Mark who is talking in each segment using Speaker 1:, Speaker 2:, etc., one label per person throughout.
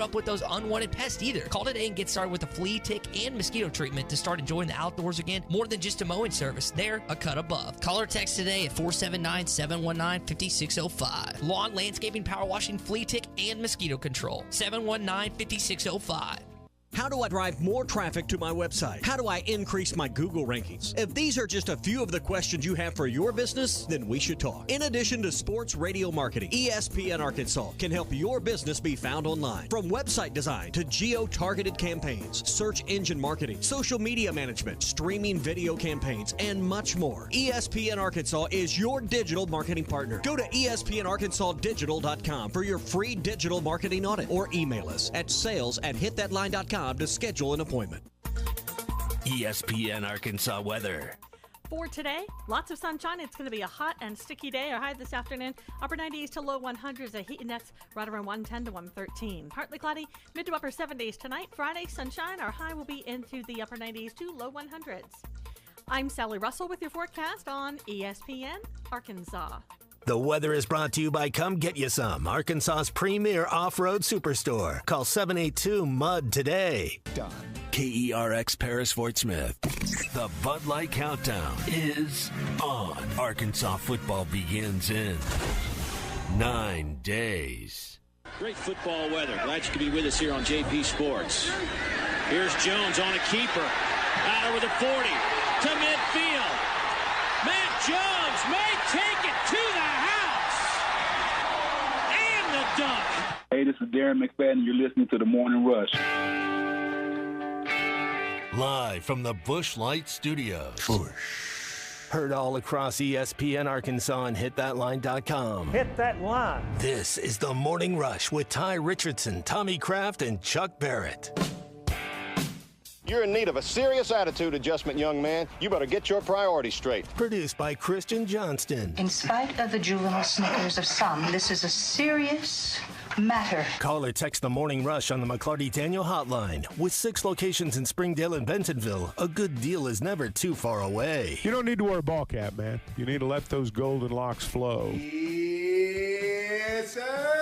Speaker 1: up with those unwanted pests either. Call today and get started with a flea, tick, and mosquito treatment to start enjoying the outdoors again. More than just a mowing service, they're a cut above. Call or text today at 479-719-5605. Lawn, landscaping, power washing, flea, tick, and mosquito control. 719-5605.
Speaker 2: How do I drive more traffic to my website? How do I increase my Google rankings? If these are just a few of the questions you have for your business, then we should talk. In addition to sports radio marketing, ESPN Arkansas can help your business be found online. From website design to geo-targeted campaigns, search engine marketing, social media management, streaming video campaigns, and much more. ESPN Arkansas is your digital marketing partner. Go to espnarkansasdigital.com for your free digital marketing audit or email us at sales@hitthatline.com to schedule an appointment.
Speaker 3: ESPN Arkansas weather.
Speaker 4: For today, lots of sunshine. It's going to be a hot and sticky day. Our high this afternoon, upper 90s to low 100s. A heat index right around 110 to 113. Partly cloudy, mid to upper 70s tonight. Friday, sunshine. Our high will be into the upper 90s to low 100s. I'm Sally Russell with your forecast on ESPN Arkansas.
Speaker 3: The weather is brought to you by Come Get You Some, Arkansas's premier off-road superstore. Call 782-MUD today. Done. KERX Paris Fort Smith. The Bud Light Countdown is on. Arkansas football begins in 9 days.
Speaker 5: Great football weather. Glad you could be with us here on JP Sports. Here's Jones on a keeper. Out over the 40 to midfield. Matt Jones may take it to the house. And the dunk.
Speaker 6: Hey, this is Darren McFadden. You're listening to The Morning Rush.
Speaker 3: Live from the Busch Light Studios. Heard all across ESPN Arkansas and hitthatline.com.
Speaker 7: Hit that line.
Speaker 3: This is The Morning Rush with Ty Richardson, Tommy Kraft, and Chuck Barrett.
Speaker 8: You're in need of a serious attitude adjustment, young man. You better get your priorities straight.
Speaker 3: Produced by Christian Johnston.
Speaker 9: In spite of the juvenile snickers of some, this is a serious matter.
Speaker 3: Call or text The Morning Rush on the McClarty Daniel hotline. With 6 locations in Springdale and Bentonville, a good deal is never too far away.
Speaker 7: You don't need to wear a ball cap, man. You need to let those golden locks flow.
Speaker 10: Yes, sir.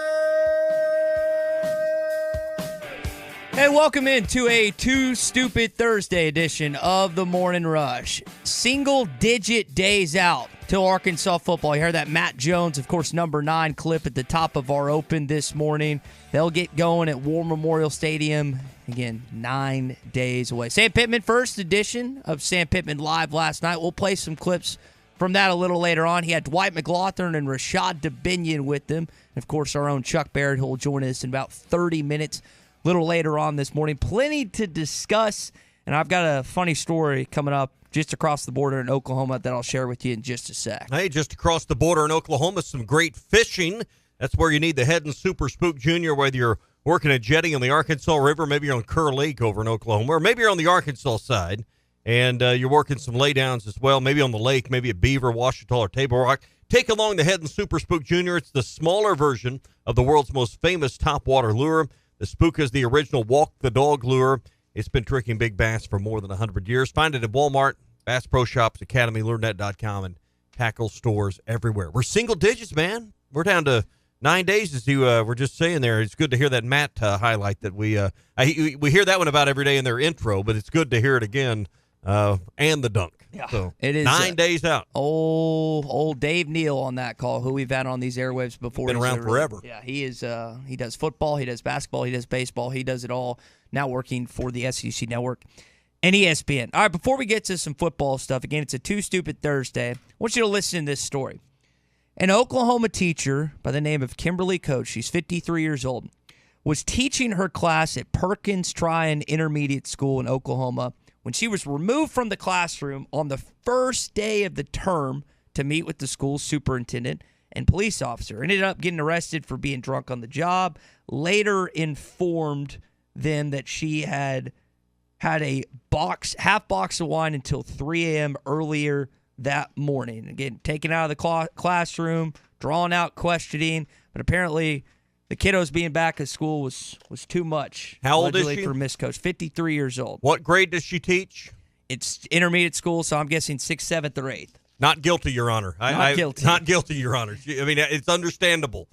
Speaker 1: Hey, welcome into a Too Stupid Thursday edition of the Morning Rush. Single-digit days out till Arkansas football. You heard that Matt Jones, of course, number 9 clip at the top of our open this morning. They'll get going at War Memorial Stadium. Again, 9 days away. Sam Pittman, first edition of Sam Pittman Live last night. We'll play some clips from that a little later on. He had Dwight McLaughlin and Rashad Dubinion with them. And, of course, our own Chuck Barrett, who will join us in about 30 minutes. Little later on this morning. Plenty to discuss, and I've got a funny story coming up just across the border in Oklahoma that I'll share with you in just a sec.
Speaker 11: Hey, just across the border in Oklahoma, some great fishing. That's where you need the Head and Super Spook Jr., whether you're working a jetty on the Arkansas River, maybe you're on Kerr Lake over in Oklahoma, or maybe you're on the Arkansas side, and you're working some laydowns as well, maybe on the lake, maybe at Beaver, Washita, or Table Rock. Take along the Head and Super Spook Jr. It's the smaller version of the world's most famous topwater lure. The Spook is the original walk-the-dog lure. It's been tricking big bass for more than 100 years. Find it at Walmart, Bass Pro Shops, Academy, LureNet.com, and tackle stores everywhere. We're single digits, man. We're down to 9 days, as you were just saying there. It's good to hear that Matt highlight that we hear that one about every day in their intro, but it's good to hear it again, and the dunk.
Speaker 1: Yeah,
Speaker 11: so
Speaker 1: it is
Speaker 11: 9 days out.
Speaker 1: Old Dave Neal on that call, who we've had on these airwaves before.
Speaker 11: Been around forever.
Speaker 1: Yeah, he is. He does football, he does basketball, he does baseball, he does it all. Now working for the SEC Network and ESPN. All right, before we get to some football stuff, again, it's a Too Stupid Thursday. I want you to listen to this story. An Oklahoma teacher by the name of Kimberly Coates, she's 53 years old, was teaching her class at Perkins Tryon Intermediate School in Oklahoma when she was removed from the classroom on the first day of the term to meet with the school's superintendent and police officer. Ended up getting arrested for being drunk on the job. Later informed them that she had a half box of wine until 3 a.m. earlier that morning. Again, taken out of the classroom, drawn out questioning, but apparently the kiddos being back at school was too much.
Speaker 11: How old is she?
Speaker 1: For Miss Coach, 53 years old.
Speaker 11: What grade does she teach?
Speaker 1: It's intermediate school, so I'm guessing 6th, 7th, or 8th.
Speaker 11: Not guilty, Your Honor.
Speaker 1: Not guilty.
Speaker 11: Not guilty, Your Honor. I mean, it's understandable.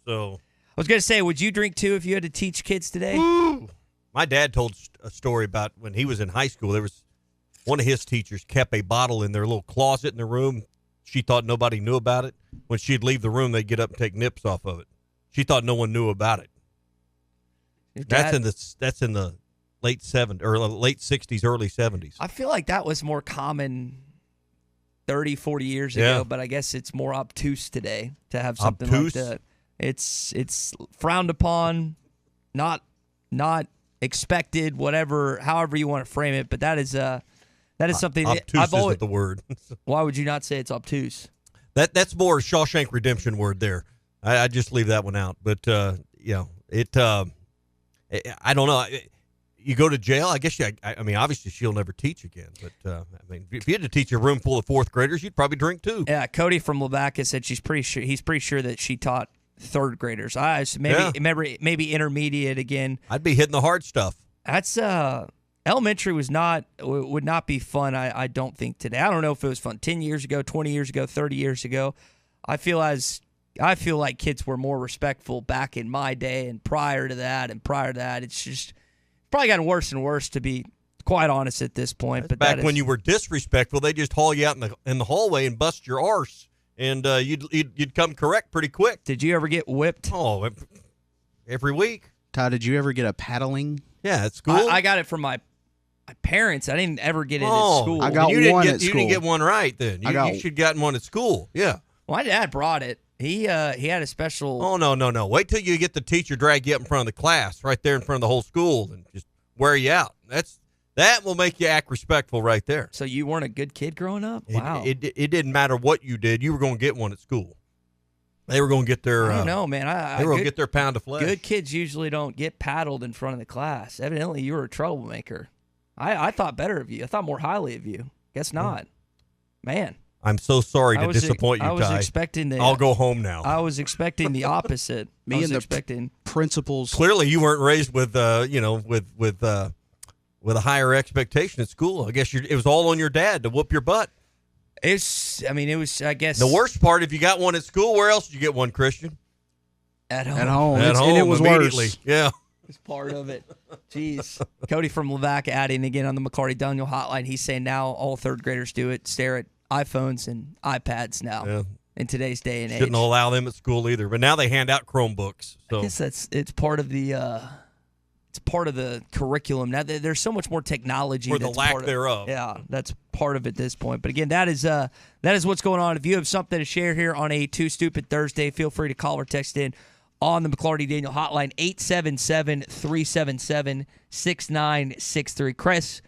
Speaker 11: So,
Speaker 1: was going to say, would you drink too if you had to teach kids today?
Speaker 11: Ooh. My dad told a story about when he was in high school. There was one of his teachers kept a bottle in their little closet in the room. She thought nobody knew about it. When she'd leave the room, they'd get up and take nips off of it. She thought no one knew about it. That's in the late 70s or late 60s, early 70s.
Speaker 1: I feel like that was more common 30, 40 years ago, but I guess it's more obtuse today to have something like that. It's frowned upon, not expected, however you want to frame it, but that is something
Speaker 11: obtuse
Speaker 1: I've always,
Speaker 11: isn't the word.
Speaker 1: Why would you not say it's obtuse?
Speaker 11: That's more Shawshank Redemption word there. I just leave that one out. But I don't know. You go to jail, I guess. I mean, obviously she'll never teach again. But I mean, if you had to teach a room full of fourth graders, you'd probably drink too.
Speaker 1: Yeah, Cody from Lavaca said he's pretty sure that she taught third graders. Maybe intermediate again.
Speaker 11: I'd be hitting the hard stuff.
Speaker 1: That's elementary would not be fun. I don't think today. I don't know if it was fun 10 years ago, 20 years ago, 30 years ago. I feel like kids were more respectful back in my day and prior to that. It's just probably gotten worse and worse, to be quite honest at this point. But
Speaker 11: back when you were disrespectful, they just haul you out in the hallway and bust your arse, and you'd come correct pretty quick.
Speaker 1: Did you ever get whipped?
Speaker 11: Oh, every week.
Speaker 12: Todd, did you ever get a paddling?
Speaker 11: Yeah, at school.
Speaker 1: I got it from my parents. I didn't ever get it at school.
Speaker 12: I got one at school.
Speaker 11: You didn't get one right then. You should have gotten one at school. Yeah.
Speaker 1: Well, my dad brought it. He had a special.
Speaker 11: Oh, no. Wait till you get the teacher drag you up in front of the class, right there in front of the whole school, and just wear you out. That will make you act respectful right there.
Speaker 1: So you weren't a good kid growing up? Wow.
Speaker 11: It didn't matter what you did. You were going to get one at school. They were going to get their.
Speaker 1: I don't know, man.
Speaker 11: They were going to get their pound of flesh.
Speaker 1: Good kids usually don't get paddled in front of the class. Evidently, you were a troublemaker. I thought better of you. I thought more highly of you. Guess not. Man.
Speaker 11: I'm so sorry to disappoint you, Ty.
Speaker 1: I was expecting
Speaker 11: I'll go home now.
Speaker 1: I was expecting the opposite.
Speaker 12: Principals.
Speaker 11: Clearly, you weren't raised with with a higher expectation at school. I guess it was all on your dad to whoop your butt.
Speaker 1: It was. I guess
Speaker 11: the worst part. If you got one at school, where else did you get one, Christian?
Speaker 1: At home.
Speaker 11: At home.
Speaker 12: And it was
Speaker 11: immediately.
Speaker 12: Worse.
Speaker 11: Yeah.
Speaker 1: It's part of it. Jeez. Cody from Lavaca adding again on the McCarty Daniel hotline. He's saying now all third graders do it. Stare at iPhones and iPads now in today's day and age.
Speaker 11: Shouldn't allow them at school either. But now they hand out Chromebooks. So
Speaker 1: I guess it's part of the curriculum. Now there's so much more technology.
Speaker 11: Or the lack thereof.
Speaker 1: Yeah, that's part of it at this point. But again, that is what's going on. If you have something to share here on a Too Stupid Thursday, feel free to call or text in on the McClarty Daniel hotline, 877-377-6963. Chris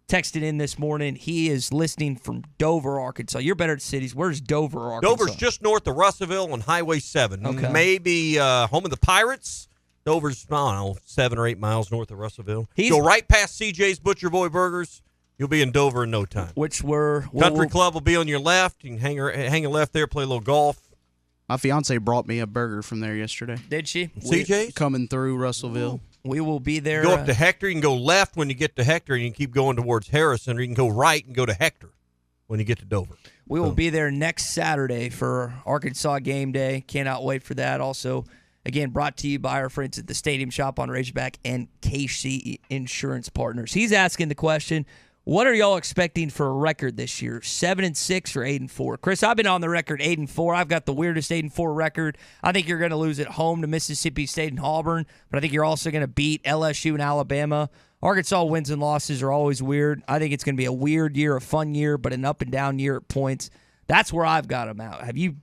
Speaker 1: texted in this morning. He is listening from Dover, Arkansas. You're better at cities. Where's Dover, Arkansas?
Speaker 11: Dover's just north of Russellville on Highway 7.
Speaker 1: Okay.
Speaker 11: Maybe home of the Pirates. Dover's, I don't know, 7 or 8 miles north of Russellville.
Speaker 1: He's-
Speaker 11: Go right past CJ's Butcher Boy Burgers. You'll be in Dover in no time.
Speaker 1: Which were
Speaker 11: Country Club will be on your left. You can hang a left there, play a little golf.
Speaker 12: My fiance brought me a burger from there yesterday.
Speaker 1: Did she?
Speaker 11: CJ's?
Speaker 12: Coming through Russellville.
Speaker 1: We will be there.
Speaker 11: Go up to Hector. You can go left when you get to Hector, and you can keep going towards Harrison, or you can go right and go to Hector when you get to Dover.
Speaker 1: We will be there next Saturday for Arkansas game day. Cannot wait for that. Also, again, brought to you by our friends at the Stadium Shop on Razorback and KC Insurance Partners. He's asking the question, what are y'all expecting for a record this year, 7-6 or 8-4? Chris, I've been on the record 8-4. I've got the weirdest 8-4 record. I think you're going to lose at home to Mississippi State and Auburn, but I think you're also going to beat LSU and Alabama. Arkansas wins and losses are always weird. I think it's going to be a weird year, a fun year, but an up and down year at points. That's where I've got them out. Have you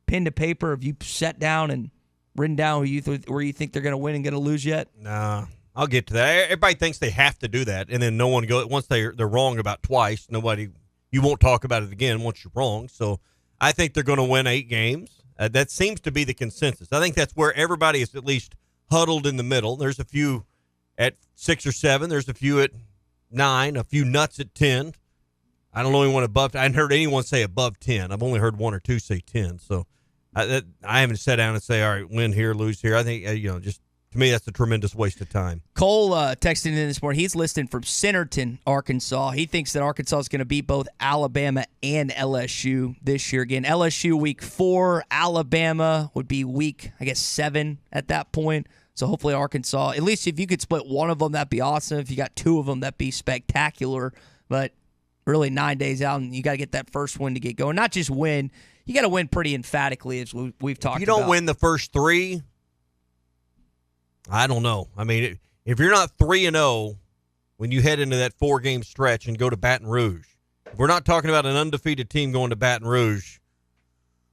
Speaker 1: pinned to paper? Have you sat down and written down where you think they're going to win and going to lose yet?
Speaker 11: Nah. I'll get to that. Everybody thinks they have to do that, and then no one goes. Once they're wrong about twice, you won't talk about it again once you're wrong. So I think they're going to win 8 games. That seems to be the consensus. I think that's where everybody is at least huddled in the middle. There's a few at 6 or 7. There's a few at 9. A few nuts at 10. I don't know anyone above. I haven't heard anyone say above 10. I've only heard 1 or 2 say 10. So I haven't sat down and say, all right, win here, lose here. I think just To me, that's a tremendous waste of time.
Speaker 1: Cole texted in this morning. He's listening from Centerton, Arkansas. He thinks that Arkansas is going to beat both Alabama and LSU this year. Again, LSU week 4, Alabama would be week, 7 at that point. So hopefully Arkansas, at least if you could split one of them, that'd be awesome. If you got 2 of them, that'd be spectacular. But really 9 days out, and you got to get that first win to get going. Not just win, you got to win pretty emphatically, as we've talked about.
Speaker 11: If you don't win the first 3, I don't know. I mean, if you're not 3-0 when you head into that 4-game stretch and go to Baton Rouge, if we're not talking about an undefeated team going to Baton Rouge,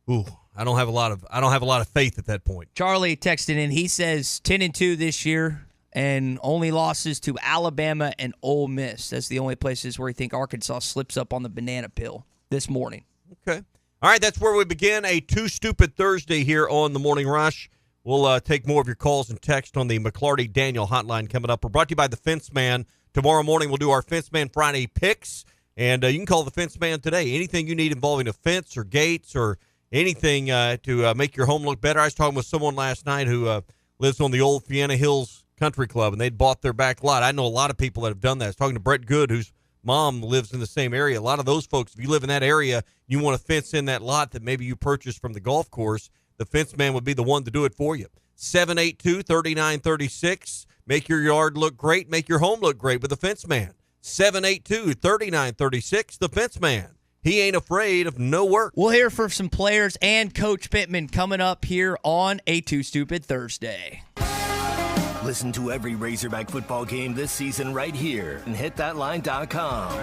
Speaker 11: I don't have a lot of faith at that point.
Speaker 1: Charlie texted in. He says 10-2 this year, and only losses to Alabama and Ole Miss. That's the only places where he think Arkansas slips up on the banana peel this morning.
Speaker 11: Okay. All right, that's where we begin a Too Stupid Thursday here on the Morning Rush. We'll take more of your calls and text on the McClarty Daniel hotline coming up. We're brought to you by the Fence Man. Tomorrow morning we'll do our Fence Man Friday picks, and you can call the Fence Man today. Anything you need involving a fence or gates or anything to make your home look better. I was talking with someone last night who lives on the old Fiena Hills Country Club, and they'd bought their back lot. I know a lot of people that have done that. I was talking to Brett Good, whose mom lives in the same area. A lot of those folks, if you live in that area, you want to fence in that lot that maybe you purchased from the golf course, the Fence Man would be the one to do it for you. 782-3936. Make your yard look great. Make your home look great with the Fence Man. 782-3936. The Fence Man. He ain't afraid of no work.
Speaker 1: We'll hear from some players and Coach Pittman coming up here on a Too Stupid Thursday.
Speaker 3: Listen to every Razorback football game this season right here and hitthatline.com.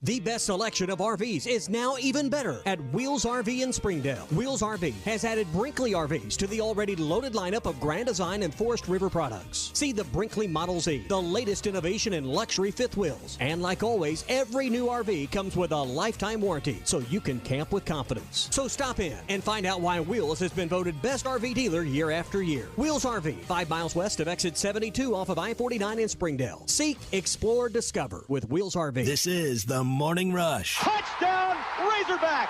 Speaker 2: The best selection of RVs is now even better at Wheels RV in Springdale. Wheels RV has added Brinkley RVs to the already loaded lineup of Grand Design and Forest River products. See the Brinkley Model Z, the latest innovation in luxury fifth wheels. And like always, every new RV comes with a lifetime warranty, so you can camp with confidence. So stop in and find out why Wheels has been voted best RV dealer year after year. Wheels RV, 5 miles west of exit 72 off of I-49 in Springdale. Seek, explore, discover with Wheels RV.
Speaker 3: This is the Morning Rush.
Speaker 10: Touchdown, Razorbacks!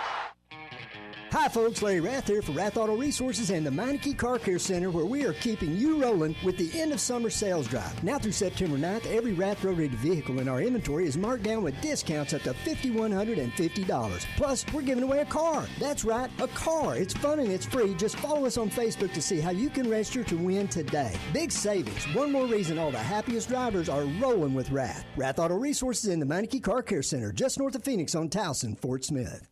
Speaker 13: Hi folks, Larry Rath here for Rath Auto Resources and the Meineke Car Care Center, where we are keeping you rolling with the end of summer sales drive. Now through September 9th, every Rath road-rated vehicle in our inventory is marked down with discounts up to $5,150. Plus, we're giving away a car. That's right, a car. It's fun and it's free. Just follow us on Facebook to see how you can register to win today. Big savings. One more reason all the happiest drivers are rolling with Rath. Rath Auto Resources and the Meineke Car Care Center, just north of Phoenix on Towson, Fort Smith.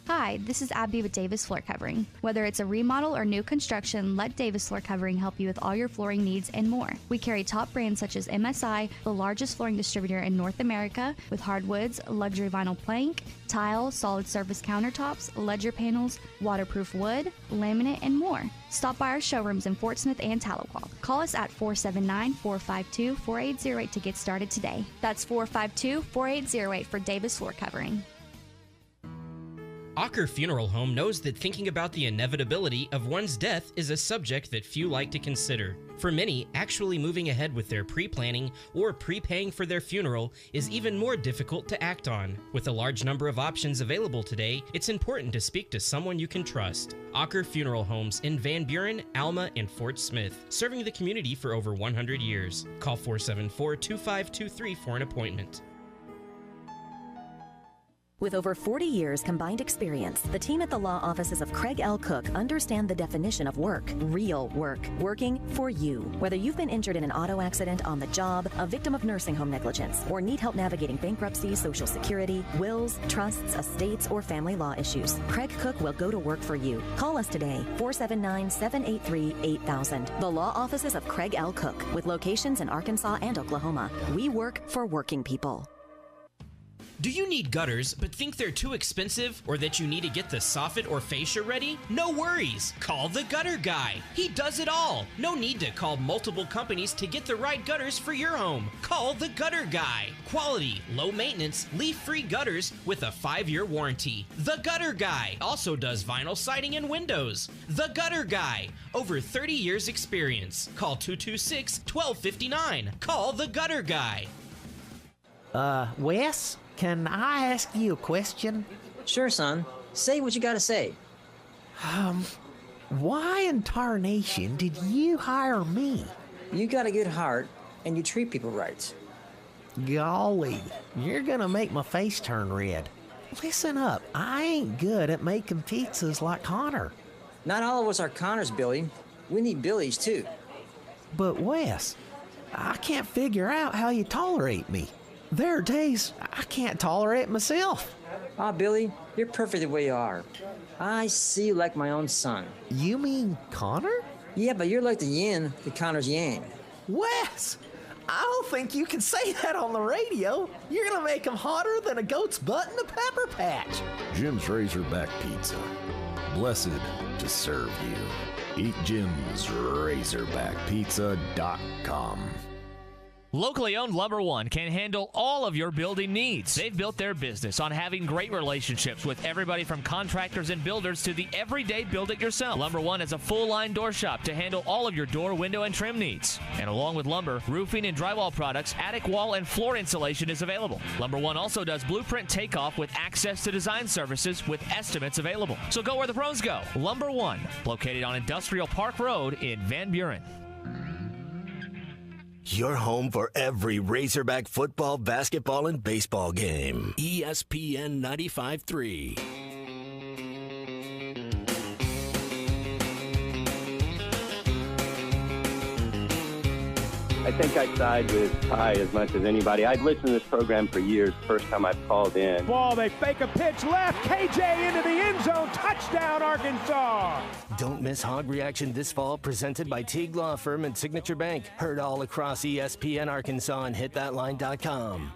Speaker 14: Hi, this is Abby with Davis Floor Covering. Whether it's a remodel or new construction, let Davis Floor Covering help you with all your flooring needs and more. We carry top brands such as MSI, the largest flooring distributor in North America, with hardwoods, luxury vinyl plank, tile, solid surface countertops, ledger panels, waterproof wood, laminate, and more. Stop by our showrooms in Fort Smith and Tahlequah. Call us at 479-452-4808 to get started today. That's 452-4808 for Davis Floor Covering.
Speaker 15: Ocker Funeral Home knows that thinking about the inevitability of one's death is a subject that few like to consider. For many, actually moving ahead with their pre-planning or prepaying for their funeral is even more difficult to act on. With a large number of options available today, it's important to speak to someone you can trust. Ocker Funeral Homes in Van Buren, Alma, and Fort Smith, serving the community for over 100 years. Call 474-2523 for an appointment.
Speaker 16: With over 40 years combined experience, the team at the law offices of Craig L. Cook understand the definition of work, real work, working for you. Whether you've been injured in an auto accident, on the job, a victim of nursing home negligence, or need help navigating bankruptcy, Social Security, wills, trusts, estates, or family law issues, Craig Cook will go to work for you. Call us today, 479-783-8000. The law offices of Craig L. Cook, with locations in Arkansas and Oklahoma. We work for working people.
Speaker 15: Do you need gutters but think they're too expensive, or that you need to get the soffit or fascia ready? No worries. Call the Gutter Guy. He does it all. No need to call multiple companies to get the right gutters for your home. Call the Gutter Guy. Quality, low maintenance, leaf-free gutters with a 5-year warranty. The Gutter Guy also does vinyl siding and windows. The Gutter Guy. Over 30 years experience. Call 226-1259. Call the Gutter Guy.
Speaker 17: Wes? Can I ask you a question?
Speaker 18: Sure, son. Say what you gotta say.
Speaker 17: Why in tarnation did you hire me?
Speaker 18: You got a good heart, and you treat people right.
Speaker 17: Golly, you're gonna make my face turn red. Listen up, I ain't good at making pizzas like Connor.
Speaker 18: Not all of us are Connors, Billy. We need Billies, too.
Speaker 17: But Wes, I can't figure out how you tolerate me. There are days I can't tolerate myself.
Speaker 18: Ah, Billy, you're perfect the way you are. I see you like my own son.
Speaker 17: You mean Connor?
Speaker 18: Yeah, but you're like the yin to Connor's yang.
Speaker 17: Wes, I don't think you can say that on the radio. You're gonna make him hotter than a goat's butt in a pepper patch.
Speaker 19: Jim's Razorback Pizza. Blessed to serve you. Eat Jim's RazorbackPizza.com.
Speaker 20: Locally owned Lumber One can handle all of your building needs. They've built their business on having great relationships with everybody from contractors and builders to the everyday build-it-yourself. Lumber One is a full-line door shop to handle all of your door, window, and trim needs. And along with lumber, roofing and drywall products, attic wall and floor insulation is available. Lumber One also does blueprint takeoff with access to design services with estimates available. So go where the pros go. Lumber One, located on Industrial Park Road in Van Buren.
Speaker 3: Your home for every Razorback football, basketball, and baseball game. ESPN 95.3.
Speaker 21: I think I side with Ty as much as anybody. I've listened to this program for years. First time I've called in.
Speaker 7: Ball, they fake a pitch left. KJ into the end zone. Touchdown, Arkansas.
Speaker 3: Don't miss Hog Reaction this fall, presented by Teague Law Firm and Signature Bank. Heard all across ESPN Arkansas and hitthatline.com.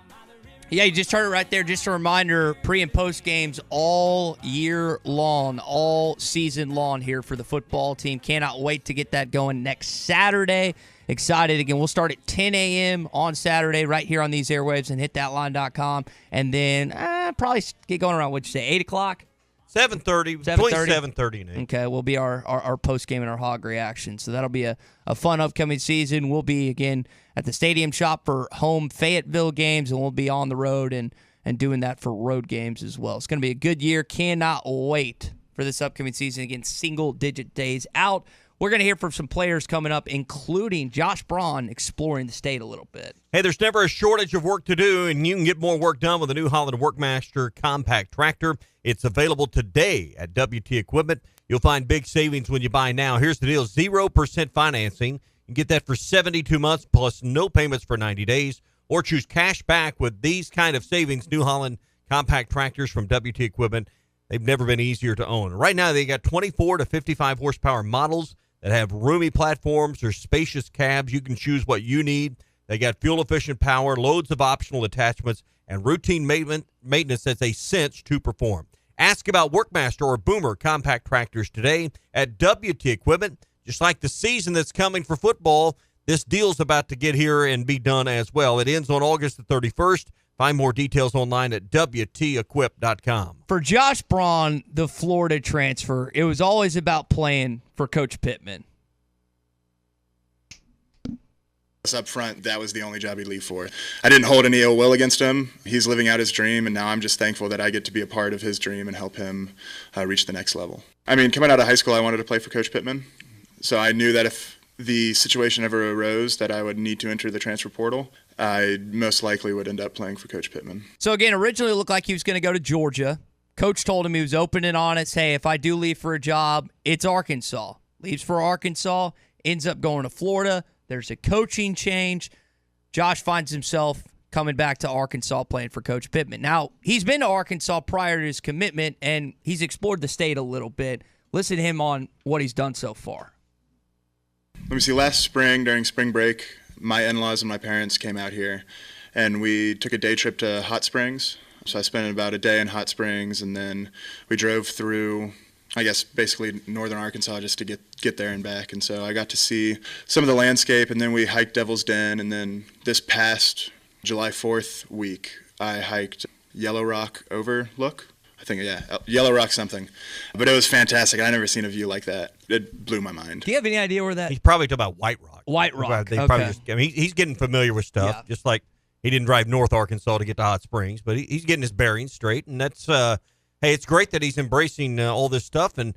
Speaker 1: Yeah, you just heard it right there. Just a reminder, pre- and post games all year long, all season long here for the football team. Cannot wait to get that going next Saturday. Excited again. We'll start at 10 a.m. on Saturday right here on these airwaves and hitthatline.com. And then probably get going around, what'd you say, 8 o'clock?
Speaker 11: 7:30, between 7:30 and 8.
Speaker 1: Okay, will be our post game and our Hog reaction. So that'll be a fun upcoming season. We'll be again at the Stadium Shop for home Fayetteville games, and we'll be on the road and doing that for road games as well. It's going to be a good year. Cannot wait for this upcoming season. Again, single-digit days out. We're going to hear from some players coming up, including Josh Braun exploring the state a little bit.
Speaker 11: Hey, there's never a shortage of work to do, and you can get more work done with the New Holland Workmaster compact tractor. It's available today at WT Equipment. You'll find big savings when you buy now. Here's the deal, 0% financing. You can get that for 72 months plus no payments for 90 days, or choose cash back with these kind of savings. New Holland compact tractors from WT Equipment. They've never been easier to own. Right now, they got 24 to 55 horsepower models that have roomy platforms or spacious cabs. You can choose what you need. They got fuel-efficient power, loads of optional attachments, and routine maintenance that's a cinch to perform. Ask about Workmaster or Boomer compact tractors today at WT Equipment. Just like the season that's coming for football, this deal's about to get here and be done as well. It ends on August the 31st. Find more details online at WTEquip.com.
Speaker 1: For Josh Braun, the Florida transfer, it was always about playing for Coach Pittman.
Speaker 22: Up front, that was the only job he'd leave for. I didn't hold any ill will against him. He's living out his dream, and now I'm just thankful that I get to be a part of his dream and help him reach the next level. I mean, coming out of high school, I wanted to play for Coach Pittman, so I knew that if the situation ever arose that I would need to enter the transfer portal, I most likely would end up playing for Coach Pittman.
Speaker 1: So again, originally it looked like he was going to go to Georgia. Coach told him he was open and honest. Hey, if I do leave for a job, it's Arkansas. Leaves for Arkansas, ends up going to Florida. There's a coaching change. Josh finds himself coming back to Arkansas playing for Coach Pittman. Now, he's been to Arkansas prior to his commitment, and he's explored the state a little bit. Listen to him on what he's done so far.
Speaker 22: Let me see, last spring during spring break, my in-laws and my parents came out here, and we took a day trip to Hot Springs. So I spent about a day in Hot Springs, and then we drove through, I guess, basically northern Arkansas just to get there and back. And so I got to see some of the landscape, and then we hiked Devil's Den, and then this past July 4th week, I hiked Yellow Rock Overlook. I think, yeah, Yellow Rock something. But it was fantastic. I'd never seen a view like that. It blew my mind.
Speaker 1: Do you have any idea where that?
Speaker 11: He's probably talking about White Rock.
Speaker 1: White Rock,
Speaker 11: They
Speaker 1: okay.
Speaker 11: probably just, I mean, he's getting familiar with stuff, just like he didn't drive North Arkansas to get to Hot Springs, but he's getting his bearings straight, and that's, hey, it's great that he's embracing all this stuff, and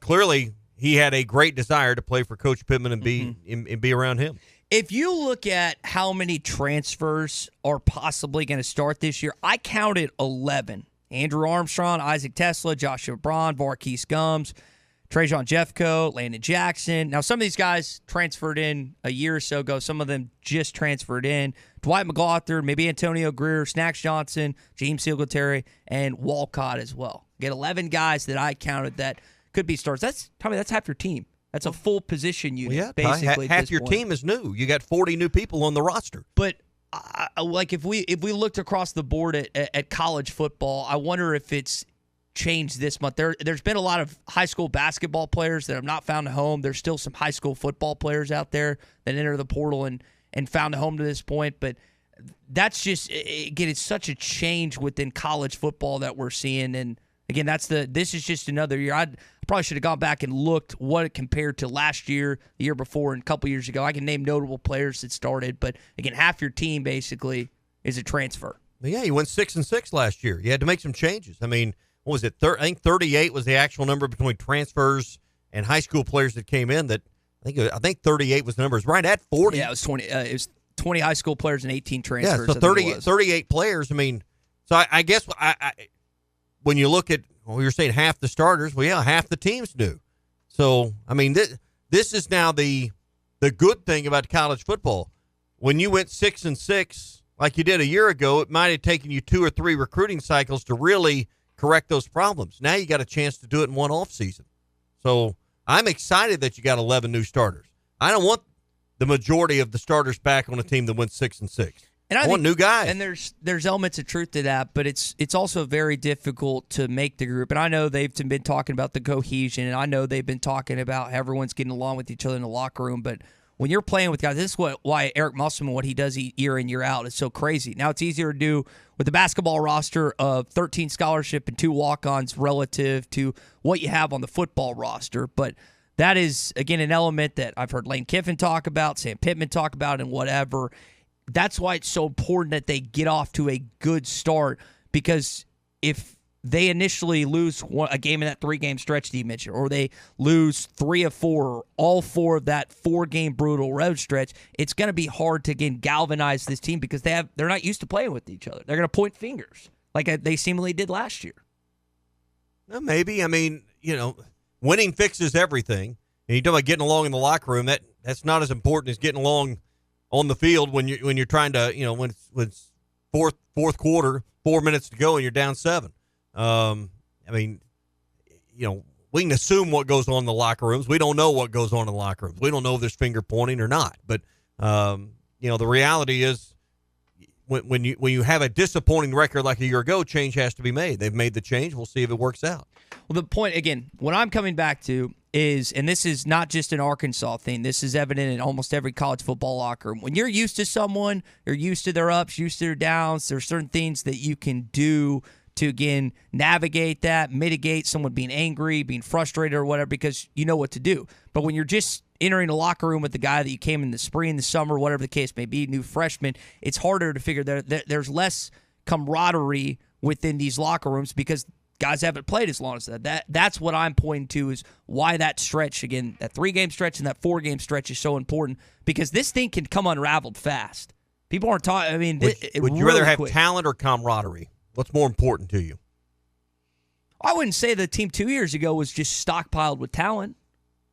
Speaker 11: clearly he had a great desire to play for Coach Pittman and be around him.
Speaker 1: If you look at how many transfers are possibly going to start this year, I counted 11. Andrew Armstrong, Isaac Tesla, Joshua Braun, Varquise Gums, Trajan Jeffco, Landon Jackson. Now, some of these guys transferred in a year or so ago. Some of them just transferred in. Dwight McGlothern, maybe Antonio Greer, Snacks Johnson, James Singletary, and Walcott as well. Get 11 guys that I counted that could be starters. That's half your team. That's a full position unit, basically.
Speaker 11: Half your team is new. You got 40 new people on the roster.
Speaker 1: But like if we looked across the board at college football, I wonder if it's changed this month. There's been a lot of high school basketball players that have not found a home. There's still some high school football players out there that enter the portal and found a home to this point. But that's just, again, it's such a change within college football that we're seeing. And again, this is just another year. I probably should have gone back and looked what it compared to last year, the year before, and a couple years ago. I can name notable players that started, but again, half your team basically is a transfer.
Speaker 11: Yeah, you went 6-6 last year. You had to make some changes. I mean, what was it? I think 38 was the actual number between transfers and high school players that came in. That I think 38 was the number. It was right at 40.
Speaker 1: Yeah, it was 20. It was 20 high school players and 18 transfers.
Speaker 11: Yeah, so 38 players. I mean, so I guess when you look at, you're saying half the starters. Well, yeah, half the team's new. So I mean, this is now the good thing about college football. When you went 6-6 like you did a year ago, it might have taken you 2 or 3 recruiting cycles to really correct those problems. Now you got a chance to do it in one off season. So I'm excited that you got 11 new starters. I don't want the majority of the starters back on a team that went 6-6.
Speaker 1: And I
Speaker 11: want new guys.
Speaker 1: And there's elements of truth to that, but it's also very difficult to make the group. And I know they've been talking about the cohesion, and I know they've been talking about how everyone's getting along with each other in the locker room. But when you're playing with guys, this is why Eric Musselman, what he does year in, year out, is so crazy. Now it's easier to do with the basketball roster of 13 scholarship and 2 walk-ons relative to what you have on the football roster. But that is, again, an element that I've heard Lane Kiffin talk about, Sam Pittman talk about, and whatever. That's why it's so important that they get off to a good start, because if they initially lose a game in that 3-game stretch that you mentioned, or they lose 3 of 4, or all 4 of that 4-game brutal road stretch, it's going to be hard to, again, galvanize this team because they're not used to playing with each other. They're going to point fingers like they seemingly did last year.
Speaker 11: Well, maybe. I mean, winning fixes everything. And you talk about getting along in the locker room. That's not as important as getting along on the field when you're trying to, when it's fourth quarter, 4 minutes to go and you're down 7. I mean, we can assume what goes on in the locker rooms. We don't know what goes on in the locker rooms. We don't know if there's finger pointing or not. But the reality is, when you have a disappointing record like a year ago, change has to be made. They've made the change. We'll see if it works out.
Speaker 1: Well, the point, again, what I'm coming back to is, and this is not just an Arkansas thing, this is evident in almost every college football locker room. When you're used to someone, you're used to their ups, used to their downs, there's certain things that you can do to, again, navigate that, mitigate someone being angry, being frustrated or whatever, because you know what to do. But when you're just entering a locker room with the guy that you came in the spring, the summer, whatever the case may be, new freshman, it's harder to figure there's less camaraderie within these locker rooms because guys haven't played as long as that. That's what I'm pointing to is why that stretch, again, that 3-game stretch and that 4-game stretch is so important, because this thing can come unraveled fast. People aren't talking. I mean,
Speaker 11: would you rather have talent or camaraderie? What's more important to you?
Speaker 1: I wouldn't say the team 2 years ago was just stockpiled with talent,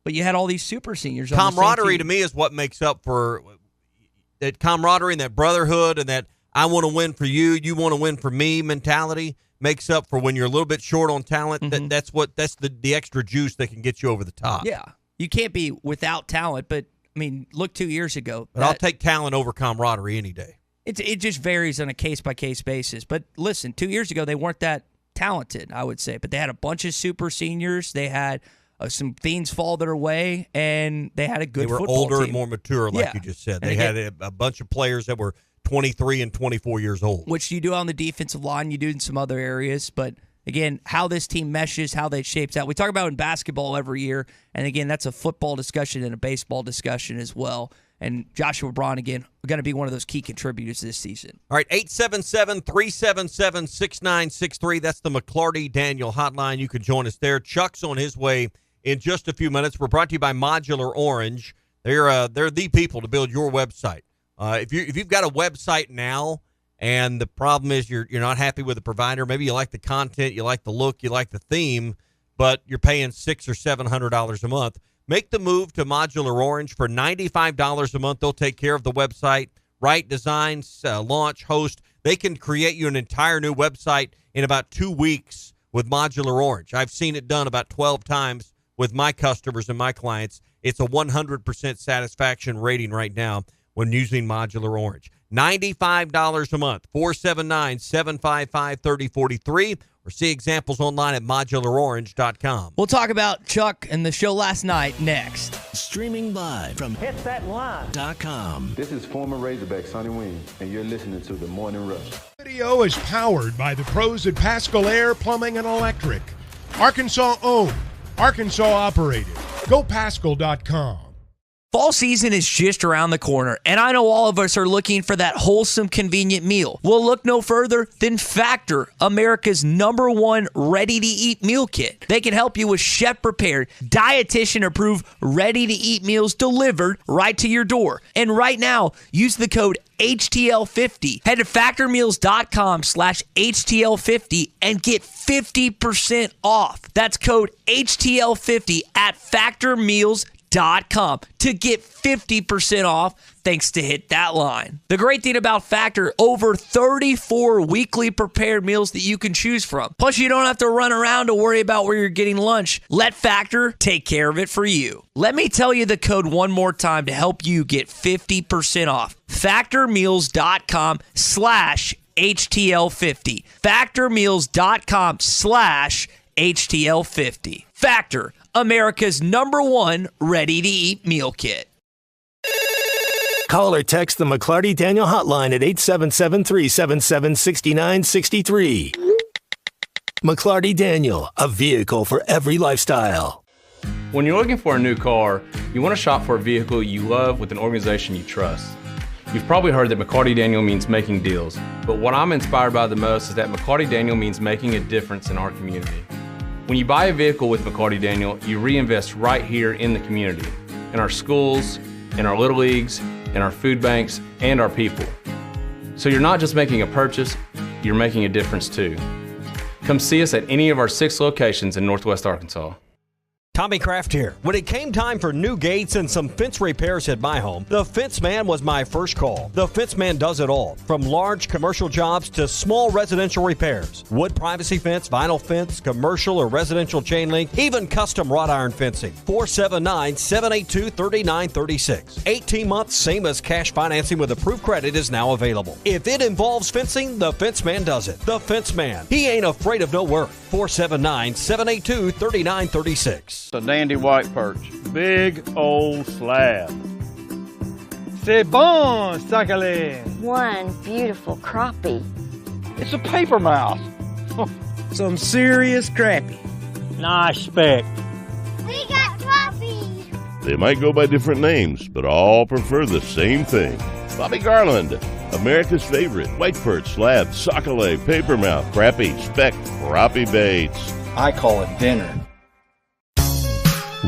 Speaker 1: but you had all these super seniors.
Speaker 11: Camaraderie to me is what makes up for that camaraderie and that brotherhood and that I want to win for you, you want to win for me mentality. Makes up for when you're a little bit short on talent. Mm-hmm. That's the extra juice that can get you over the top.
Speaker 1: Yeah, you can't be without talent, but I mean, look 2 years ago.
Speaker 11: But I'll take talent over camaraderie any day.
Speaker 1: It just varies on a case-by-case basis. But listen, 2 years ago, they weren't that talented, I would say. But they had a bunch of super seniors. They had some things fall their way, and they had a good football team.
Speaker 11: They were older and more mature, like you just said. They had a bunch of players that were 23 and 24 years old.
Speaker 1: Which you do on the defensive line, you do in some other areas. But, again, how this team meshes, how they shapes out. We talk about in basketball every year, and, again, that's a football discussion and a baseball discussion as well. And Joshua Braun, again, going to be one of those key contributors this season.
Speaker 11: All right, 877-377-6963. That's the McClarty Daniel hotline. You can join us there. Chuck's on his way in just a few minutes. We're brought to you by Modular Orange. They're the people to build your website. If you've got a website now and the problem is you're not happy with the provider, maybe you like the content, you like the look, you like the theme, but you're paying $600 or $700 a month, make the move to Modular Orange for $95 a month. They'll take care of the website, write designs, launch, host. They can create you an entire new website in about 2 weeks with Modular Orange. I've seen it done about 12 times with my customers and my clients. It's a 100% satisfaction rating right now when using Modular Orange. $95 a month, 479-755-3043, or see examples online at modularorange.com.
Speaker 1: We'll talk about Chuck and the show last night next.
Speaker 3: Streaming live from hitthatline.com.
Speaker 4: This is former Razorback Sonny Wing, and you're listening to The Morning Rush.
Speaker 7: Video is powered by the pros at Pascal Air Plumbing and Electric. Arkansas owned, Arkansas operated. GoPascal.com.
Speaker 1: Fall season is just around the corner, and I know all of us are looking for that wholesome, convenient meal. We'll look no further than Factor, America's #1 ready-to-eat meal kit. They can help you with chef-prepared, dietitian-approved, ready-to-eat meals delivered right to your door. And right now, use the code HTL50. Head to factormeals.com/HTL50 and get 50% off. That's code HTL50 at factormeals.com to get 50% off thanks to Hit That Line. The great thing about Factor, over 34 weekly prepared meals that you can choose from. Plus, you don't have to run around to worry about where you're getting lunch. Let Factor take care of it for you. Let me tell you the code one more time to help you get 50% off. Factormeals.com/HTL50. Factormeals.com/HTL50. Factor, America's #1 ready-to-eat meal kit.
Speaker 3: Call or text the McClarty Daniel hotline at 877-377-6963. McClarty Daniel, a vehicle for every lifestyle.
Speaker 5: When you're looking for a new car, you want to shop for a vehicle you love with an organization you trust. You've probably heard that McClarty Daniel means making deals, but what I'm inspired by the most is that McClarty Daniel means making a difference in our community. When you buy a vehicle with McClarty Daniel, you reinvest right here in the community, in our schools, in our little leagues, in our food banks, and our people. So you're not just making a purchase, you're making a difference too. Come see us at any of our 6 locations in Northwest Arkansas.
Speaker 2: Tommy Kraft here. When it came time for new gates and some fence repairs at my home, the Fence Man was my first call. The Fence Man does it all, from large commercial jobs to small residential repairs. Wood privacy fence, vinyl fence, commercial or residential chain link, even custom wrought iron fencing. 479-782-3936. 18 months, same as cash financing with approved credit is now available. If it involves fencing, the Fence Man does it. The Fence Man. He ain't afraid of no work. 479-782-3936.
Speaker 10: A dandy white perch. Big old slab. C'est bon, sacale.
Speaker 23: One beautiful crappie.
Speaker 10: It's a paper mouse.
Speaker 24: Some serious crappie.
Speaker 10: Nice speck.
Speaker 23: We got crappie.
Speaker 25: They might go by different names, but all prefer the same thing. Bobby Garland, America's favorite white perch, slab, sockeye, papermouth, crappie, speck, crappie baits.
Speaker 10: I call it dinner.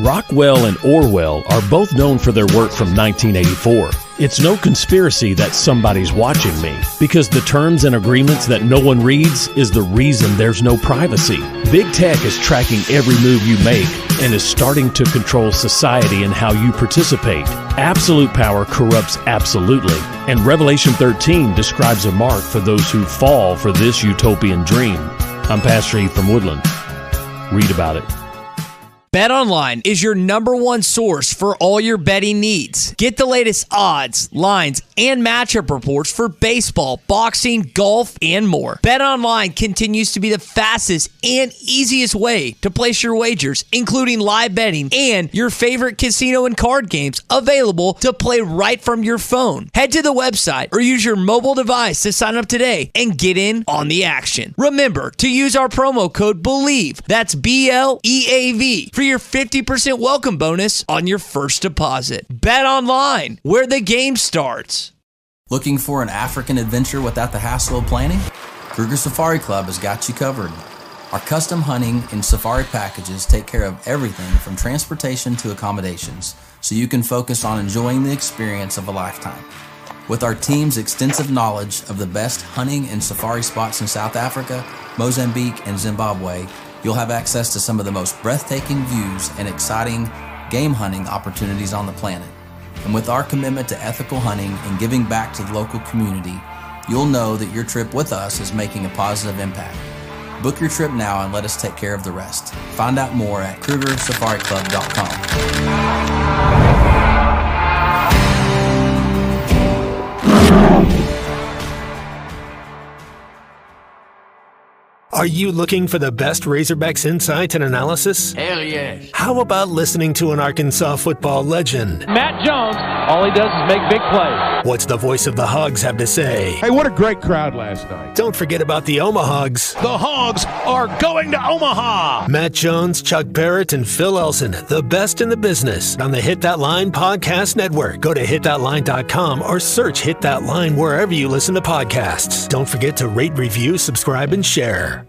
Speaker 26: Rockwell and Orwell are both known for their work from 1984. It's no conspiracy that somebody's watching me, because the terms and agreements that no one reads is the reason there's no privacy. Big Tech is tracking every move you make and is starting to control society and how you participate. Absolute power corrupts absolutely, and Revelation 13 describes a mark for those who fall for this utopian dream. I'm Pastor Eve from Woodland. Read about it.
Speaker 1: BetOnline is your #1 source for all your betting needs. Get the latest odds, lines, and matchup reports for baseball, boxing, golf, and more. BetOnline continues to be the fastest and easiest way to place your wagers, including live betting and your favorite casino and card games available to play right from your phone. Head to the website or use your mobile device to sign up today and get in on the action. Remember to use our promo code BELIEVE, that's BLEAV, for your 50% welcome bonus on your first deposit. Bet online, where the game starts.
Speaker 27: Looking for an African adventure without the hassle of planning? Kruger Safari Club has got you covered.
Speaker 6: Our custom hunting and safari packages take care of everything from transportation to accommodations, so you can focus on enjoying the experience of a lifetime. With our team's extensive knowledge of the best hunting and safari spots in South Africa, Mozambique, and Zimbabwe, you'll have access to some of the most breathtaking views and exciting game hunting opportunities on the planet. And with our commitment to ethical hunting and giving back to the local community, you'll know that your trip with us is making a positive impact. Book your trip now and let us take care of the rest. Find out more at KrugerSafariClub.com.
Speaker 8: Are you looking for the best Razorbacks insight and analysis?
Speaker 9: Hell yes.
Speaker 8: How about listening to an Arkansas football legend?
Speaker 9: Matt Jones, all he does is make big plays.
Speaker 8: What's the voice of the Hogs have to say?
Speaker 7: Hey, what a great crowd last night.
Speaker 8: Don't forget about the Omahogs.
Speaker 7: The Hogs are going to Omaha.
Speaker 8: Matt Jones, Chuck Barrett, and Phil Elson, the best in the business on the Hit That Line Podcast Network. Go to hitthatline.com or search Hit That Line wherever you listen to podcasts. Don't forget to rate, review, subscribe, and share.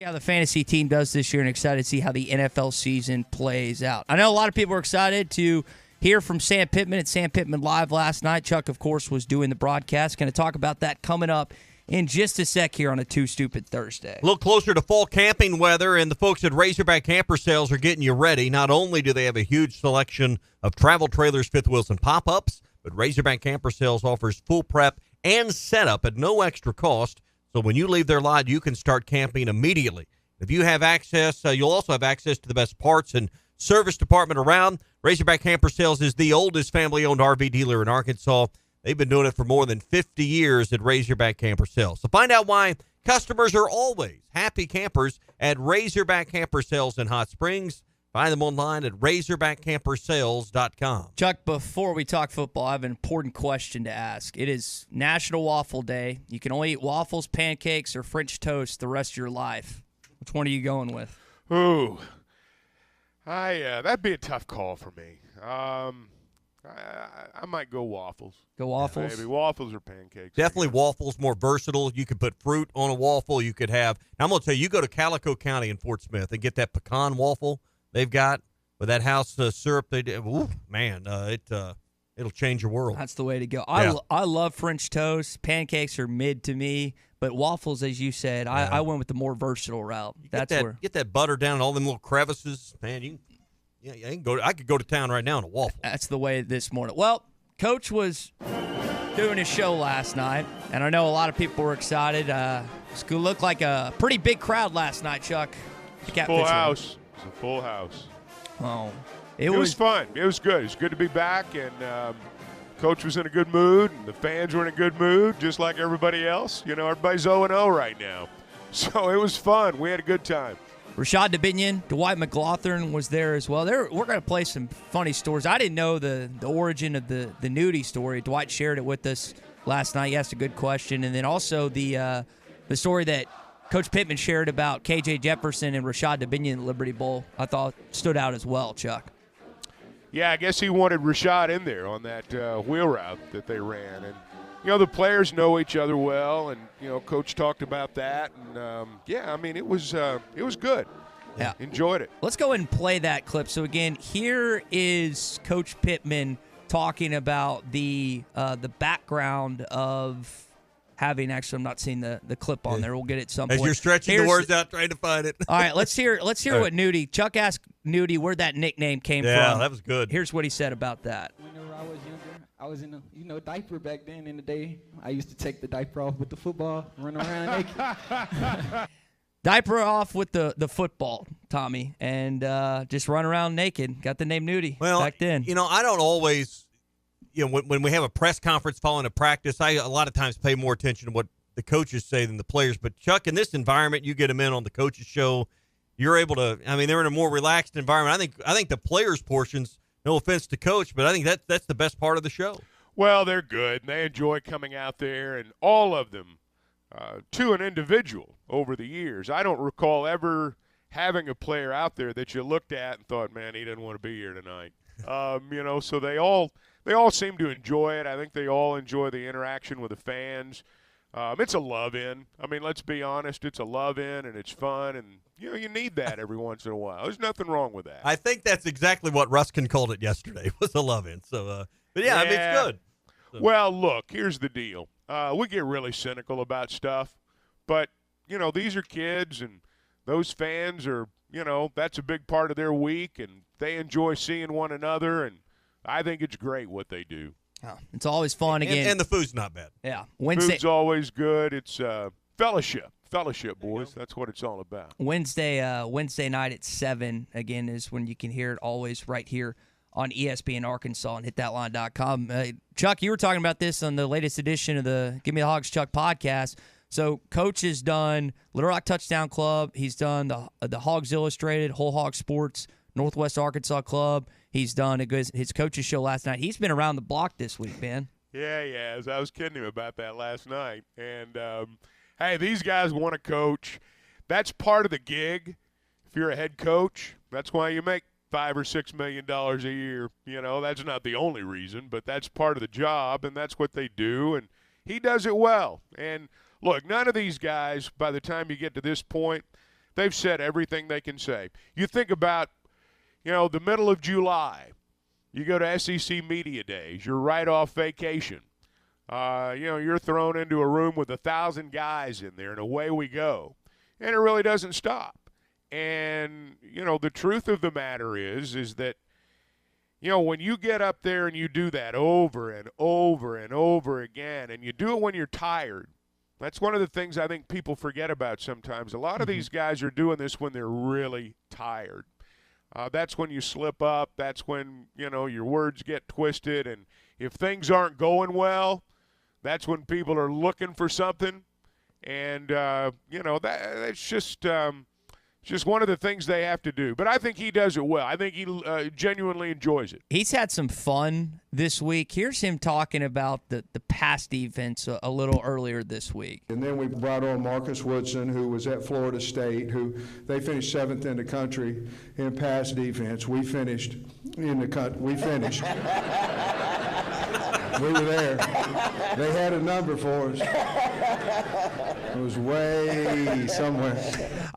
Speaker 1: How the fantasy team does this year, and excited to see how the NFL season plays out. I know a lot of people are excited to hear from Sam Pittman at Sam Pittman Live last night. Chuck, of course, was doing the broadcast. Going to talk about that coming up in just a sec here on a Too Stupid Thursday.
Speaker 11: A little closer to fall camping weather, and the folks at Razorback Camper Sales are getting you ready. Not only do they have a huge selection of travel trailers, fifth wheels, and pop-ups, but Razorback Camper Sales offers full prep and setup at no extra cost. So when you leave their lot, you can start camping immediately. If you have access, you'll also have access to the best parts and service department around. Razorback Camper Sales is the oldest family-owned RV dealer in Arkansas. They've been doing it for more than 50 years at Razorback Camper Sales. So find out why customers are always happy campers at Razorback Camper Sales in Hot Springs. Find them online at RazorbackCamperSales.com.
Speaker 1: Chuck, before we talk football, I have an important question to ask. It is National Waffle Day. You can only eat waffles, pancakes, or French toast the rest of your life. Which one are you going with?
Speaker 7: Ooh, that'd be a tough call for me. I might go waffles.
Speaker 1: Go waffles?
Speaker 7: Maybe waffles or pancakes.
Speaker 11: Definitely waffles, more versatile. You could put fruit on a waffle. You could have – now I'm going to tell you, you go to Calico County in Fort Smith and get that pecan waffle they've got with that house syrup they did. Ooh, man, it'll change your world.
Speaker 1: That's the way to go.
Speaker 11: Yeah.
Speaker 1: I love French toast. Pancakes are mid to me. But waffles, as you said, I went with the more versatile route. Get
Speaker 11: that butter down in all them little crevices. Man, you can go. I could go to town right now on a waffle.
Speaker 1: That's the way this morning. Well, Coach was doing his show last night, and I know a lot of people were excited. It's going to look like a pretty big crowd last night, Chuck.
Speaker 7: Full house. It was a full house.
Speaker 1: Oh,
Speaker 7: it was fun. It was good. It was good to be back, and Coach was in a good mood, and the fans were in a good mood, just like everybody else. You know, everybody's 0-0 right now. So it was fun. We had a good time.
Speaker 1: Rashad DeBinion, Dwight McLaughlin was there as well. We're going to play some funny stories. I didn't know the origin of the nudie story. Dwight shared it with us last night. He asked a good question. And then also the story that Coach Pittman shared about KJ Jefferson and Rashad DeBinion in the Liberty Bowl, I thought stood out as well, Chuck.
Speaker 7: Yeah, I guess he wanted Rashad in there on that wheel route that they ran. And, you know, the players know each other well, and, you know, Coach talked about that. And, yeah, I mean, it was good.
Speaker 1: Yeah.
Speaker 7: Enjoyed it.
Speaker 1: Let's go ahead and play that clip. So, again, here is Coach Pittman talking about the background of having – actually, I'm not seeing the clip on there. We'll get it some point.
Speaker 11: As you're stretching the words out trying to find it.
Speaker 1: All right, let's hear what Nudie – Chuck asked Nudie where that nickname came from.
Speaker 11: Yeah, that was good.
Speaker 1: Here's what he said about that.
Speaker 12: Whenever I was younger, I was in a diaper back then in the day. I used to take the diaper off with the football, run around naked.
Speaker 1: Diaper off with the football, Tommy, and just run around naked. Got the name Nudie back then.
Speaker 11: You know, I don't always – you know, when we have a press conference following a practice, I a lot of times pay more attention to what the coaches say than the players. But, Chuck, in this environment, you get them in on the coaches' show, you're able to – I mean, they're in a more relaxed environment. I think the players' portions, no offense to Coach, but I think that's the best part of the show.
Speaker 7: Well, they're good, and they enjoy coming out there, and all of them, to an individual over the years. I don't recall ever having a player out there that you looked at and thought, man, he didn't want to be here tonight. You know, so they all seem to enjoy it. I think they all enjoy the interaction with the fans. It's a love-in. I mean, let's be honest. It's a love-in, and it's fun, and, you need that every once in a while. There's nothing wrong with that.
Speaker 11: I think that's exactly what Ruskin called it yesterday, was a love-in. So, but yeah, I mean, it's good. So.
Speaker 7: Well, look, here's the deal. We get really cynical about stuff, but, these are kids, and those fans are, that's a big part of their week, and they enjoy seeing one another, and I think it's great what they do.
Speaker 1: Oh, it's always fun again.
Speaker 11: And the food's not bad.
Speaker 1: Yeah.
Speaker 7: Food's always good. It's fellowship. Fellowship, boys. That's what it's all about.
Speaker 1: Wednesday night at 7, again, is when you can hear it always right here on ESPN Arkansas and hitthatline.com. Chuck, you were talking about this on the latest edition of the Give Me the Hogs, Chuck podcast. So Coach has done Little Rock Touchdown Club. He's done the Hogs Illustrated, Whole Hog Sports, Northwest Arkansas Club. He's done his coach's show last night. He's been around the block this week, man.
Speaker 7: Yeah. I was kidding him about that last night. And, hey, these guys want to coach. That's part of the gig. If you're a head coach, that's why you make $5 or $6 million a year. That's not the only reason, but that's part of the job, and that's what they do. And he does it well. And, look, none of these guys, by the time you get to this point, they've said everything they can say. You think about, the middle of July, you go to SEC Media Days, you're right off vacation. You're thrown into a room with 1,000 guys in there, and away we go. And it really doesn't stop. And, the truth of the matter is that, when you get up there and you do that over and over and over again, and you do it when you're tired, that's one of the things I think people forget about sometimes. A lot of these guys are doing this when they're really tired. That's when you slip up. That's when, your words get twisted. And if things aren't going well, that's when people are looking for something. And, that's just one of the things they have to do. But I think he does it well. I think he genuinely enjoys it.
Speaker 1: He's had some fun this week. Here's him talking about the pass defense a little earlier this week.
Speaker 13: And then we brought on Marcus Woodson, who was at Florida State, who they finished 7th in the country in pass defense. We finished in the country. We finished. We were there. They had a number for us. It was way somewhere.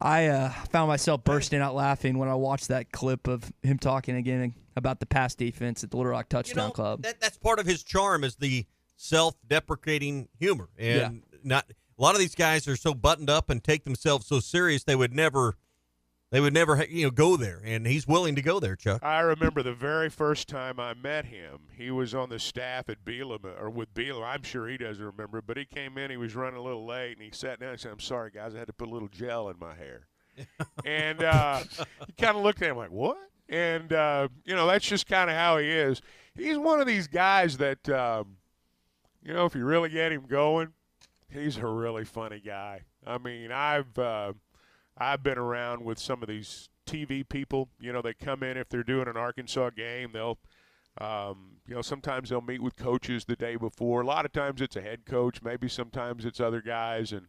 Speaker 1: I found myself bursting out laughing when I watched that clip of him talking again about the pass defense at the Little Rock Touchdown Club.
Speaker 11: That's part of his charm, is the self-deprecating humor. And a lot of these guys are so buttoned up and take themselves so serious they would never go there, and he's willing to go there, Chuck.
Speaker 7: I remember the very first time I met him. He was on the staff at with Bielema. I'm sure he doesn't remember, but he came in. He was running a little late, and he sat down and said, "I'm sorry, guys, I had to put a little gel in my hair." And he kind of looked at him like, "What?" And that's just kind of how he is. He's one of these guys that, if you really get him going, he's a really funny guy. I mean, I've been around with some of these TV people. They come in if they're doing an Arkansas game. They'll, sometimes they'll meet with coaches the day before. A lot of times it's a head coach. Maybe sometimes it's other guys. And,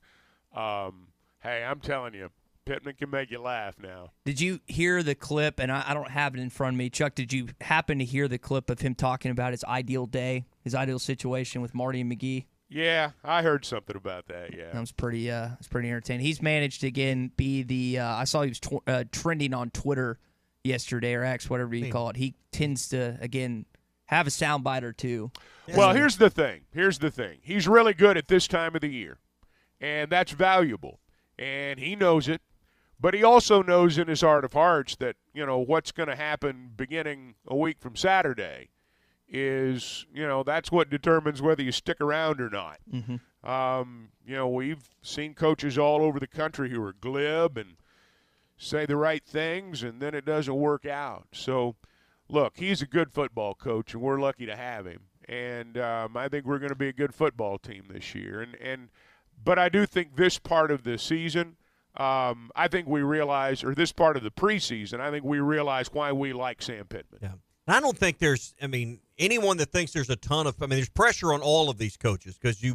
Speaker 7: hey, I'm telling you, Pittman can make you laugh now.
Speaker 1: Did you hear the clip? And I don't have it in front of me. Chuck, did you happen to hear the clip of him talking about his ideal day, his ideal situation with Marty and McGee?
Speaker 7: Yeah, I heard something about that. Yeah,
Speaker 1: that was pretty entertaining. He's managed to again be the. I saw he was trending on Twitter yesterday, or X, whatever you call it. He tends to again have a soundbite or two.
Speaker 7: Well, here's the thing. He's really good at this time of the year, and that's valuable. And he knows it, but he also knows in his heart of hearts that what's going to happen beginning a week from Saturday is, that's what determines whether you stick around or not.
Speaker 1: Mm-hmm.
Speaker 7: We've seen coaches all over the country who are glib and say the right things, and then it doesn't work out. So, look, he's a good football coach, and we're lucky to have him. And I think we're going to be a good football team this year. But I do think this part of the season, I think we realize, or this part of the preseason, I think we realize why we like Sam Pittman.
Speaker 11: Yeah. I don't think there's, anyone that thinks there's a ton of, there's pressure on all of these coaches because you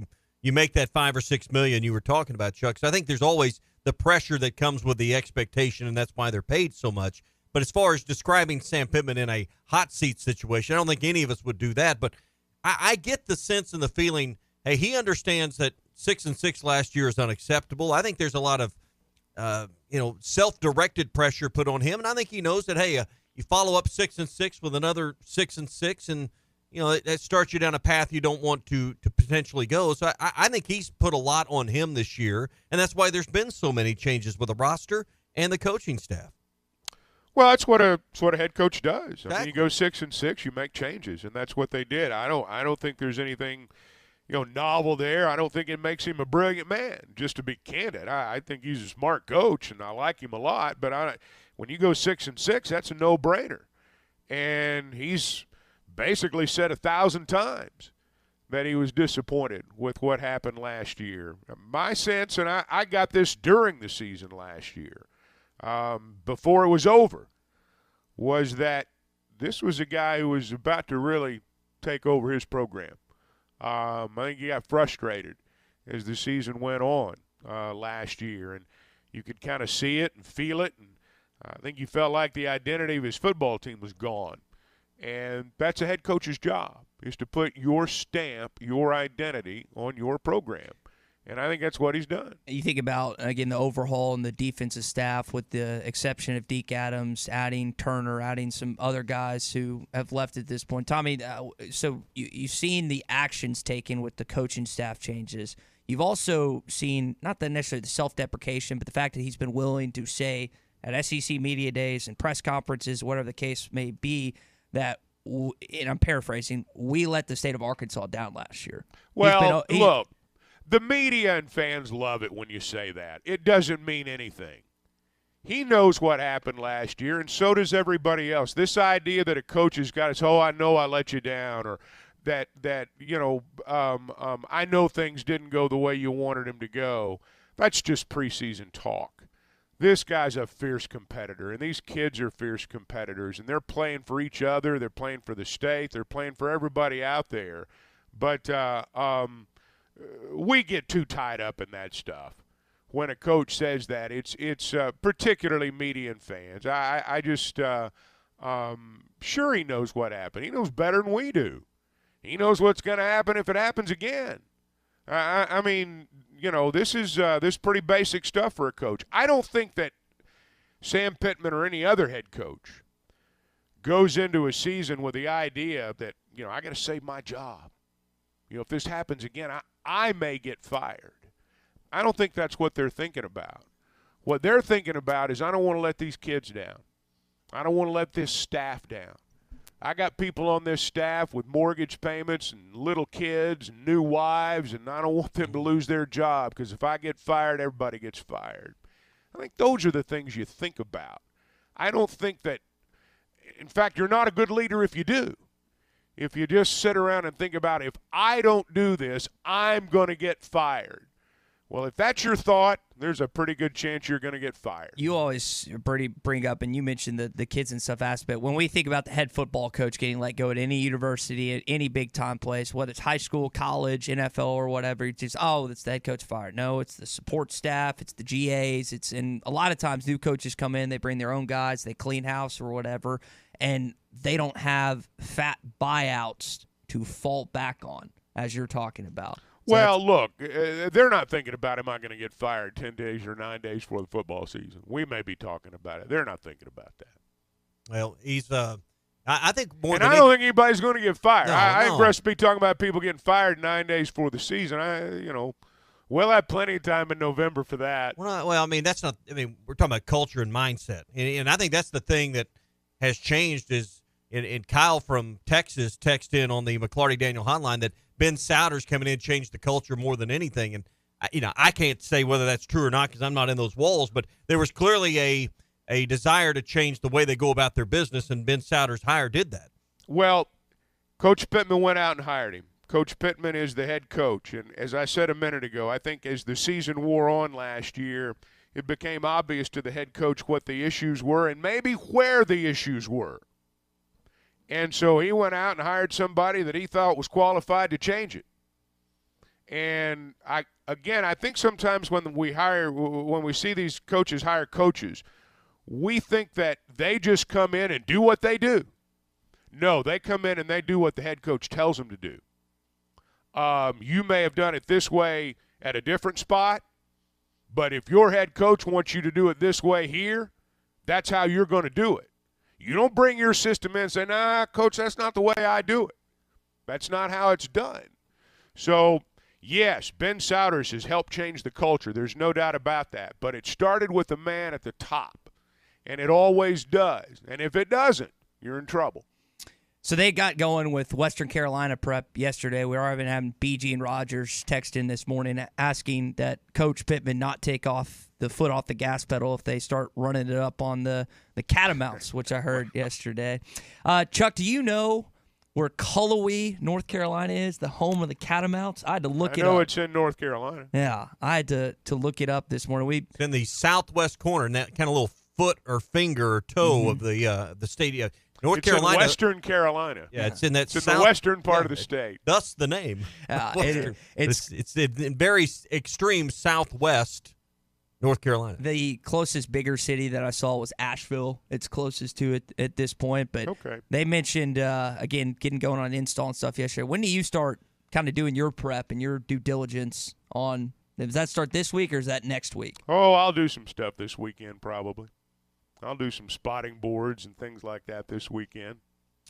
Speaker 11: make that $5 or $6 million you were talking about, Chuck. So I think there's always the pressure that comes with the expectation, and that's why they're paid so much. But as far as describing Sam Pittman in a hot seat situation, I don't think any of us would do that. But I get the sense and the feeling, hey, he understands that 6-6 last year is unacceptable. I think there's a lot of self-directed pressure put on him, and I think he knows that. Hey, you follow up 6-6 with another 6-6, and that starts you down a path you don't want to potentially go. So I think he's put a lot on him this year, and that's why there's been so many changes with the roster and the coaching staff.
Speaker 7: Well, that's what a head coach does. Exactly. I mean, you go 6-6, you make changes, and that's what they did. I don't think there's anything novel there. I don't think it makes him a brilliant man. Just to be candid, I think he's a smart coach, and I like him a lot. But when you go 6-6, that's a no-brainer, and he's basically said 1,000 times that he was disappointed with what happened last year. My sense, and I got this during the season last year, before it was over, was that this was a guy who was about to really take over his program. I think he got frustrated as the season went on last year, and you could kind of see it and feel it, and I think he felt like the identity of his football team was gone. And that's a head coach's job, is to put your stamp, your identity on your program. And I think that's what he's done.
Speaker 1: You think about, again, the overhaul and the defensive staff with the exception of Deke Adams, adding Turner, adding some other guys who have left at this point. Tommy, so you've seen the actions taken with the coaching staff changes. You've also seen, not necessarily the self-deprecation, but the fact that he's been willing to say at SEC media days and press conferences, whatever the case may be, that, and I'm paraphrasing, we let the state of Arkansas down last year.
Speaker 7: Well, look, the media and fans love it when you say that. It doesn't mean anything. He knows what happened last year, and so does everybody else. This idea that a coach has got his, I know I let you down, or that I know things didn't go the way you wanted them to go, that's just preseason talk. This guy's a fierce competitor, and these kids are fierce competitors, and they're playing for each other. They're playing for the state. They're playing for everybody out there. But we get too tied up in that stuff when a coach says that. It's particularly media and fans. I just sure he knows what happened. He knows better than we do. He knows what's going to happen if it happens again. I mean, this is pretty basic stuff for a coach. I don't think that Sam Pittman or any other head coach goes into a season with the idea that, I got to save my job. If this happens again, I may get fired. I don't think that's what they're thinking about. What they're thinking about is, I don't want to let these kids down. I don't want to let this staff down. I got people on this staff with mortgage payments and little kids and new wives, and I don't want them to lose their job, because if I get fired, everybody gets fired. I think those are the things you think about. I don't think that, in fact, you're not a good leader if you do. If you just sit around and think about, if I don't do this, I'm going to get fired. Well, if that's your thought, there's a pretty good chance you're going to get fired.
Speaker 1: You always bring up, and you mentioned the kids and stuff aspect. When we think about the head football coach getting let go at any university, at any big-time place, whether it's high school, college, NFL, or whatever, it's just, it's the head coach fired. No, it's the support staff, it's the GAs. And a lot of times new coaches come in, they bring their own guys, they clean house or whatever, and they don't have fat buyouts to fall back on, as you're talking about.
Speaker 7: So well, look, they're not thinking about, am I going to get fired 10 days or 9 days before the football season? We may be talking about it. They're not thinking about that.
Speaker 11: Well, he's I think more
Speaker 7: and
Speaker 11: than
Speaker 7: I don't think anybody's going to get fired.
Speaker 11: No,
Speaker 7: I think Russ be talking about people getting fired 9 days before the season. We'll have plenty of time in November for that.
Speaker 11: Well, I mean, that's not – I mean, we're talking about culture and mindset. And I think that's the thing that has changed is – and Kyle from Texas texted in on the McClarty Daniel hotline that Ben Souders coming in changed the culture more than anything. And, I can't say whether that's true or not because I'm not in those walls, but there was clearly a desire to change the way they go about their business, and Ben Souders' hire did that.
Speaker 7: Well, Coach Pittman went out and hired him. Coach Pittman is the head coach. And as I said a minute ago, I think as the season wore on last year, it became obvious to the head coach what the issues were and maybe where the issues were. And so he went out and hired somebody that he thought was qualified to change it. And I think sometimes when we see these coaches hire coaches, we think that they just come in and do what they do. No, they come in and they do what the head coach tells them to do. You may have done it this way at a different spot. But if your head coach wants you to do it this way here, that's how you're going to do it. You don't bring your system in and say, nah, coach, that's not the way I do it. That's not how it's done. So, yes, Ben Souders has helped change the culture. There's no doubt about that. But it started with the man at the top, and it always does. And if it doesn't, you're in trouble.
Speaker 1: So they got going with Western Carolina prep yesterday. We are even having BG and Rogers text in this morning asking that Coach Pittman not take off the foot off the gas pedal if they start running it up on the Catamounts, which I heard yesterday. Chuck, do you know where Cullowhee, North Carolina is, the home of the Catamounts? I had to look it up.
Speaker 7: I know it's in North Carolina.
Speaker 1: Yeah, I had to look it up this morning.
Speaker 11: It's in the southwest corner, in that kind of little foot or finger or toe of the stadium. North
Speaker 7: it's
Speaker 11: Carolina,
Speaker 7: in Western Carolina.
Speaker 11: Yeah, it's in that.
Speaker 7: It's in the western part of the state.
Speaker 11: Thus the name. It's in very extreme southwest North Carolina.
Speaker 1: The closest bigger city that I saw was Asheville. It's closest to it at this point. But they mentioned, again, getting going on install and stuff yesterday. When do you start kind of doing your prep and your due diligence on – does that start this week or is that next week?
Speaker 7: Oh, I'll do some stuff this weekend probably. I'll do some spotting boards and things like that this weekend.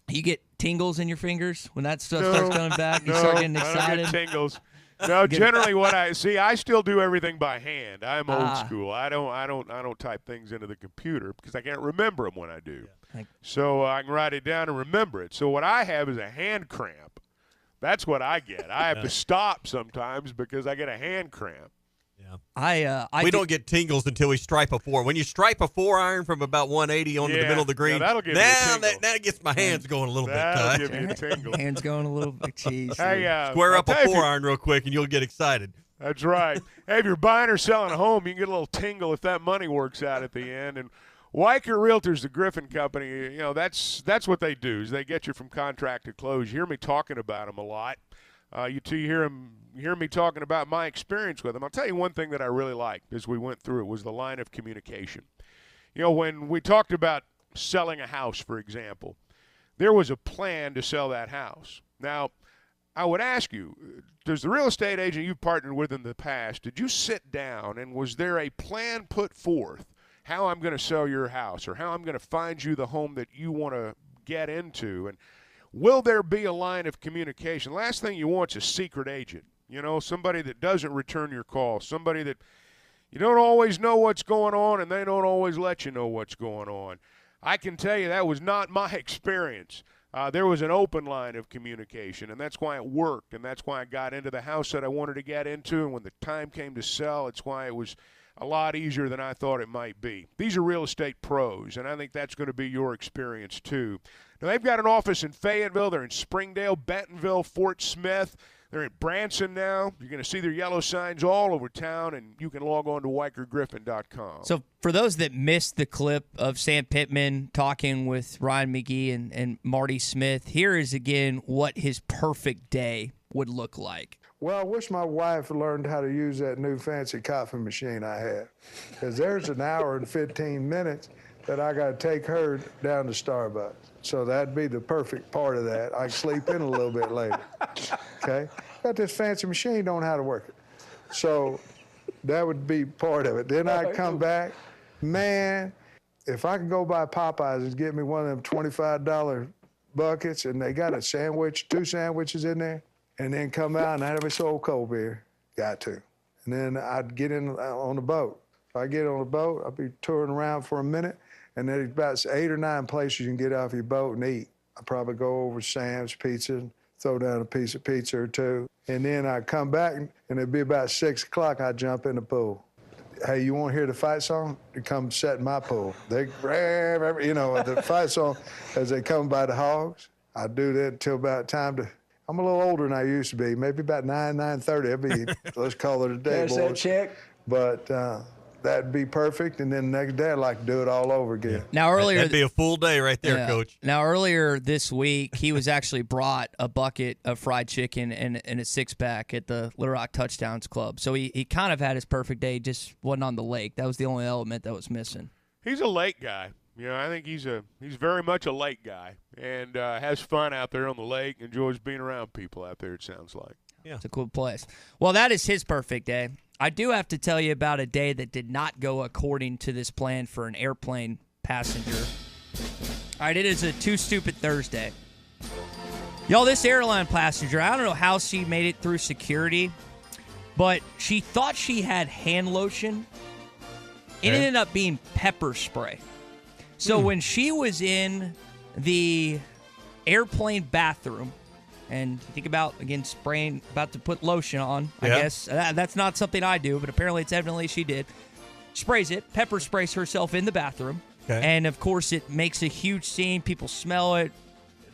Speaker 1: You get tingles in your fingers when that stuff starts coming back? You start getting excited?
Speaker 7: I don't get tingles. No, generally what I see, I still do everything by hand. I'm old school. I don't type things into the computer because I can't remember them when I do. So I can write it down and remember it. So what I have is a hand cramp. That's what I get. I have to stop sometimes because I get a hand cramp.
Speaker 11: Yeah, we don't get tingles until we stripe a 4. When you stripe a 4-iron from about 180 onto the middle of the green,
Speaker 7: that'll give me a tingle.
Speaker 11: That gets my hands going a little bit.
Speaker 7: That'll give me a tingle.
Speaker 1: Hands going a little bit. Jeez.
Speaker 7: Hey,
Speaker 11: square up a 4-iron real quick, and you'll get excited.
Speaker 7: That's right. Hey, if you're buying or selling a home, you can get a little tingle if that money works out at the end. And Weicker Realtors, the Griffin Company, you know, that's what they do. Is they get you from contract to close. You hear me talking about them a lot. You hear me talking about my experience with them. I'll tell you one thing that I really liked as we went through it was the line of communication. You know, when we talked about selling a house, for example, there was a plan to sell that house. Now, I would ask you, does the real estate agent you've partnered with in the past, did you sit down and was there a plan put forth how I'm going to sell your house or how I'm going to find you the home that you want to get into? And will there be a line of communication? Last thing you want is a secret agent, you know, somebody that doesn't return your call, somebody that you don't always know what's going on and they don't always let you know what's going on. I can tell you that was not my experience. There was an open line of communication, and that's why it worked, and that's why I got into the house that I wanted to get into, and when the time came to sell, it's why it was a lot easier than I thought it might be. These are real estate pros, and I think that's going to be your experience too. Now, they've got an office in Fayetteville. They're in Springdale, Bentonville, Fort Smith. They're in Branson now. You're going to see their yellow signs all over town, and you can log on to WeicherGriffin.com.
Speaker 1: So for those that missed the clip of Sam Pittman talking with Ryan McGee and Marty Smith, here is again what his perfect day would look like.
Speaker 13: Well, I wish my wife learned how to use that new fancy coffee machine I have, because there's an hour and 15 minutes that I got to take her down to Starbucks. So that'd be the perfect part of that. I can sleep in a little bit later. Okay? Got this fancy machine, don't know how to work it. So that would be part of it. Then I'd come back, man, if I could go by Popeyes and get me one of them $25 buckets and they got a sandwich, 2 sandwiches in there, and then come out and I'd have a soul cold beer. Got to. And then I'd get in on the boat. If I get on the boat, I'll be touring around for a minute, and there's about 8 or 9 places you can get off your boat and eat. I'd probably go over to Sam's Pizza and throw down a piece of pizza or 2. And then I'd come back, and it'd be about 6 o'clock, I'd jump in the pool. Hey, you want to hear the fight song? You come set in my pool. They, you know, the fight song as they come by the hogs. I do that until about time to, I'm a little older than I used to be, maybe about 9:30. It'll be, let's call it a day, boys.
Speaker 24: That check.
Speaker 13: But that'd be perfect, and then the next day I'd like to do it all over again.
Speaker 1: Now earlier,
Speaker 11: that'd be a full day right there, Coach.
Speaker 1: Now earlier this week, he was actually brought a bucket of fried chicken and a 6-pack at the Little Rock Touchdowns Club. So he kind of had his perfect day, just wasn't on the lake. That was the only element that was missing.
Speaker 7: He's a lake guy. You know, I think he's very much a lake guy and has fun out there on the lake, enjoys being around people out there, it sounds like.
Speaker 11: Yeah.
Speaker 1: It's a cool place. Well, that is his perfect day. I do have to tell you about a day that did not go according to this plan for an airplane passenger. All right, it is a Too Stupid Thursday. Y'all, this airline passenger, I don't know how she made it through security, but she thought she had hand lotion. It ended up being pepper spray. So when she was in the airplane bathroom, and think about, again, spraying, about to put lotion on, I guess. That's not something I do, but apparently it's evidently she did. Sprays it, pepper sprays herself in the bathroom.
Speaker 11: Okay.
Speaker 1: And, of course, it makes a huge scene. People smell it,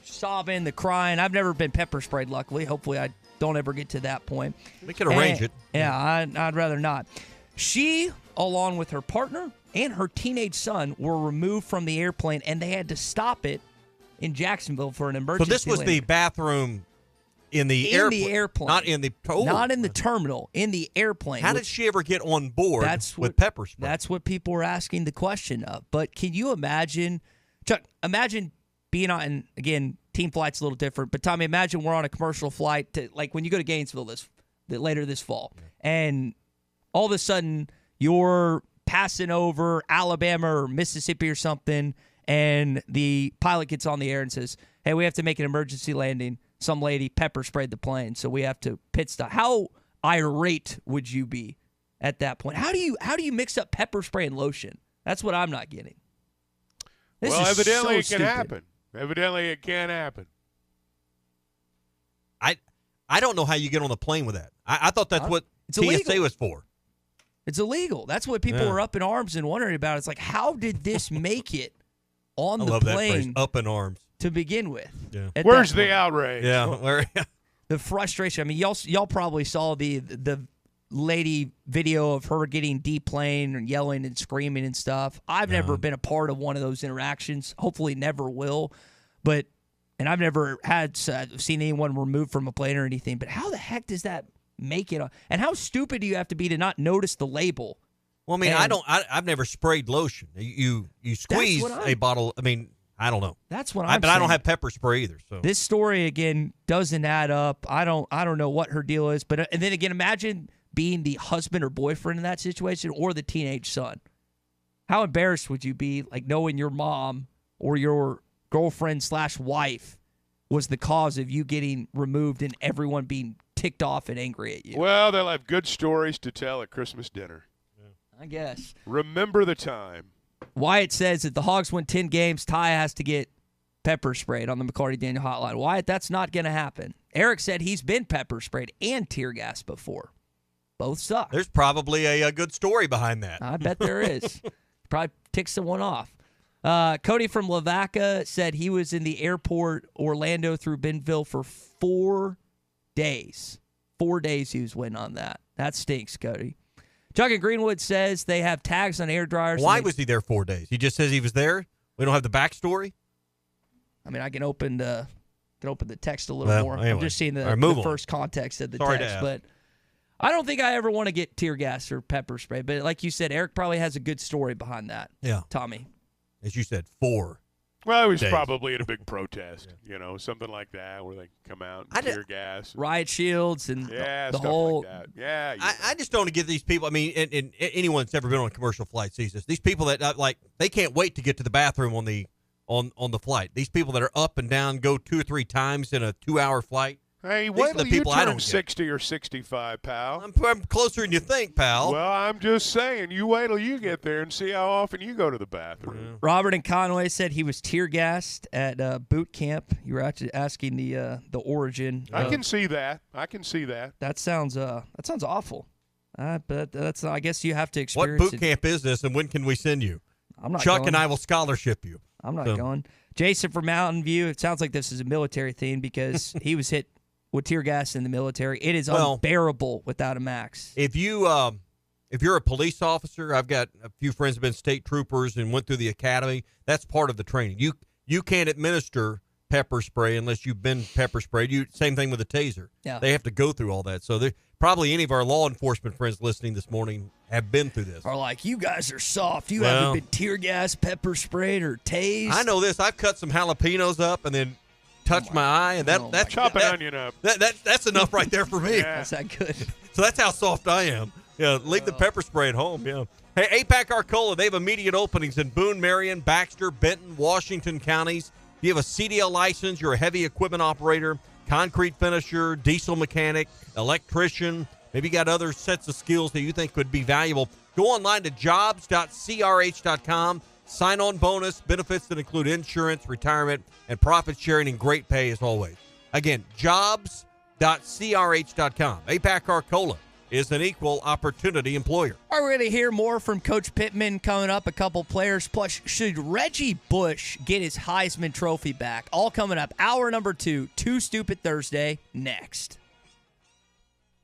Speaker 1: sobbing, the crying. I've never been pepper sprayed, luckily. Hopefully I don't ever get to that point.
Speaker 11: We can arrange it.
Speaker 1: Yeah, I'd rather not. She, along with her partner and her teenage son, were removed from the airplane, and they had to stop it in Jacksonville for an emergency.
Speaker 11: So this was the bathroom in the
Speaker 1: airplane.
Speaker 11: Not in the
Speaker 1: not in the terminal, in the airplane.
Speaker 11: How did she ever get on board with pepper spray?
Speaker 1: That's what people were asking the question of. But can you imagine, Chuck, imagine being on, again, team flight's a little different, but Tommy, imagine we're on a commercial flight to, like when you go to Gainesville later this fall, and all of a sudden you're passing over Alabama or Mississippi or something, and the pilot gets on the air and says, hey, we have to make an emergency landing. Some lady pepper sprayed the plane, so we have to pit stop. How irate would you be at that point? How do you mix up pepper spray and lotion? That's what I'm not getting.
Speaker 7: Well, evidently it can
Speaker 1: stupid.
Speaker 7: happen. Evidently it can happen.
Speaker 11: I don't know how you get on the plane with that. I thought that's what TSA
Speaker 1: illegal.
Speaker 11: was for.
Speaker 1: It's illegal. That's what people were up in arms and wondering about. It's like, how did this make it on the
Speaker 11: love that
Speaker 1: plane
Speaker 11: phrase, up in arms,
Speaker 1: to begin with?
Speaker 11: Yeah.
Speaker 7: Where's the outrage?
Speaker 11: Yeah.
Speaker 1: The frustration. I mean, y'all probably saw the lady video of her getting deplaned and yelling and screaming and stuff. I've never been a part of one of those interactions. Hopefully never will. And I've never seen anyone removed from a plane or anything. But how the heck does that make it? And how stupid do you have to be to not notice the label?
Speaker 11: Well, I mean, I've never sprayed lotion. You squeeze a bottle. I mean, I don't know.
Speaker 1: That's what I'm
Speaker 11: But
Speaker 1: saying.
Speaker 11: I don't have pepper spray either. So
Speaker 1: this story again doesn't add up. I don't know what her deal is. But and then again, imagine being the husband or boyfriend in that situation, or the teenage son. How embarrassed would you be, like knowing your mom or your girlfriend/wife was the cause of you getting removed and everyone being ticked off and angry at you?
Speaker 7: Well, they'll have good stories to tell at Christmas dinner.
Speaker 1: I guess.
Speaker 7: Remember the time.
Speaker 1: Wyatt says that the Hogs win 10 games, Ty has to get pepper sprayed on the McCarty Daniel hotline. Wyatt, that's not going to happen. Eric said he's been pepper sprayed and tear gas before. Both suck.
Speaker 11: There's probably a good story behind that.
Speaker 1: I bet there is. Probably tick someone off. Cody from Lavaca said he was in the airport, Orlando through Bentonville, for 4 days. 4 days he was waiting on that. That stinks, Cody. Chuck in Greenwood says they have tags on air dryers.
Speaker 11: Why was he there 4 days? He just says he was there? We don't have the backstory?
Speaker 1: I mean, I can open the text a little more.
Speaker 11: Anyway.
Speaker 1: I'm just seeing the first context of the text. But I don't think I ever want to get tear gas or pepper spray. But like you said, Eric probably has a good story behind that.
Speaker 11: Yeah.
Speaker 1: Tommy.
Speaker 11: As you said, 4
Speaker 7: Well, it was
Speaker 11: days.
Speaker 7: probably at a big protest, something like that, where they come out and tear gas.
Speaker 1: Riot shields and the
Speaker 7: stuff
Speaker 1: whole.
Speaker 7: like that. Yeah.
Speaker 11: I just don't get these people. I mean, and anyone that's ever been on a commercial flight sees this. These people that they can't wait to get to the bathroom on the flight. These people that are up and down, go 2 or 3 times in a 2-hour flight.
Speaker 7: Hey, wait till you turn 60 or 65, pal.
Speaker 11: I'm closer than you think, pal.
Speaker 7: Well, I'm just saying, you wait till you get there and see how often you go to the bathroom.
Speaker 1: Robert in Conway said he was tear gassed at boot camp. You were actually asking the origin.
Speaker 7: I can see that.
Speaker 1: That sounds awful. But that's, I guess you have to experience.
Speaker 11: What boot camp is this, and when can we send you?
Speaker 1: I'm not.
Speaker 11: Chuck
Speaker 1: going.
Speaker 11: and I will scholarship you.
Speaker 1: I'm not going. Jason from Mountain View. It sounds like this is a military theme because he was hit with tear gas in the military. It is unbearable without a max.
Speaker 11: If you're a police officer, I've got a few friends who've been state troopers and went through the academy. That's part of the training. You can't administer pepper spray unless you've been pepper sprayed. Same thing with a taser.
Speaker 1: Yeah.
Speaker 11: They have to go through all that. So probably any of our law enforcement friends listening this morning have been through this.
Speaker 1: Are like, you guys are soft. You haven't been tear gas, pepper sprayed, or tased.
Speaker 11: I know this. I've cut some jalapenos up and then touch my eye, and that
Speaker 7: chop an onion up.
Speaker 11: That's enough right there for me.
Speaker 7: Yeah.
Speaker 1: That's that good.
Speaker 11: So that's how soft I am. Yeah, leave the pepper spray at home. Yeah. Hey, APAC Arcola, they have immediate openings in Boone, Marion, Baxter, Benton, Washington counties. If you have a CDL license, you're a heavy equipment operator, concrete finisher, diesel mechanic, electrician, maybe you got other sets of skills that you think could be valuable. Go online to jobs.crh.com. Sign-on bonus, benefits that include insurance, retirement, and profit sharing, and great pay as always. Again, jobs.crh.com. APAC Arcola is an equal opportunity employer.
Speaker 1: All right, we're going to hear more from Coach Pittman coming up, a couple players. Plus, should Reggie Bush get his Heisman Trophy back? All coming up. Hour number 2, Too Stupid Thursday, next.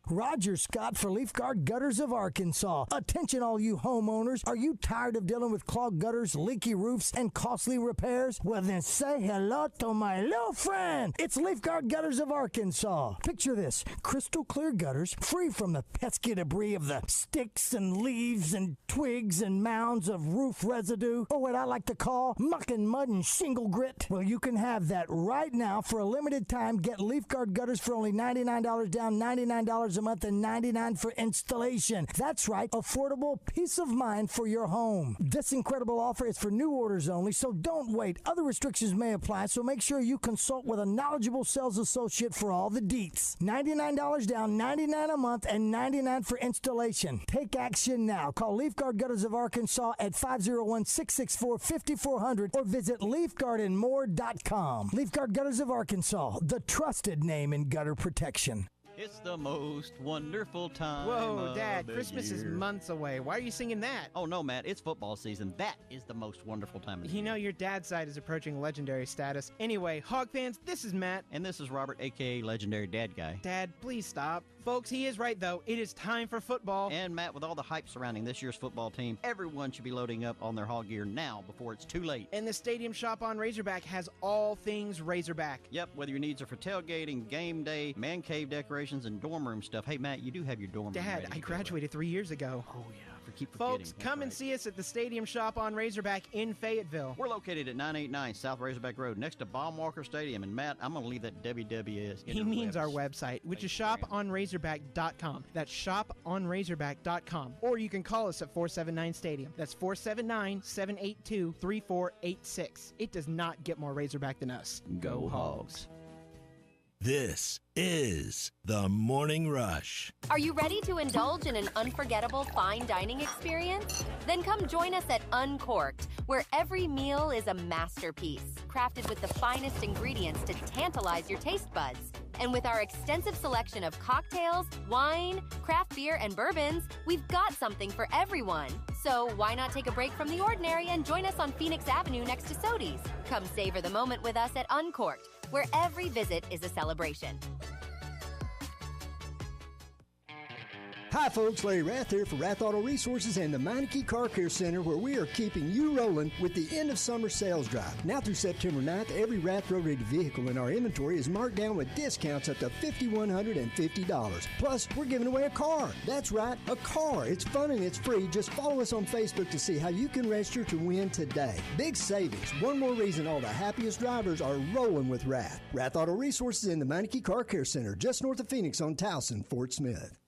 Speaker 14: Roger Scott for Leaf Guard Gutters of Arkansas. Attention all you homeowners. Are you tired of dealing with clogged gutters, leaky roofs, and costly repairs? Well then say hello to my little friend. It's Leaf Guard Gutters of Arkansas. Picture this. Crystal clear gutters, free from the pesky debris of the sticks and leaves and twigs and mounds of roof residue, or what I like to call muck and mud and shingle grit. Well, you can have that right now for a limited time. Get Leaf Guard Gutters for only $99 down, $99 a month, and $99 for installation. That's right, affordable peace of mind for your home. This incredible offer is for new orders only, so don't wait. Other restrictions may apply, so make sure you consult with a knowledgeable sales associate for all the deets. $99 down, $99 a month, and $99 for installation. Take action now. Call Leaf Guard Gutters of Arkansas at 501-664-5400 or visit leafguardandmore.com. Leaf Guard Gutters of Arkansas, the trusted name in gutter protection.
Speaker 15: It's the most wonderful time.
Speaker 16: Whoa,
Speaker 15: of
Speaker 16: Dad,
Speaker 15: the
Speaker 16: Christmas is
Speaker 15: year.
Speaker 16: months away. Why are you singing that?
Speaker 15: Oh, no, Matt, it's football season. That is the most wonderful time of the year.
Speaker 16: You know, your dad's side is approaching legendary status. Anyway, Hog fans, this is Matt.
Speaker 15: And this is Robert, a.k.a. Legendary Dad Guy.
Speaker 16: Dad, please stop. Folks, he is right, though. It is time for football.
Speaker 15: And, Matt, with all the hype surrounding this year's football team, everyone should be loading up on their Hog gear now before it's too late.
Speaker 16: And the Stadium Shop on Razorback has all things Razorback.
Speaker 15: Yep, whether your needs are for tailgating, game day, man cave decorations, and dorm room stuff. Hey, Matt, you do have your dorm room
Speaker 16: Dad,
Speaker 15: ready
Speaker 16: I
Speaker 15: to go,
Speaker 16: graduated 3 years ago.
Speaker 15: right? Oh, yeah, keep forgetting.
Speaker 16: Folks,
Speaker 15: That's
Speaker 16: come and
Speaker 15: right.
Speaker 16: see us at the Stadium Shop on Razorback in Fayetteville.
Speaker 15: We're located at 989 South Razorback Road, next to Baumwalker Stadium. And, Matt, I'm going to leave that WWS.
Speaker 16: He means our website, which is shoponrazorback.com. That's shoponrazorback.com. Or you can call us at 479-STADIUM. That's 479-782-3486. It does not get more Razorback than us.
Speaker 15: Go Hogs.
Speaker 3: This is The Morning Rush.
Speaker 17: Are you ready to indulge in an unforgettable fine dining experience? Then come join us at Uncorked, where every meal is a masterpiece, crafted with the finest ingredients to tantalize your taste buds. And with our extensive selection of cocktails, wine, craft beer, and bourbons, we've got something for everyone. So why not take a break from the ordinary and join us on Phoenix Avenue next to Sodi's? Come savor the moment with us at Uncorked, where every visit is a celebration.
Speaker 18: Hi folks, Larry Rath here for Rath Auto Resources and the Meineke Car Care Center, where we are keeping you rolling with the end of summer sales drive. Now through September 9th, every Rath road-rated vehicle in our inventory is marked down with discounts up to $5,150. Plus, we're giving away a car. That's right, a car. It's fun and it's free. Just follow us on Facebook to see how you can register to win today. Big savings. One more reason all the happiest drivers are rolling with Rath. Rath Auto Resources in the Meineke Car Care Center, just north of Phoenix on Towson, Fort Smith.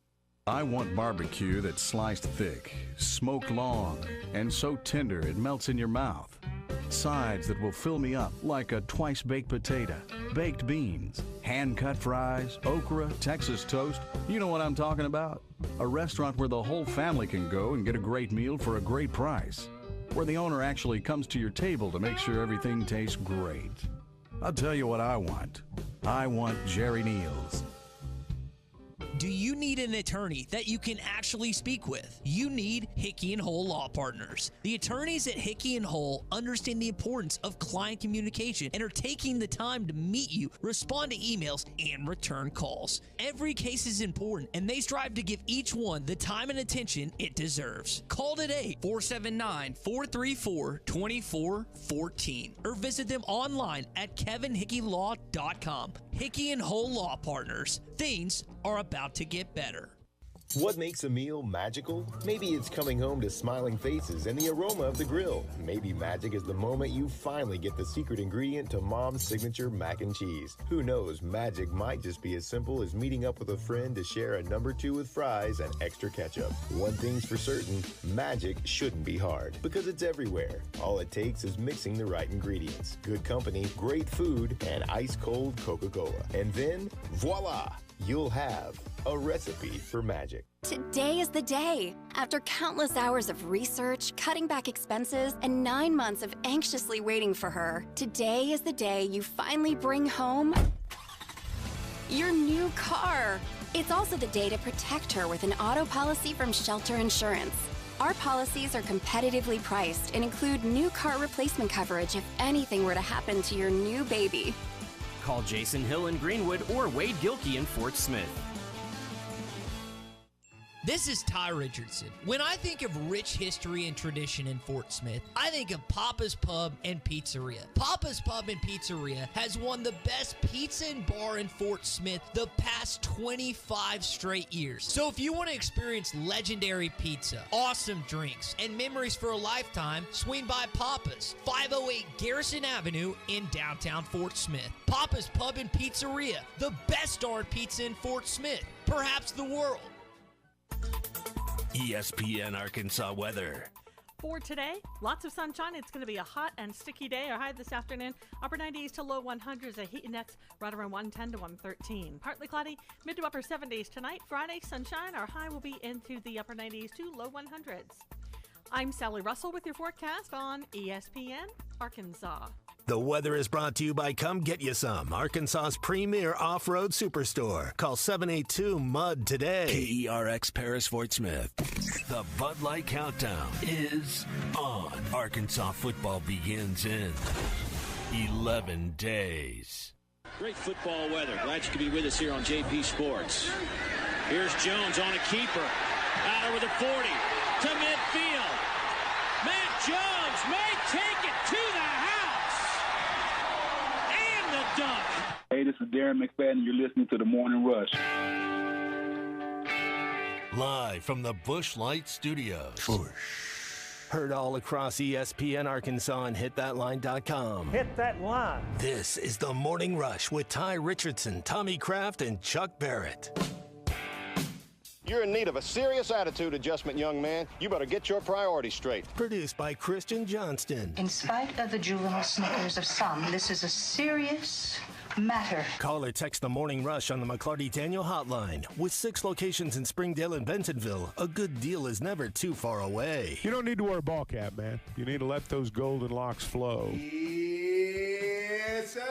Speaker 19: I want barbecue that's sliced thick, smoked long, and so tender it melts in your mouth. Sides that will fill me up like a twice-baked potato, baked beans, hand-cut fries, okra, Texas toast. You know what I'm talking about. A restaurant where the whole family can go and get a great meal for a great price. Where the owner actually comes to your table to make sure everything tastes great. I'll tell you what I want. I want Jerry Neal's.
Speaker 1: Do you need an attorney that you can actually speak with? You need Hickey & Hull Law Partners. The attorneys at Hickey & Hull understand the importance of client communication and are taking the time to meet you, respond to emails, and return calls. Every case is important, and they strive to give each one the time and attention it deserves. Call today, 479-434-2414, or visit them online at kevinhickeylaw.com. Hickey & Hull Law Partners. Things are about to get better.
Speaker 2: What makes a meal magical? Maybe it's coming home to smiling faces and the aroma of the grill. Maybe magic is the moment you finally get the secret ingredient to Mom's signature mac and cheese. Who knows, magic might just be as simple as meeting up with a friend to share a number 2 with fries and extra ketchup. One thing's for certain, magic shouldn't be hard because it's everywhere. All it takes is mixing the right ingredients, good company, great food, and ice-cold Coca-Cola. And then, voila! You'll have a recipe for magic.
Speaker 4: Today is the day. After countless hours of research, cutting back expenses, and 9 months of anxiously waiting for her, today is the day you finally bring home your new car. It's also the day to protect her with an auto policy from Shelter Insurance. Our policies are competitively priced and include new car replacement coverage if anything were to happen to your new baby.
Speaker 5: Call Jason Hill in Greenwood or Wade Gilkey in Fort Smith.
Speaker 1: This is Ty Richardson. When I think of rich history and tradition in Fort Smith, I think of Papa's Pub and Pizzeria. Papa's Pub and Pizzeria has won the best pizza and bar in Fort Smith the past 25 straight years. So if you want to experience legendary pizza, awesome drinks, and memories for a lifetime, swing by Papa's, 508 Garrison Avenue in downtown Fort Smith. Papa's Pub and Pizzeria, the best darn pizza in Fort Smith, perhaps the world.
Speaker 3: ESPN Arkansas weather.
Speaker 20: For today, lots of sunshine. It's going to be a hot and sticky day. Our high this afternoon, upper 90s to low 100s. A heat index right around 110 to 113. Partly cloudy, mid to upper 70s tonight. Friday, sunshine. Our high will be into the upper 90s to low 100s. I'm Sally Russell with your forecast on ESPN Arkansas.
Speaker 3: The weather is brought to you by Come Get You Some, Arkansas's premier off-road superstore. Call 782-MUD today. KERX Paris Fort Smith. The Bud Light Countdown is on. Arkansas football begins in 11 days.
Speaker 21: Great football weather. Glad you could be with us here on JP Sports. Here's Jones on a keeper. Out over the 40 to midfield. Matt Jones may take it to the house. And the dunk.
Speaker 22: Hey, this is Darren McFadden. You're listening to The Morning Rush.
Speaker 3: Live from the Busch Light Studios. Heard all across ESPN Arkansas and hitthatline.com.
Speaker 8: Hit that line.
Speaker 3: This is The Morning Rush with Ty Richardson, Tommy Kraft, and Chuck Barrett.
Speaker 27: You're in need of a serious attitude adjustment, young man. You better get your priorities straight.
Speaker 3: Produced by Christian Johnston.
Speaker 28: In spite of the juvenile snickers of some, this is a serious matter.
Speaker 3: Call or text The Morning Rush on the McClarty-Daniel hotline. With 6 locations in Springdale and Bentonville, a good deal is never too far away.
Speaker 7: You don't need to wear a ball cap, man. You need to let those golden locks flow.
Speaker 13: Yes, sir.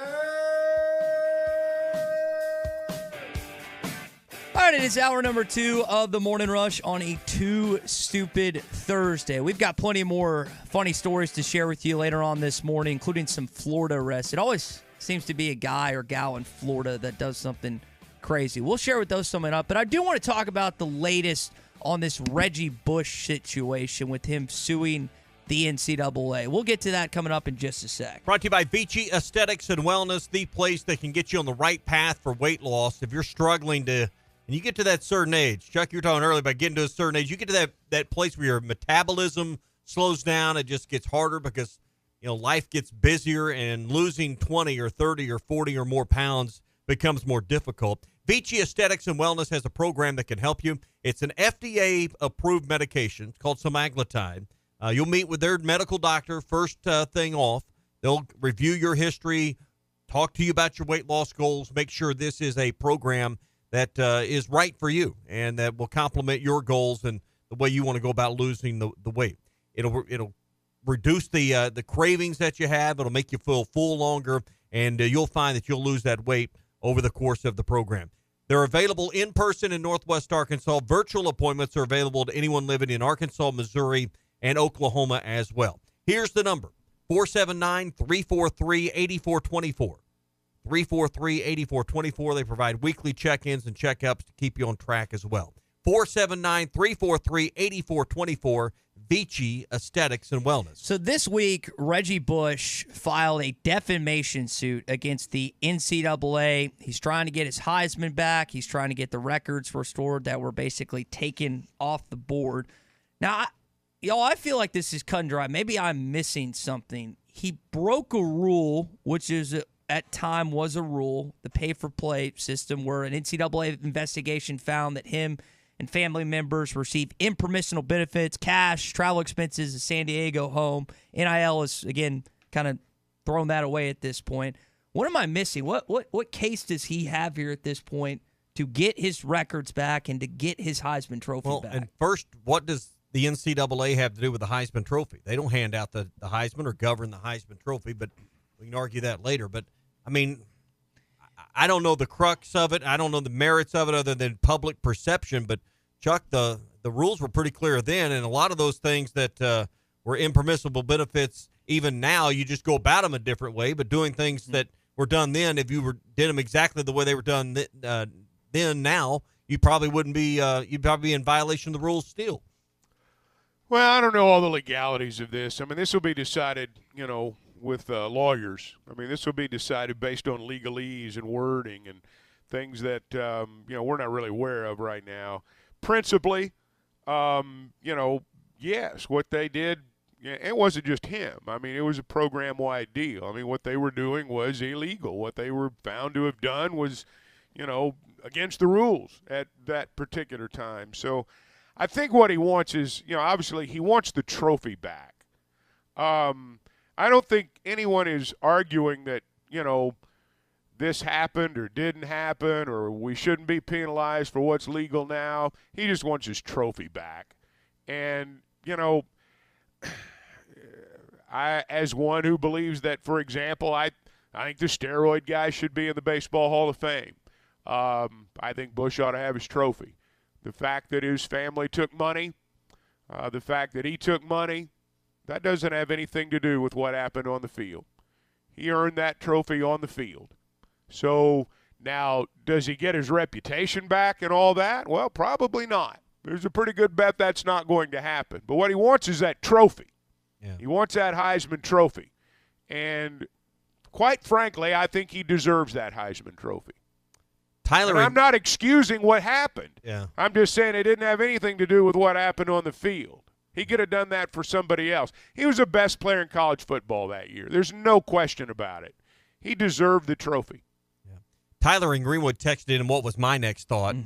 Speaker 1: All right, it is hour number 2 of the Morning Rush on a Too Stupid Thursday. We've got plenty more funny stories to share with you later on this morning, including some Florida arrests. It always seems to be a guy or gal in Florida that does something crazy. We'll share with those coming up, but I do want to talk about the latest on this Reggie Bush situation with him suing the NCAA. We'll get to that coming up in just a sec.
Speaker 11: Brought to you by Vici Aesthetics and Wellness, the place that can get you on the right path for weight loss. If you're struggling to, and you get to that certain age, Chuck, you were talking earlier about getting to a certain age, you get to that place where your metabolism slows down. It just gets harder because, life gets busier and losing 20 or 30 or 40 or more pounds becomes more difficult. Vici Aesthetics and Wellness has a program that can help you. It's an FDA-approved medication. It's called semaglutide. You'll meet with their medical doctor first thing off. They'll review your history, talk to you about your weight loss goals, make sure this is a program that is right for you and that will complement your goals and the way you want to go about losing the weight. It'll reduce the cravings that you have. It'll make you feel full longer, and you'll find that you'll lose that weight over the course of the program. They're available in person in Northwest Arkansas. Virtual appointments are available to anyone living in Arkansas, Missouri, and Oklahoma as well. Here's the number, 479-343-8424. 343-8424. They provide weekly check-ins and checkups to keep you on track as well. 479-343-8424. Vici Aesthetics and Wellness.
Speaker 1: So this week, Reggie Bush filed a defamation suit against the NCAA. He's trying to get his Heisman back. He's trying to get the records restored that were basically taken off the board. Now, I feel like this is cut and dry. Maybe I'm missing something. He broke a rule, which is at time was a rule, the pay-for-play system, where an NCAA investigation found that him and family members receive impermissible benefits, cash, travel expenses, a San Diego home. NIL is, again, kind of throwing that away at this point. What am I missing? What case does he have here at this point to get his records back and to get his Heisman Trophy back?
Speaker 11: And first, what does the NCAA have to do with the Heisman Trophy? They don't hand out the Heisman or govern the Heisman Trophy, but we can argue that later. But, I mean, I don't know the crux of it. I don't know the merits of it other than public perception. But, Chuck, the rules were pretty clear then, and a lot of those things that were impermissible benefits, even now, you just go about them a different way. But doing things that were done then, if you did them exactly the way they were done then, now, you probably wouldn't be you'd probably be in violation of the rules still.
Speaker 7: Well, I don't know all the legalities of this. I mean, this will be decided, with lawyers. I mean, this will be decided based on legalese and wording and things that, we're not really aware of right now. Principally, yes, what they did, it wasn't just him. I mean, it was a program-wide deal. I mean, what they were doing was illegal. What they were found to have done was, against the rules at that particular time. So I think what he wants is, obviously he wants the trophy back. I don't think anyone is arguing that, this happened or didn't happen or we shouldn't be penalized for what's legal now. He just wants his trophy back. And, I, as one who believes that, for example, I think the steroid guy should be in the Baseball Hall of Fame. I think Bush ought to have his trophy. The fact that his family took money, the fact that he took money, that doesn't have anything to do with what happened on the field. He earned that trophy on the field. So now, does he get his reputation back and all that? Well, probably not. There's a pretty good bet that's not going to happen. But what he wants is that trophy. Yeah. He wants that Heisman Trophy. And quite frankly, I think he deserves that Heisman Trophy. And I'm not excusing what happened.
Speaker 11: Yeah.
Speaker 7: I'm just saying it didn't have anything to do with what happened on the field. He could have done that for somebody else. He was the best player in college football that year. There's no question about it. He deserved the trophy.
Speaker 11: Tyler in Greenwood texted in what was my next thought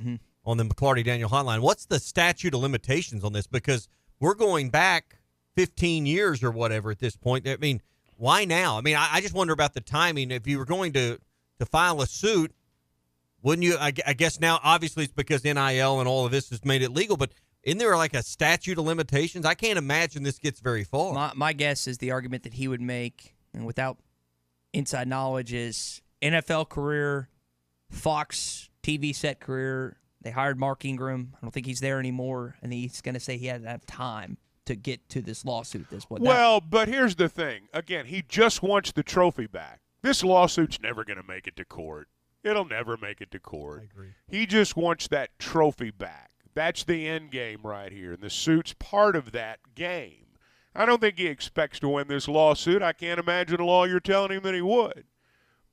Speaker 11: on the McClarty Daniel hotline. What's the statute of limitations on this? Because we're going back 15 years or whatever at this point. I mean, why now? I mean, I just wonder about the timing. If you were going to file a suit, wouldn't you? I guess now, obviously, it's because NIL and all of this has made it legal, but isn't there like a statute of limitations? I can't imagine this gets very far.
Speaker 1: My guess is the argument that he would make, and without inside knowledge, is NFL career, Fox TV set career. They hired Mark Ingram. I don't think he's there anymore, and he's going to say he had enough time to get to this lawsuit.
Speaker 7: But here's the thing. Again, he just wants the trophy back. This lawsuit's never going to make it to court. It'll never make it to court.
Speaker 11: I agree.
Speaker 7: He just wants that trophy back. That's the end game right here, and the suit's part of that game. I don't think he expects to win this lawsuit. I can't imagine a lawyer telling him that he would.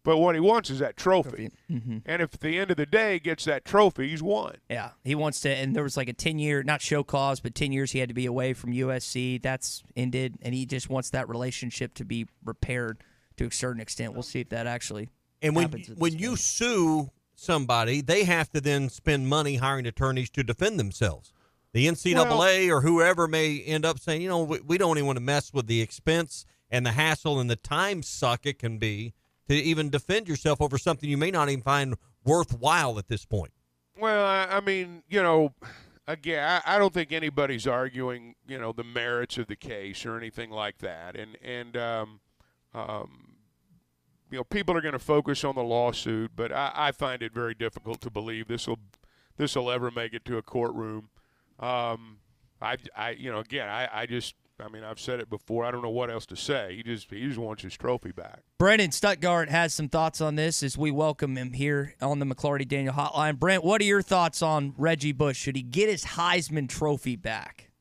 Speaker 7: But what he wants is that trophy. And if at the end of the day he gets that trophy, he's won.
Speaker 1: Yeah, he wants to, and there was like a 10-year, not show cause, but 10 years he had to be away from USC. That's ended, and he just wants that relationship to be repaired to a certain extent. We'll see if that actually happens.
Speaker 11: And when you sue somebody, they have to then spend money hiring attorneys to defend themselves. The NCAA or whoever may end up saying, we don't even want to mess with the expense and the hassle and the time suck it can be to even defend yourself over something you may not even find worthwhile at this point.
Speaker 7: Well, I mean, again, I don't think anybody's arguing, the merits of the case or anything like that. And people are going to focus on the lawsuit, but I find it very difficult to believe this will ever make it to a courtroom. I've said it before. I don't know what else to say. He just wants his trophy back.
Speaker 1: Brent Stuttgart has some thoughts on this as we welcome him here on the McClarty Daniel hotline. Brent, what are your thoughts on Reggie Bush? Should he get his Heisman Trophy back?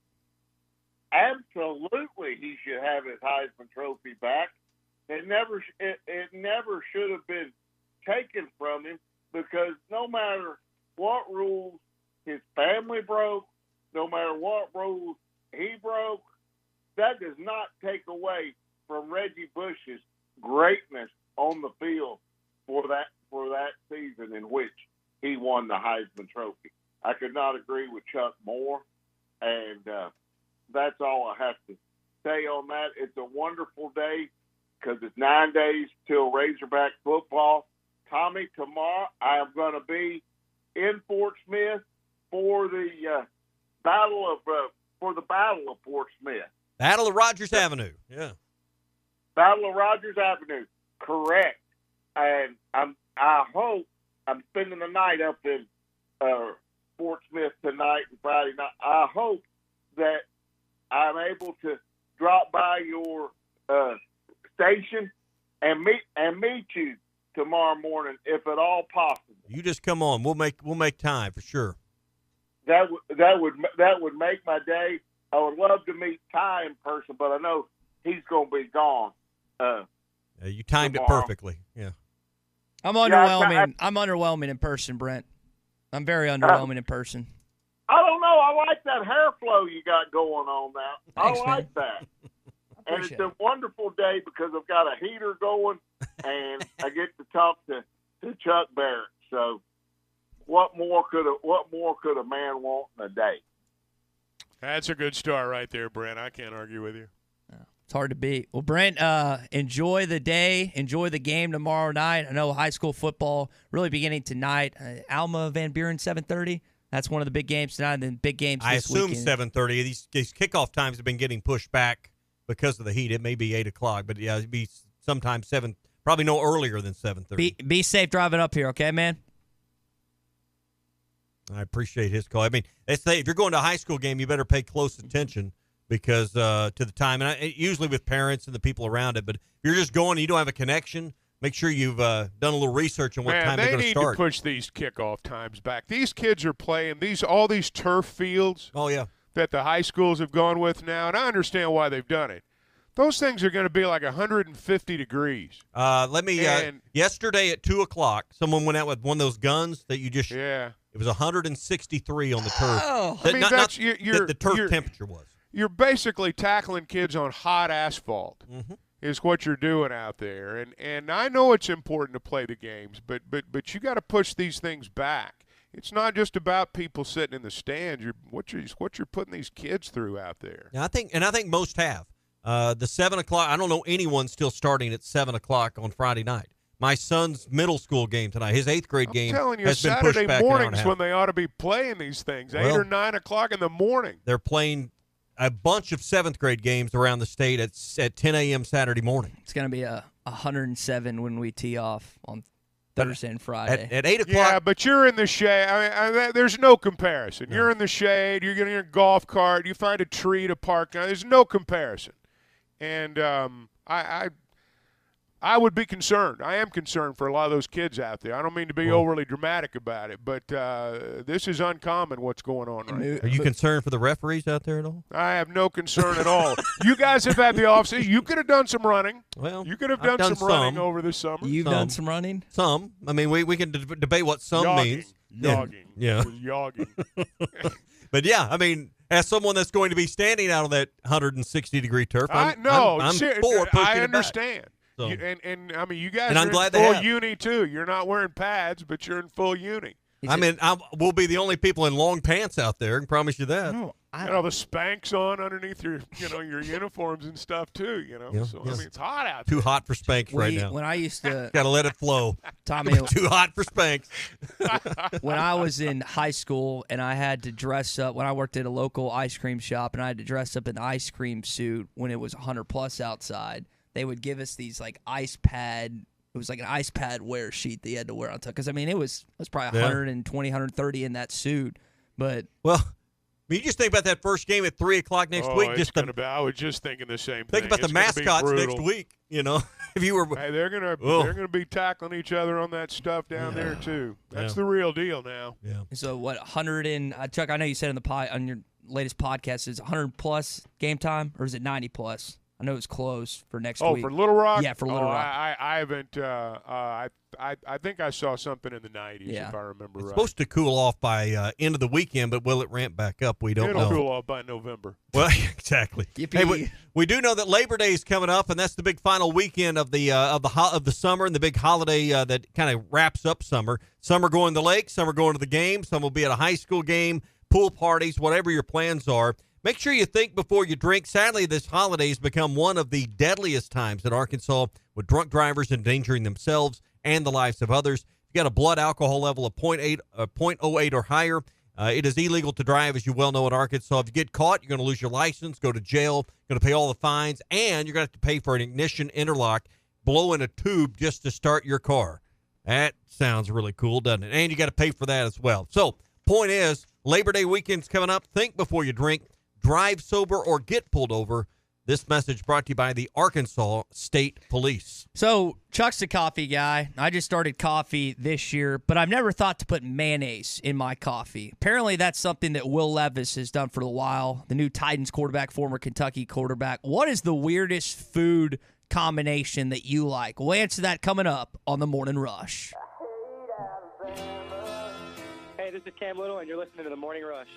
Speaker 6: Absolutely. absolutely he should have his Heisman Trophy back. It never should have been taken from him, because no matter what rules his family broke, no matter what rules he broke, that does not take away from Reggie Bush's greatness on the field for that season in which he won the Heisman Trophy. I could not agree with Chuck more, and that's all I have to say on that. It's a wonderful day because it's 9 days till Razorback football. Tommy, tomorrow I am going to be in Fort Smith for the Battle of Fort Smith.
Speaker 11: Battle of Rogers Avenue. Yeah.
Speaker 6: Battle of Rogers Avenue. Correct. And I hope I'm spending the night up in Fort Smith tonight and Friday night. I hope that I'm able to drop by your station and meet you tomorrow morning, if at all possible.
Speaker 11: You just come on. We'll make time for sure.
Speaker 6: That would make my day. I would love to meet Ty in person, but I know he's going to be gone.
Speaker 11: You timed
Speaker 6: tomorrow.
Speaker 11: it perfectly. Yeah.
Speaker 1: I'm underwhelming. I'm underwhelming in person, Brent. I'm very underwhelming in person.
Speaker 6: I don't know. I like that hair flow you got going on now.
Speaker 1: Thanks,
Speaker 6: I like that. And it's a wonderful day because I've got a heater going, and I get to talk to Chuck Barrett. So, what more could a man want in a day?
Speaker 7: That's a good start right there, Brent. I can't argue with you.
Speaker 1: It's hard to beat. Well, Brent, enjoy the day. Enjoy the game tomorrow night. I know high school football really beginning tonight. Alma Van Buren, 7:30. That's one of the big games tonight, and then big games
Speaker 11: I
Speaker 1: this
Speaker 11: assume
Speaker 1: weekend.
Speaker 11: 7:30. These kickoff times have been getting pushed back because of the heat. It may be 8 o'clock, but yeah, it'd be sometime 7. Probably no earlier than 7:30.
Speaker 1: Be safe driving up here, okay, man?
Speaker 11: I appreciate his call. I mean, if you're going to a high school game, you better pay close attention because to the time, and usually with parents and the people around it. But if you're just going and you don't have a connection, make sure you've done a little research on what time they're going to start.
Speaker 7: They need to push these kickoff times back. These kids are playing all these turf fields.
Speaker 11: Oh yeah,
Speaker 7: that the high schools have gone with now, and I understand why they've done it. Those things are going to be like 150 degrees.
Speaker 11: Yesterday at 2 o'clock, someone went out with one of those guns that you just.
Speaker 7: Yeah.
Speaker 11: It was 163 on the turf.
Speaker 7: Oh, I mean, that's
Speaker 11: the turf temperature was.
Speaker 7: You're basically tackling kids on hot asphalt.
Speaker 11: Mm-hmm.
Speaker 7: Is what you're doing out there, and I know it's important to play the games, but you got to push these things back. It's not just about people sitting in the stands. What you're putting these kids through out there.
Speaker 11: Yeah, I think most have. The 7 o'clock. I don't know anyone still starting at 7 o'clock on Friday night. My son's middle school game tonight, his 8th grade game, has been pushed back
Speaker 7: Saturday mornings when they ought to be playing these things, 8 or 9 o'clock in the morning.
Speaker 11: They're playing a bunch of 7th grade games around the state at 10 a.m. Saturday morning.
Speaker 1: It's going to be 107 when we tee off on Thursday and Friday.
Speaker 11: At 8 o'clock.
Speaker 7: Yeah, but you're in the shade. I mean, there's no comparison. No. You're in the shade. You're getting your golf cart. You find a tree to park on. There's no comparison. And I would be concerned. I am concerned for a lot of those kids out there. I don't mean to be overly dramatic about it, but this is uncommon what's going on right now.
Speaker 11: Are you concerned for the referees out there at all?
Speaker 7: I have no concern at all. You guys have had the offseason. You could have done some running.
Speaker 11: Well,
Speaker 7: you could have done some running over the summer.
Speaker 1: You've done some running?
Speaker 11: Some. I mean, we can debate what some means.
Speaker 7: Yogging.
Speaker 11: Yeah.
Speaker 7: Yogging.
Speaker 11: But, yeah, I mean, as someone that's going to be standing out on that 160-degree turf, I'm for pushing
Speaker 7: I
Speaker 11: it
Speaker 7: understand.
Speaker 11: back. So.
Speaker 7: And I mean, you guys
Speaker 11: and
Speaker 7: are
Speaker 11: I'm glad
Speaker 7: in full
Speaker 11: they have.
Speaker 7: uni, too. You're not wearing pads, but you're in full uni.
Speaker 11: We'll be the only people in long pants out there. I can promise you that.
Speaker 7: You know, the Spanx on underneath your uniforms and stuff, too,
Speaker 11: Yeah,
Speaker 7: So,
Speaker 11: yeah.
Speaker 7: I mean, it's hot out there.
Speaker 11: Too hot for Spanx right now.
Speaker 1: When I used to.
Speaker 11: Got to let it flow.
Speaker 1: Tommy.
Speaker 11: Too hot for Spanx.
Speaker 1: When I was in high school and I had to dress up, when I worked at a local ice cream shop and I had to dress up in the ice cream suit when it was 100+ outside, they would give us these like ice pad. It was like an ice pad wear sheet that you had to wear on top. Because, I mean, it was probably 120, 130 in that suit. But
Speaker 11: well, I mean, you just think about that first game at 3 o'clock next week.
Speaker 7: I was just thinking the same thing.
Speaker 11: Think about the mascots next week. You know, if you were,
Speaker 7: hey, they're gonna be tackling each other on that stuff down there too. That's the real deal now.
Speaker 11: Yeah.
Speaker 1: So what? 100 and Chuck? I know you said in the on your latest podcast is 100+ game time, or is it 90+? I know it's close for next week.
Speaker 7: Oh, for Little Rock?
Speaker 1: Yeah, for Little Rock.
Speaker 7: I haven't. I think I saw something in the 90s, if I remember
Speaker 11: It's
Speaker 7: right.
Speaker 11: supposed to cool off by end of the weekend, but will it ramp back up? We don't know.
Speaker 7: It'll cool off by November.
Speaker 11: Well, exactly. Hey, we do know that Labor Day is coming up, and that's the big final weekend of the summer and the big holiday that kind of wraps up summer. Some are going to the lake, some are going to the game, some will be at a high school game, pool parties, whatever your plans are. Make sure you think before you drink. Sadly, this holiday has become one of the deadliest times in Arkansas, with drunk drivers endangering themselves and the lives of others. If you got a blood alcohol level of 0.08 or higher, it is illegal to drive, as you well know, in Arkansas. If you get caught, you're going to lose your license, go to jail, going to pay all the fines, and you're going to have to pay for an ignition interlock, blow in a tube just to start your car. That sounds really cool, doesn't it? And you got to pay for that as well. So, point is, Labor Day weekend's coming up. Think before you drink. Drive sober or get pulled over. This message brought to you by the Arkansas State Police.
Speaker 1: So, Chuck's a coffee guy. I just started coffee this year, but I've never thought to put mayonnaise in my coffee. Apparently, that's something that Will Levis has done for a while, the new Titans quarterback, former Kentucky quarterback. What is the weirdest food combination that you like? We'll answer that coming up on the Morning Rush.
Speaker 9: Hey, this is Cam Little, and you're listening to the Morning Rush.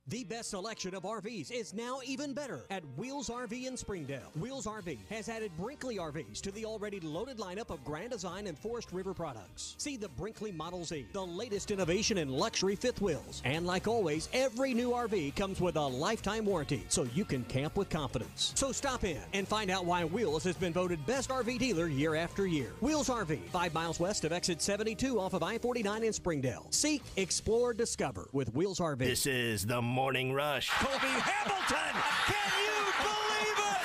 Speaker 10: The best selection of RVs is now even better at Wheels RV in Springdale. Wheels RV has added Brinkley RVs to the already loaded lineup of Grand Design and Forest River products. See the Brinkley Model Z, the latest innovation in luxury fifth wheels. And like always, every new RV comes with a lifetime warranty, so you can camp with confidence. So stop in and find out why Wheels has been voted best RV dealer year after year. Wheels RV, 5 miles west of exit 72 off of I-49 in Springdale. Seek, explore, discover with Wheels RV.
Speaker 3: This is the Morning Rush.
Speaker 10: Colby Hamilton! Can you believe it?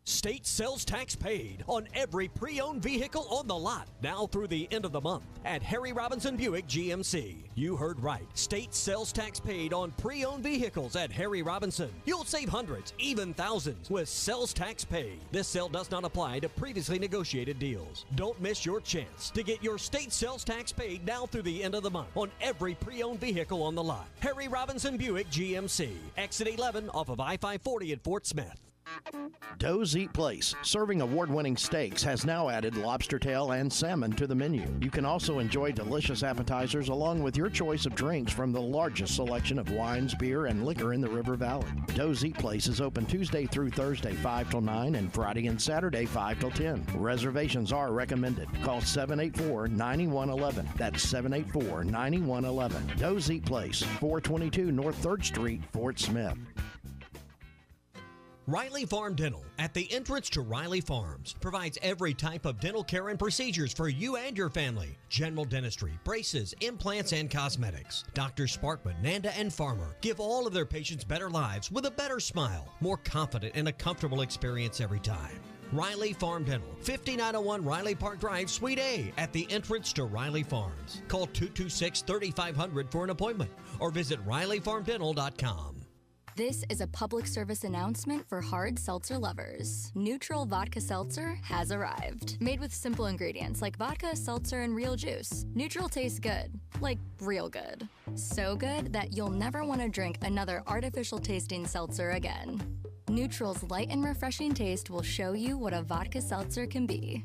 Speaker 10: State sales tax paid on every pre-owned vehicle on the lot, now through the end of the month at Harry Robinson Buick GMC. You heard right. State sales tax paid on pre-owned vehicles at Harry Robinson. You'll save hundreds, even thousands, with sales tax paid. This sale does not apply to previously negotiated deals. Don't miss your chance to get your state sales tax paid now through the end of the month on every pre-owned vehicle on the lot. Harry Robinson Buick GMC. Exit 11 off of I-540 at Fort Smith.
Speaker 12: Doe's Eat Place, serving award-winning steaks, has now added lobster tail and salmon to the menu. You can also enjoy delicious appetizers along with your choice of drinks from the largest selection of wines, beer, and liquor in the River Valley. Doe's Eat Place is open Tuesday through Thursday 5 till 9 and Friday and Saturday 5 till 10. Reservations are recommended. Call 784-9111. That's 784-9111. Doe's Eat Place, 422 North 3rd Street, Fort Smith.
Speaker 10: Riley Farm Dental, at the entrance to Riley Farms, provides every type of dental care and procedures for you and your family. General dentistry, braces, implants, and cosmetics. Drs. Sparkman, Nanda, and Farmer give all of their patients better lives with a better smile, more confident, and a comfortable experience every time. Riley Farm Dental, 5901 Riley Park Drive, Suite A, at the entrance to Riley Farms. Call 226-3500 for an appointment or visit RileyFarmDental.com.
Speaker 14: This is a public service announcement for hard seltzer lovers. Neutral Vodka Seltzer has arrived. Made with simple ingredients like vodka, seltzer, and real juice. Neutral tastes good. Like real good. So good that you'll never want to drink another artificial tasting seltzer again. Neutral's light and refreshing taste will show you what a vodka seltzer can be.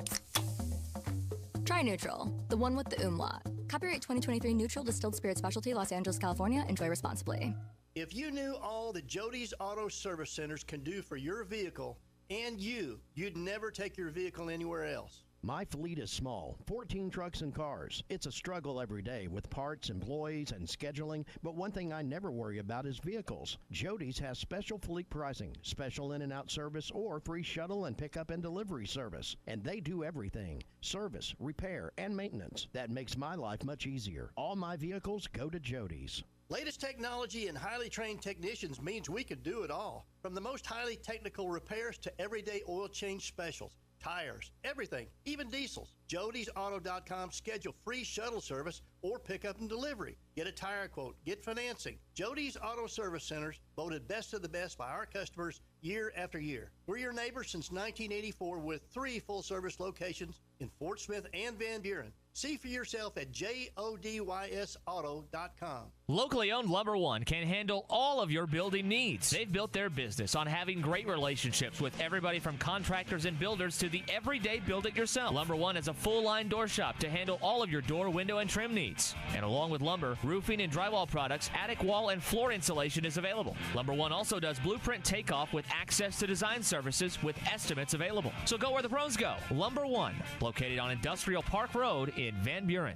Speaker 14: Try Neutral, the one with the umlaut. Copyright 2023 Neutral Distilled Spirit Specialty, Los Angeles, California. Enjoy responsibly.
Speaker 23: If you knew all that Jody's Auto Service Centers can do for your vehicle and you'd never take your vehicle anywhere else.
Speaker 12: My fleet is small, 14 trucks and cars. It's a struggle every day with parts, employees, and scheduling, but one thing I never worry about is vehicles. Jody's has special fleet pricing, special in and out service, or free shuttle and pickup and delivery service. And they do everything, service, repair, and maintenance. That makes my life much easier. All my vehicles go to Jody's.
Speaker 23: Latest technology and highly trained technicians means we could do it all. From the most highly technical repairs to everyday oil change specials, tires, everything, even diesels. Jody'sAuto.com schedule free shuttle service or pickup and delivery. Get a tire quote, get financing. Jody's Auto Service Centers, voted best of the best by our customers year after year. We're your neighbors since 1984 with 3 full-service locations in Fort Smith and Van Buren. See for yourself at JODYSauto.com.
Speaker 15: Locally owned Lumber One can handle all of your building needs. They've built their business on having great relationships with everybody from contractors and builders to the everyday build-it-yourself. Lumber One is a full-line door shop to handle all of your door, window, and trim needs. And along with lumber, roofing and drywall products, attic wall and floor insulation is available. Lumber One also does blueprint takeoff with access to design services with estimates available. So go where the pros go. Lumber One, located on Industrial Park Road in Van Buren.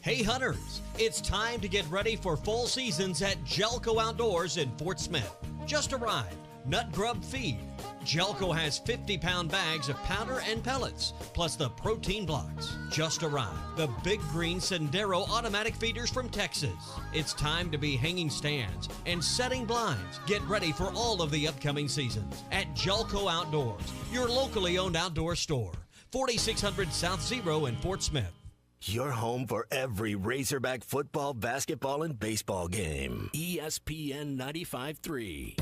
Speaker 10: Hey hunters, it's time to get ready for fall seasons at Jelco Outdoors in Fort Smith. Just arrived, Nut Grub Feed. Jelco has 50-pound bags of powder and pellets, plus the protein blocks. Just arrived, the Big Green Sendero automatic feeders from Texas. It's time to be hanging stands and setting blinds. Get ready for all of the upcoming seasons at Jelco Outdoors, your locally owned outdoor store. 4600 South Zero in Fort Smith.
Speaker 3: Your home for every Razorback football, basketball, and baseball game. ESPN 95.3.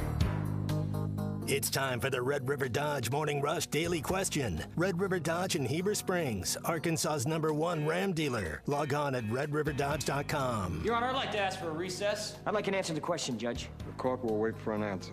Speaker 3: It's time for the Red River Dodge Morning Rush Daily Question. Red River Dodge in Heber Springs, Arkansas's #1 Ram dealer. Log on at redriverdodge.com.
Speaker 16: Your Honor, I'd like to ask for a recess. I'd like an answer to the question, Judge.
Speaker 17: The court will wait for an answer.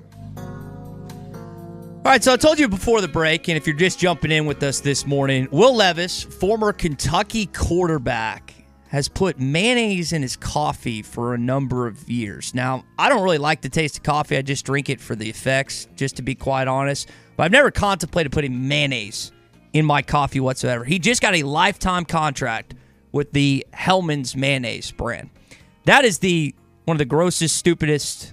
Speaker 1: All right, so I told you before the break, and if you're just jumping in with us this morning, Will Levis, former Kentucky quarterback, has put mayonnaise in his coffee for a number of years. Now, I don't really like the taste of coffee. I just drink it for the effects, just to be quite honest. But I've never contemplated putting mayonnaise in my coffee whatsoever. He just got a lifetime contract with the Hellmann's mayonnaise brand. That is one of the grossest, stupidest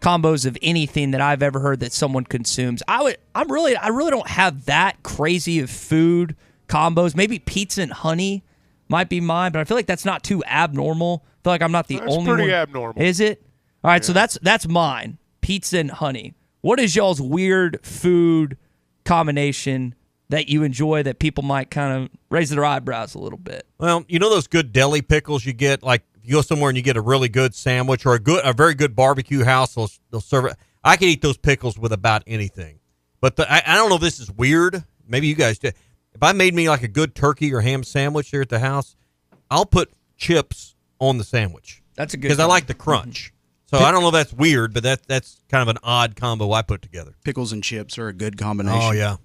Speaker 1: combos of anything that I've ever heard that someone consumes. I really don't have that crazy of food combos. Maybe pizza and honey might be mine, but I feel like that's not too abnormal. I feel like I'm not the only one.
Speaker 7: That's pretty abnormal.
Speaker 1: Is it? All right, so that's mine. Pizza and honey. What is y'all's weird food combination that you enjoy that people might kind of raise their eyebrows a little bit?
Speaker 11: Well, you know those good deli pickles you get, like you go somewhere and you get a really good sandwich or a very good barbecue house, they'll serve it. I can eat those pickles with about anything. But I don't know if this is weird. Maybe you guys do. If I made me like a good turkey or ham sandwich here at the house, I'll put chips on the sandwich.
Speaker 1: That's a good
Speaker 11: because I like the crunch. So I don't know if that's weird, but that's kind of an odd combo I put together.
Speaker 18: Pickles and chips are a good combination.
Speaker 11: Oh, yeah.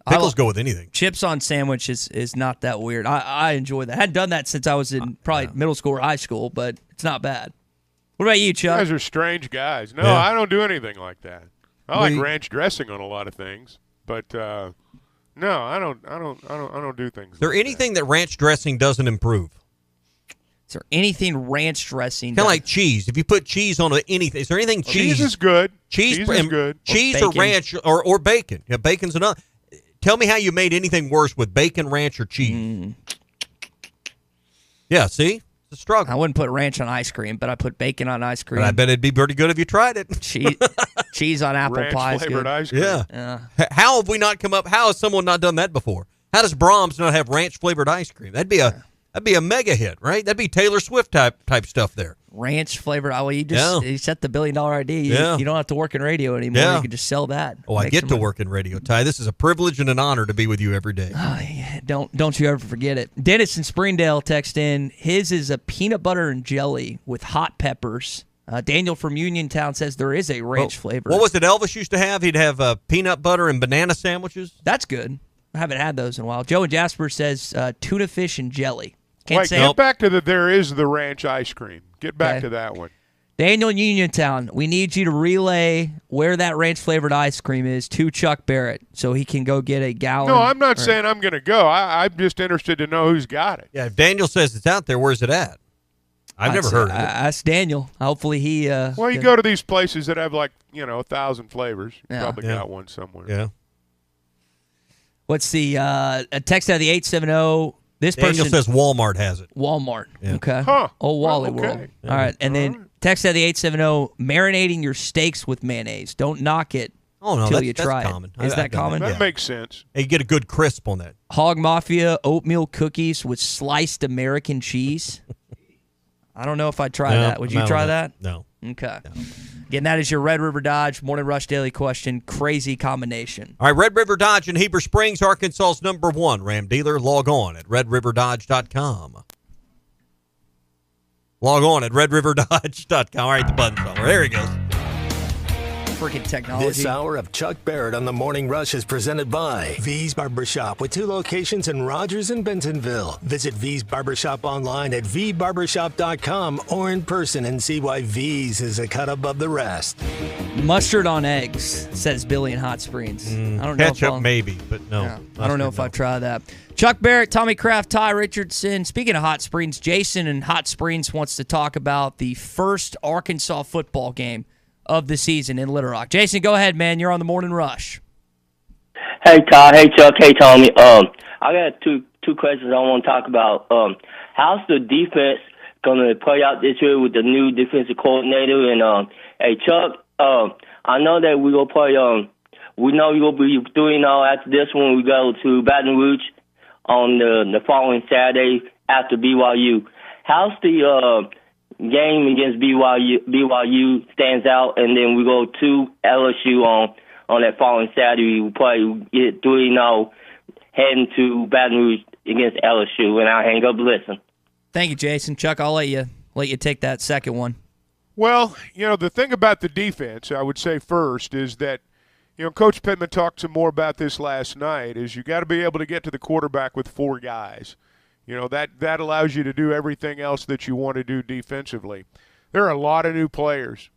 Speaker 11: Pickles go with anything.
Speaker 1: Chips on sandwich is not that weird. I enjoy that. I hadn't done that since I was in probably middle school or high school, but it's not bad. What about you, Chuck?
Speaker 7: You guys are strange guys. No,
Speaker 1: Yeah.
Speaker 7: I don't do anything like that. I like ranch dressing on a lot of things, but no, I don't do things.
Speaker 11: Is there anything that ranch dressing doesn't improve?
Speaker 1: Is there anything ranch dressing?
Speaker 11: Kind of like cheese. If you put cheese on anything, is there anything cheese?
Speaker 7: Cheese is good.
Speaker 11: Cheese
Speaker 7: is good.
Speaker 11: Cheese or ranch or bacon. Yeah, bacon's another. Tell me how you made anything worse with bacon, ranch, or cheese. Yeah, see? It's a struggle.
Speaker 1: I wouldn't put ranch on ice cream, but I put bacon on ice cream.
Speaker 11: But I bet it'd be pretty good if you tried it.
Speaker 1: Cheese on apple pie is
Speaker 7: Ranch-flavored
Speaker 1: good.
Speaker 7: ice cream.
Speaker 11: Yeah. How have we not come up? How has someone not done that before? How does Brahms not have ranch-flavored ice cream? That'd be a mega hit, right? That'd be Taylor Swift type stuff there.
Speaker 1: Ranch flavored. Oh, well, you set the $1 billion idea. You don't have to work in radio anymore.
Speaker 11: Yeah.
Speaker 1: You can just sell that.
Speaker 11: Oh, I get to work in radio, Ty. This is a privilege and an honor to be with you every day.
Speaker 1: Oh, yeah. Don't you ever forget it. Dennis in Springdale text in. His is a peanut butter and jelly with hot peppers. Daniel from Uniontown says there is a ranch flavor.
Speaker 11: What was it Elvis used to have? He'd have peanut butter and banana sandwiches.
Speaker 1: That's good. I haven't had those in a while. Joe and Jasper says tuna fish and jelly.
Speaker 7: Wait, get back to there is the ranch ice cream. Get back to that one.
Speaker 1: Daniel in Uniontown, we need you to relay where that ranch-flavored ice cream is to Chuck Barrett so he can go get a gallon.
Speaker 7: No, I'm not saying I'm going to go. I'm just interested to know who's got it.
Speaker 11: Yeah, if Daniel says it's out there, where's it at? I've never heard of it.
Speaker 1: Ask Daniel. Hopefully he...
Speaker 7: well, you go to these places that have 1,000 flavors. You probably got one somewhere.
Speaker 11: Yeah.
Speaker 1: What's the a text out of the 870... This
Speaker 11: Daniel
Speaker 1: person
Speaker 11: says Walmart has it.
Speaker 1: Walmart.
Speaker 11: Yeah.
Speaker 1: Okay.
Speaker 7: Huh.
Speaker 1: Oh, Wally
Speaker 7: okay.
Speaker 1: World. All right. And then text out of the 870, marinating your steaks with mayonnaise. Don't knock it until you try
Speaker 11: that's common.
Speaker 1: it. Is that common?
Speaker 7: That makes sense.
Speaker 11: Hey, you get a good crisp on that.
Speaker 1: Hog Mafia oatmeal cookies with sliced American cheese. I don't know if I'd try that. Would you try that?
Speaker 11: No.
Speaker 1: Okay. No. Again, that is your Red River Dodge Morning Rush Daily Question. Crazy combination.
Speaker 11: All right, Red River Dodge in Heber Springs, Arkansas's #1 Ram dealer. Log on at redriverdodge.com. Log on at redriverdodge.com. All right, the button's over. There he goes.
Speaker 1: Freaking technology.
Speaker 3: This hour of Chuck Barrett on the Morning Rush is presented by V's Barbershop with 2 locations in Rogers and Bentonville. Visit V's Barbershop online at vbarbershop.com or in person and see why V's is a cut above the rest.
Speaker 1: Mustard on eggs, says Billy in Hot Springs. I don't know.
Speaker 11: Ketchup maybe, but no.
Speaker 1: Yeah, I don't know if I'd try that. Chuck Barrett, Tommy Kraft, Ty Richardson. Speaking of Hot Springs, Jason in Hot Springs wants to talk about the first Arkansas football game of the season in Little Rock. Jason, go ahead, man. You're on the Morning Rush.
Speaker 2: Hey, Todd. Hey, Chuck. Hey, Tommy. I got two questions I want to talk about. How's the defense going to play out this year with the new defensive coordinator? And hey, Chuck, I know that we will play. We know you'll be doing after this one. We go to Baton Rouge on the following Saturday after BYU. How's the game against BYU stands out, and then we go to LSU on that following Saturday. We play, get 3-0, heading to Baton Rouge against LSU, and I'll hang up and listen.
Speaker 1: Thank you, Jason. Chuck, I'll let you take that second one.
Speaker 7: Well, the thing about the defense, I would say first, is that, Coach Pittman talked some more about this last night, is you got to be able to get to the quarterback with 4 guys. That allows you to do everything else that you want to do defensively. There are a lot of new players.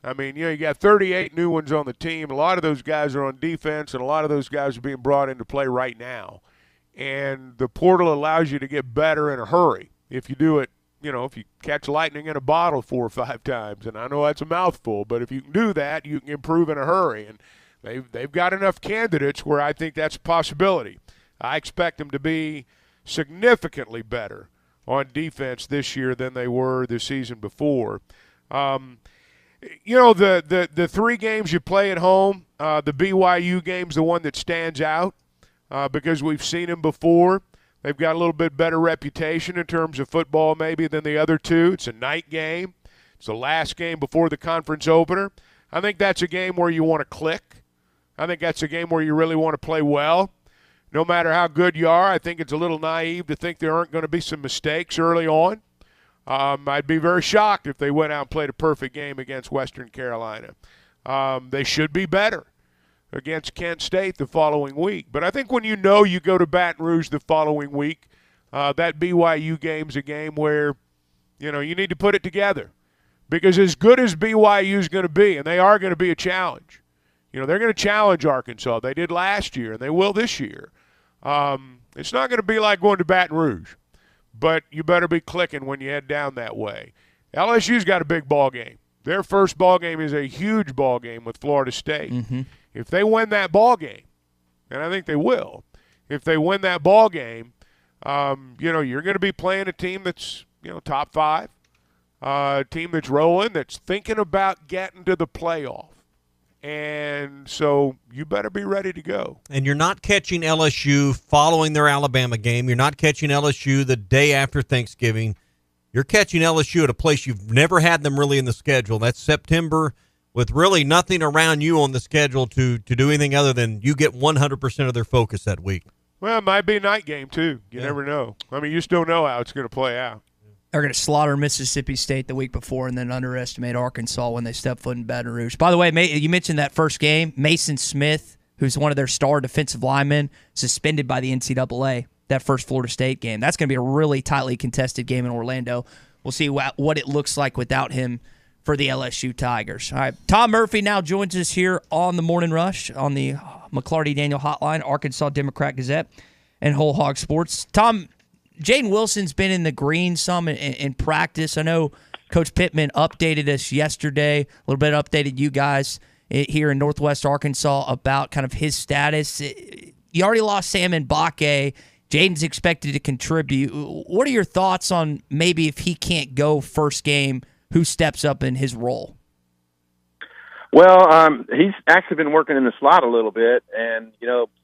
Speaker 7: I mean, you got 38 new ones on the team. A lot of those guys are on defense, and a lot of those guys are being brought into play right now. And the portal allows you to get better in a hurry if you do it, if you catch lightning in a bottle 4 or 5 times. And I know that's a mouthful, but if you can do that, you can improve in a hurry. And they've got enough candidates where I think that's a possibility. I expect them to be significantly better on defense this year than they were the season before. The 3 games you play at home, the BYU game's the one that stands out because we've seen them before. They've got a little bit better reputation in terms of football maybe than the other 2. It's a night game. It's the last game before the conference opener. I think that's a game where you want to click. I think that's a game where you really want to play well. No matter how good you are, I think it's a little naive to think there aren't going to be some mistakes early on. I'd be very shocked if they went out and played a perfect game against Western Carolina. They should be better against Kent State the following week. But I think when you go to Baton Rouge the following week, that BYU game's a game where, you need to put it together. Because as good as BYU's going to be, and they are going to be a challenge, they're going to challenge Arkansas. They did last year, and they will this year. It's not going to be like going to Baton Rouge, but you better be clicking when you head down that way. LSU's got a big ball game. Their first ball game is a huge ball game with Florida State.
Speaker 1: Mm-hmm.
Speaker 7: If they win that ball game, and I think they will, if they win that ball game, you're going to be playing a team that's, top 5, a team that's rolling, that's thinking about getting to the playoff. And so you better be ready to go.
Speaker 11: And you're not catching LSU following their Alabama game. You're not catching LSU the day after Thanksgiving. You're catching LSU at a place you've never had them really in the schedule. That's September, with really nothing around you on the schedule to do anything other than you get 100% of their focus that week.
Speaker 7: Well, it might be a night game, too. You never know. I mean, you just don't know how it's going to play out.
Speaker 1: They're going to slaughter Mississippi State the week before and then underestimate Arkansas when they step foot in Baton Rouge. By the way, you mentioned that first game. Mason Smith, who's one of their star defensive linemen, suspended by the NCAA, that first Florida State game. That's going to be a really tightly contested game in Orlando. We'll see what it looks like without him for the LSU Tigers. All right, Tom Murphy now joins us here on the Morning Rush on the McClarty Daniel Hotline, Arkansas Democrat-Gazette, and Whole Hog Sports. Tom, Jaden Wilson's been in the green some in practice. I know Coach Pittman updated us yesterday, a little bit updated you guys here in Northwest Arkansas about kind of his status. You already lost Sam Mbake. Jaden's expected to contribute. What are your thoughts on maybe if he can't go first game, who steps up in his role?
Speaker 4: Well, he's actually been working in the slot a little bit, and,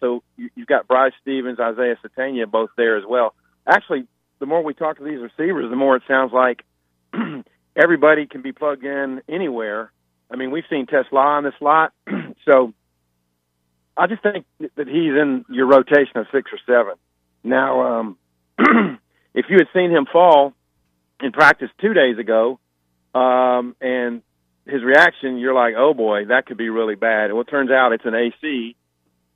Speaker 4: so you've got Bryce Stevens, Isaiah Satania both there as well. Actually, the more we talk to these receivers, the more it sounds like everybody can be plugged in anywhere. I mean, we've seen Tesla in the slot, so I just think that he's in your rotation of 6 or 7. Now, if you had seen him fall in practice 2 days ago, and his reaction, you're like, oh boy, that could be really bad. Well, it turns out it's an AC,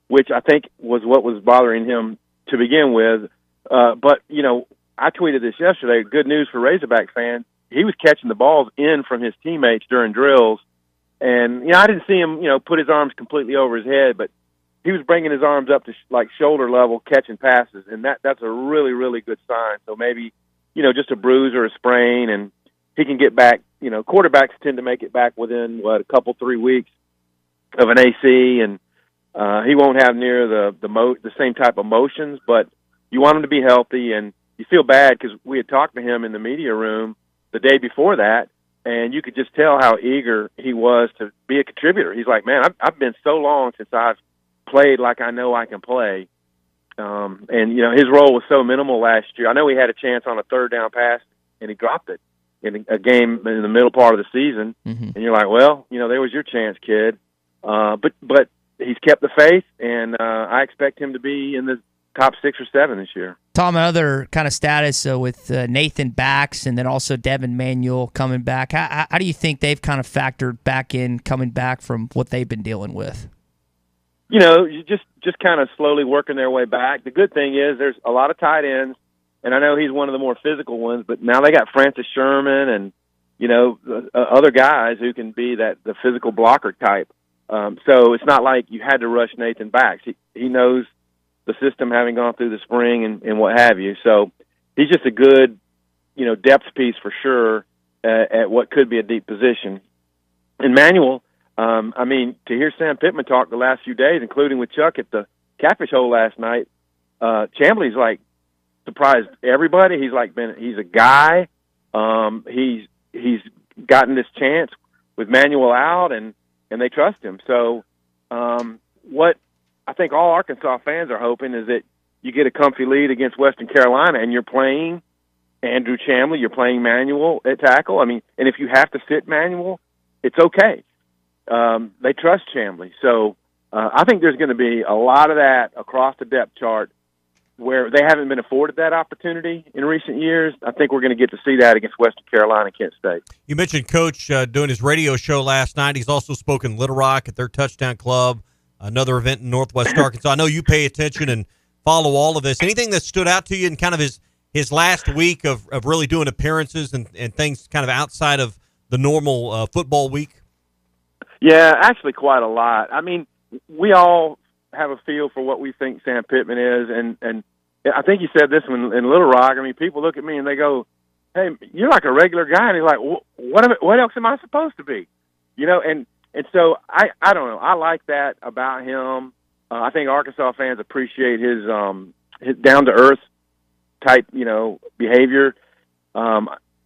Speaker 4: which I think was what was bothering him to begin with. But, you know, I tweeted this yesterday, good news for Razorback fans. He was catching the balls in from his teammates during drills. And, you know, I didn't see him, you know, put his arms completely over his head, but he was bringing his arms up to like shoulder level, catching passes. And that's a really, really good sign. So maybe, you know, just a bruise or a sprain, and he can get back. You know, quarterbacks tend to make it back within, a couple, 3 weeks of an AC, and he won't have near the same type of motions, but you want him to be healthy, and you feel bad because we had talked to him in the media room the day before that, and you could just tell how eager he was to be a contributor. He's like, man, I've been so long since I've played like I know I can play. And, you know, his role was so minimal last year. I know he had a chance on a third down pass, and he dropped it in a game in the middle part of the season. And you're like, well, you know, there was your chance, kid. But he's kept the faith, and I expect him to be in the top 6 or 7 this year.
Speaker 1: Tom, another kind of status with Nathan Bax and then also Devin Manuel coming back. How do you think they've kind of factored back in, coming back from what they've been dealing with?
Speaker 4: You know, just kind of slowly working their way back. The good thing is there's a lot of tight ends, and I know he's one of the more physical ones, but now they got Francis Sherman and, you know, other guys who can be the physical blocker type. So it's not like you had to rush Nathan Bax. He knows the system, having gone through the spring and what have you. So he's just a good, you know, depth piece for sure at what could be a deep position. And Manuel, I mean, to hear Sam Pittman talk the last few days, including with Chuck at the Catfish Hole last night, Chambly's like surprised everybody. He's like he's a guy. He's gotten this chance with Manuel out, and they trust him. So what I think all Arkansas fans are hoping is that you get a comfy lead against Western Carolina, and you're playing Andrew Chambly, you're playing Manuel at tackle. I mean, and if you have to sit Manuel, it's okay. They trust Chambly. So I think there's going to be a lot of that across the depth chart where they haven't been afforded that opportunity in recent years. I think we're going to get to see that against Western Carolina and Kent State.
Speaker 11: You mentioned Coach doing his radio show last night. He's also spoken Little Rock at their Touchdown Club, another event in Northwest Arkansas. I know you pay attention and follow all of this. Anything that stood out to you in kind of his last week of really doing appearances and things kind of outside of the normal football week?
Speaker 4: Yeah, actually quite a lot. I mean, we all have a feel for what we think Sam Pittman is, and I think you said this in Little Rock. I mean, people look at me and they go, hey, you're like a regular guy. And he's like, what else am I supposed to be? You know, and so I don't know. I like that about him. I think Arkansas fans appreciate his down-to-earth type, you know, behavior.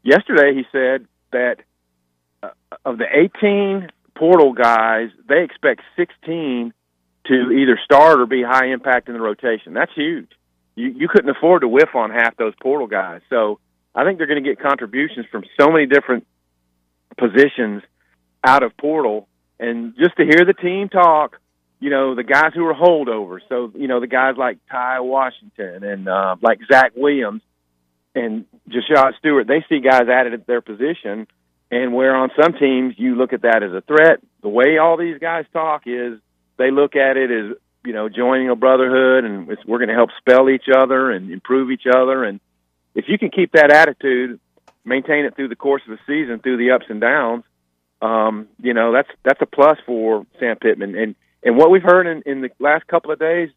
Speaker 4: Yesterday he said that of the 18 portal guys, they expect 16 to either start or be high impact in the rotation. That's huge. You couldn't afford to whiff on half those portal guys. So I think they're going to get contributions from so many different positions out of portal. And just to hear the team talk, you know, the guys who are holdovers. So, you know, the guys like Ty Washington and like Zach Williams and Jashad Stewart, they see guys added at their position. And where on some teams you look at that as a threat, the way all these guys talk is they look at it as, you know, joining a brotherhood, and we're going to help spell each other and improve each other. And if you can keep that attitude, maintain it through the course of the season, through the ups and downs, you know, that's a plus for Sam Pittman. And what we've heard in the last couple of days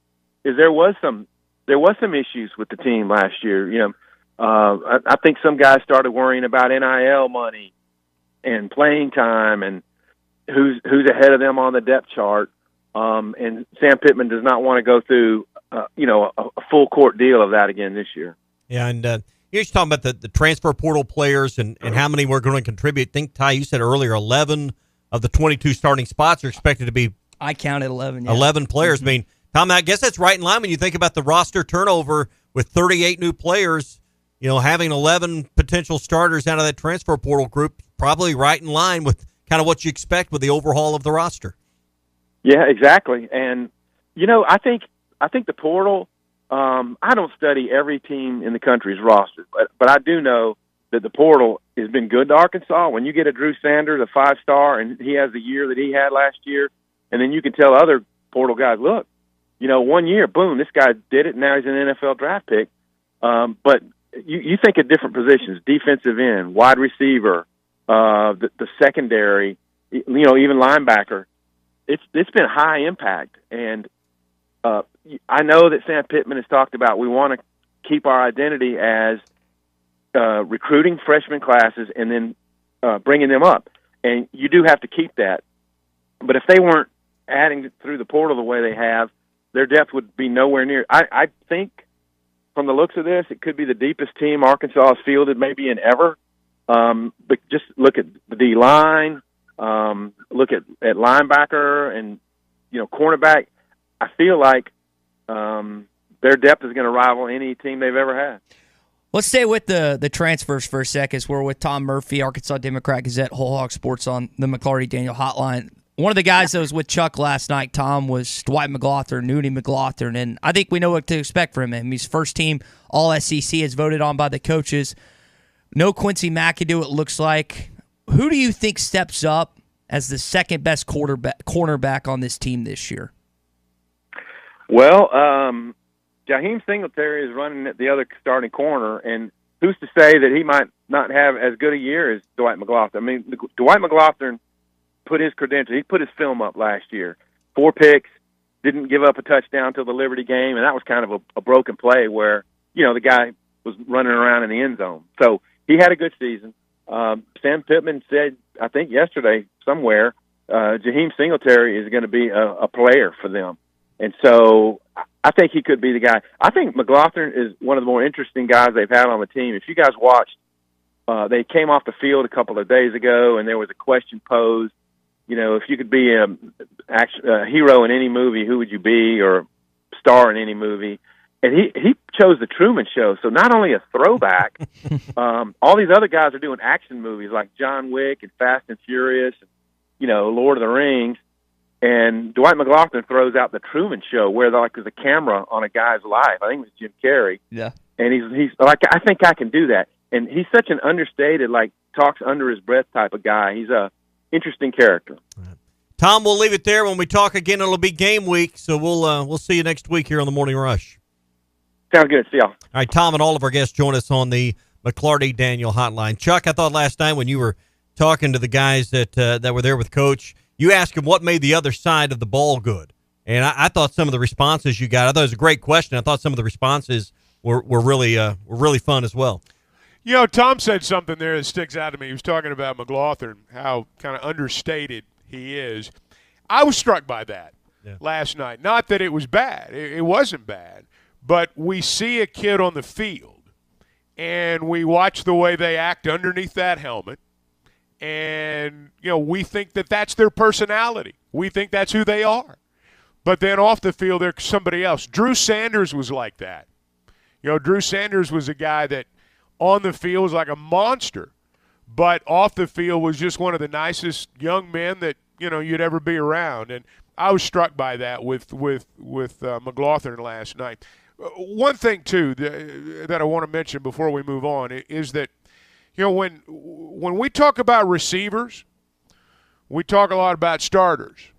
Speaker 4: is there was some issues with the team last year. You know, I think some guys started worrying about NIL money and playing time and who's ahead of them on the depth chart. And Sam Pittman does not want to go through, you know, a full court deal of that again this year.
Speaker 11: Yeah, and you're just talking about the transfer portal players and how many were going to contribute. I think, Ty, you said earlier 11 of the 22 starting spots are expected to be.
Speaker 1: I counted 11. Yeah.
Speaker 11: 11 players. I mean, Tom, I guess that's right in line when you think about the roster turnover with 38 new players. having 11 potential starters out of that transfer portal group probably right in line with kind of what you expect with the overhaul of the roster.
Speaker 4: Yeah, exactly. And I think the portal. I don't study every team in the country's roster, but I do know that the portal has been good to Arkansas. When you get a Drew Sanders, a 5-star, and he has the year that he had last year, and then you can tell other portal guys, look, 1 year, boom, this guy did it, and now he's an NFL draft pick. But you think of different positions, defensive end, wide receiver, the secondary, even linebacker. It's been high impact, and I know that Sam Pittman has talked about we want to keep our identity as recruiting freshman classes and then bringing them up. And you do have to keep that. But if they weren't adding through the portal the way they have, their depth would be nowhere near. I think from the looks of this, it could be the deepest team Arkansas has fielded maybe in ever. But just look at the D-line, look at linebacker and, cornerback. I feel like their depth is going to rival any team they've ever had.
Speaker 1: Let's stay with the transfers for a second. We're with Tom Murphy, Arkansas Democrat Gazette, Whole Hog Sports on the McClarty Daniel Hotline. One of the guys that was with Chuck last night, Tom, was Dwight McGlothern, Noonie McGlothern, and I think we know what to expect from him. He's first team All-SEC, is voted on by the coaches. No Quincy McAdoo, it looks like. Who do you think steps up as the second best cornerback on this team this year?
Speaker 4: Well, Jaheim Singletary is running at the other starting corner, and who's to say that he might not have as good a year as Dwight McGlothern? I mean, Dwight McGlothern put his credentials, he put his film up last year. 4 picks, didn't give up a touchdown till the Liberty game, and that was kind of a broken play where, the guy was running around in the end zone. So he had a good season. Sam Pittman said, I think yesterday somewhere, Jaheim Singletary is going to be a player for them. And so I think he could be the guy. I think McGlothern is one of the more interesting guys they've had on the team. If you guys watched, they came off the field a couple of days ago, and there was a question posed. If you could be a hero in any movie, who would you be, or star in any movie? And he chose the Truman Show. So not only a throwback, all these other guys are doing action movies like John Wick and Fast and Furious, and, Lord of the Rings. And Dwight McGlothern throws out the Truman Show, where there's a camera on a guy's life. I think it was Jim Carrey.
Speaker 1: Yeah.
Speaker 4: And he's like, I think I can do that. And he's such an understated, talks under his breath type of guy. He's a interesting character.
Speaker 11: Tom, we'll leave it there. When we talk again, it'll be game week, so we'll see you next week here on the Morning Rush.
Speaker 4: Sounds good. See y'all. All
Speaker 11: right, Tom and all of our guests join us on the McClarty Daniel Hotline. Chuck, I thought last night when you were talking to the guys that were there with Coach, you asked him what made the other side of the ball good. And I thought some of the responses you got, I thought it was a great question. I thought some of the responses were really fun as well.
Speaker 7: Tom said something there that sticks out to me. He was talking about McGlothern, how kind of understated he is. I was struck by that last night. Not that it was bad. It wasn't bad. But we see a kid on the field, and we watch the way they act underneath that helmet, and, we think that that's their personality. We think that's who they are. But then off the field, they're somebody else. Drew Sanders was like that. Drew Sanders was a guy that on the field was like a monster, but off the field was just one of the nicest young men that, you'd ever be around. And I was struck by that with McGlothern last night. One thing, too, that I want to mention before we move on is that, when we talk about receivers, we talk a lot about starters.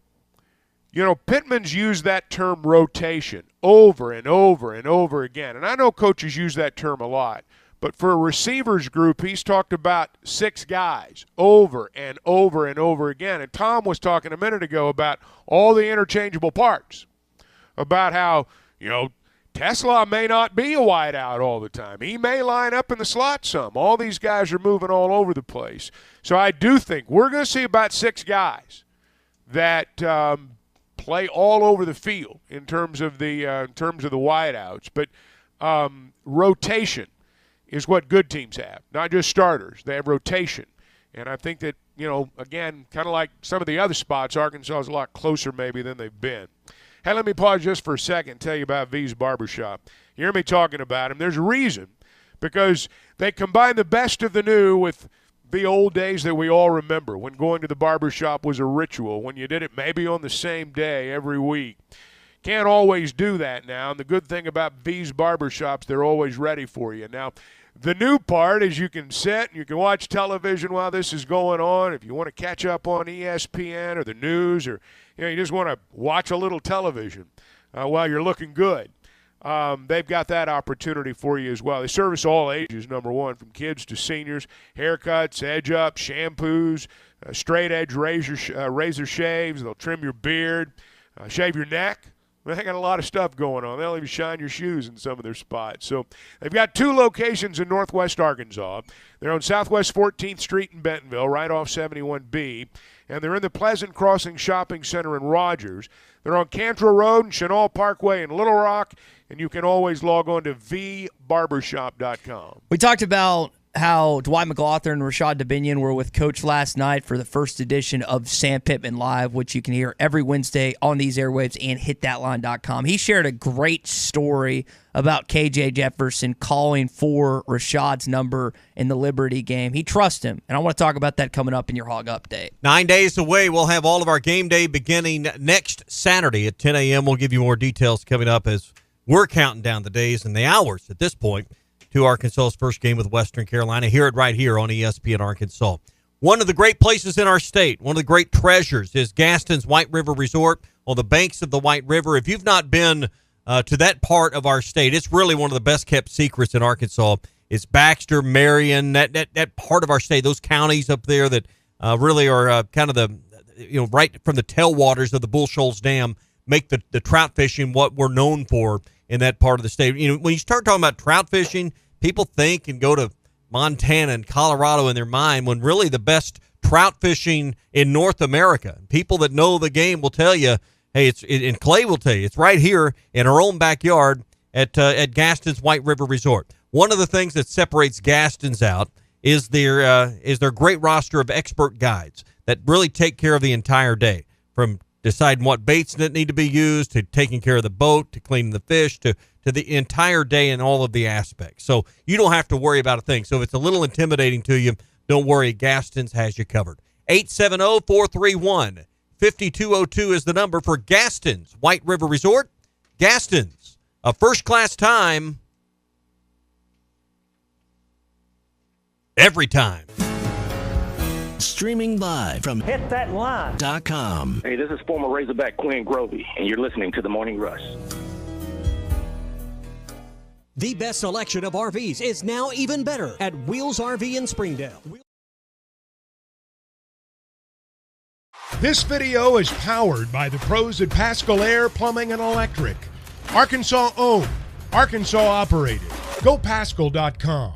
Speaker 7: Pittman's used that term rotation over and over and over again. And I know coaches use that term a lot. But for a receivers group, he's talked about 6 guys over and over and over again. And Tom was talking a minute ago about all the interchangeable parts, about how, Tesla may not be a wideout all the time. He may line up in the slot some. All these guys are moving all over the place. So I do think we're going to see about 6 guys that play all over the field in terms of the wideouts. But rotation is what good teams have, not just starters. They have rotation. And I think that, again, kind of like some of the other spots, Arkansas is a lot closer maybe than they've been. Hey, let me pause just for a second and tell you about V's Barbershop. You hear me talking about him. There's a reason because they combine the best of the new with the old days that we all remember, when going to the barbershop was a ritual, when you did it maybe on the same day every week. Can't always do that now, and the good thing about V's barbershops, they're always ready for you. Now, the new part is you can sit and you can watch television while this is going on. If you want to catch up on ESPN or the news, or you just want to watch a little television while you're looking good, they've got that opportunity for you as well. They service all ages, number one, from kids to seniors, haircuts, edge-up, shampoos, straight-edge razor shaves. They'll trim your beard, shave your neck. They got a lot of stuff going on. They'll even shine your shoes in some of their spots. So they've got 2 locations in Northwest Arkansas. They're on Southwest 14th Street in Bentonville, right off 71B. And they're in the Pleasant Crossing Shopping Center in Rogers. They're on Cantrell Road and Chenal Parkway in Little Rock. And you can always log on to vbarbershop.com.
Speaker 1: We talked about how Dwight McLaughlin and Rashad Dominion were with Coach last night for the first edition of Sam Pittman Live, which you can hear every Wednesday on these airwaves and hitthatline.com. He shared a great story about KJ Jefferson calling for Rashad's number in the Liberty game. He trusts him, and I want to talk about that coming up in your Hog Update.
Speaker 11: 9 days away, we'll have all of our game day beginning next Saturday at 10 a.m. We'll give you more details coming up as we're counting down the days and the hours at this point to Arkansas's first game with Western Carolina. Hear it right here on ESPN Arkansas. One of the great places in our state, one of the great treasures, is Gaston's White River Resort on the banks of the White River. If you've not been to that part of our state, it's really one of the best-kept secrets in Arkansas. It's Baxter, Marion, that part of our state, those counties up there that really are kind of the, right from the tailwaters of the Bull Shoals Dam, make the trout fishing what we're known for in that part of the state. When you start talking about trout fishing, people think and go to Montana and Colorado in their mind, when really the best trout fishing in North America. People that know the game will tell you, hey, and Clay will tell you, it's right here in our own backyard at Gaston's White River Resort. One of the things that separates Gaston's out is their great roster of expert guides that really take care of the entire day, from deciding what baits that need to be used, to taking care of the boat, to cleaning the fish, to the entire day and all of the aspects. So you don't have to worry about a thing. So if it's a little intimidating to you, don't worry. Gaston's has you covered. 870-431-5202 is the number for Gaston's White River Resort. Gaston's, a first-class time every time.
Speaker 8: Streaming live from hitthatline.com.
Speaker 5: Hey, this is former Razorback Quinn Grovey, and you're listening to The Morning Rush.
Speaker 10: The best selection of RVs is now even better at Wheels RV in Springdale.
Speaker 7: This video is powered by the pros at Pascal Air Plumbing and Electric. Arkansas owned, Arkansas operated. GoPascal.com.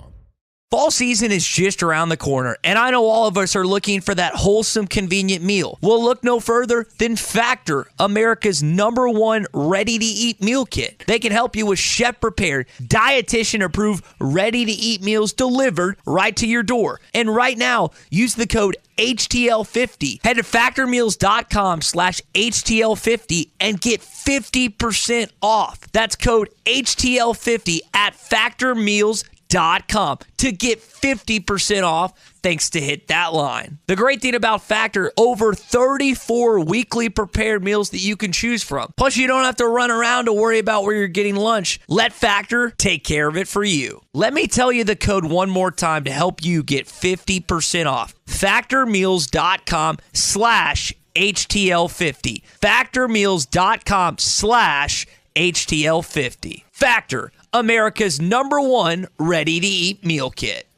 Speaker 1: Fall season is just around the corner, and I know all of us are looking for that wholesome, convenient meal. Well, look no further than Factor, America's #1 ready-to-eat meal kit. They can help you with chef-prepared, dietitian-approved, ready-to-eat meals delivered right to your door. And right now, use the code HTL50. Head to factormeals.com/HTL50 and get 50% off. That's code HTL50 at factormeals.com to get 50% off thanks to Hit That Line. The great thing about Factor, over 34 weekly prepared meals that you can choose from. Plus, you don't have to run around to worry about where you're getting lunch. Let Factor take care of it for you. Let me tell you the code one more time to help you get 50% off. Factormeals.com/HTL50. Factormeals.com/HTL50. Factor, America's #1 ready-to-eat meal kit.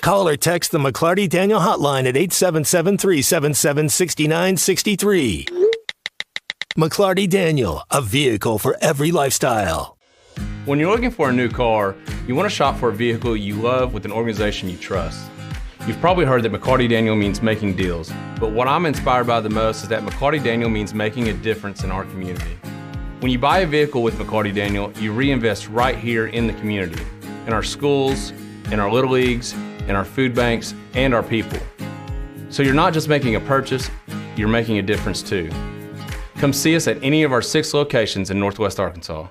Speaker 8: Call or text the McClarty Daniel hotline at 877-377-6963. McClarty Daniel, a vehicle for every lifestyle.
Speaker 19: When you're looking for a new car, you want to shop for a vehicle you love with an organization you trust. You've probably heard that McClarty Daniel means making deals, but what I'm inspired by the most is that McClarty Daniel means making a difference in our community. When you buy a vehicle with McClarty Daniel, you reinvest right here in the community, in our schools, in our little leagues, in our food banks, and our people. So you're not just making a purchase, you're making a difference too. Come see us at any of our 6 locations in Northwest Arkansas.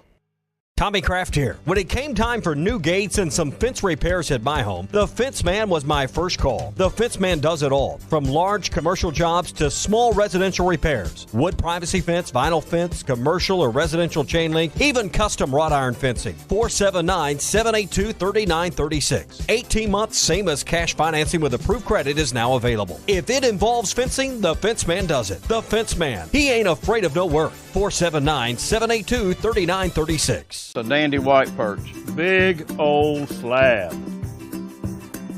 Speaker 10: Tommy Kraft here. When it came time for new gates and some fence repairs at my home, the Fence Man was my first call. The Fence Man does it all, from large commercial jobs to small residential repairs. Wood privacy fence, vinyl fence, commercial or residential chain link, even custom wrought iron fencing. 479-782-3936. 18 months, same as cash financing with approved credit is now available. If it involves fencing, the Fence Man does it. The Fence Man. He ain't afraid of no work. 479-782-3936.
Speaker 20: A dandy white perch. Big old slab.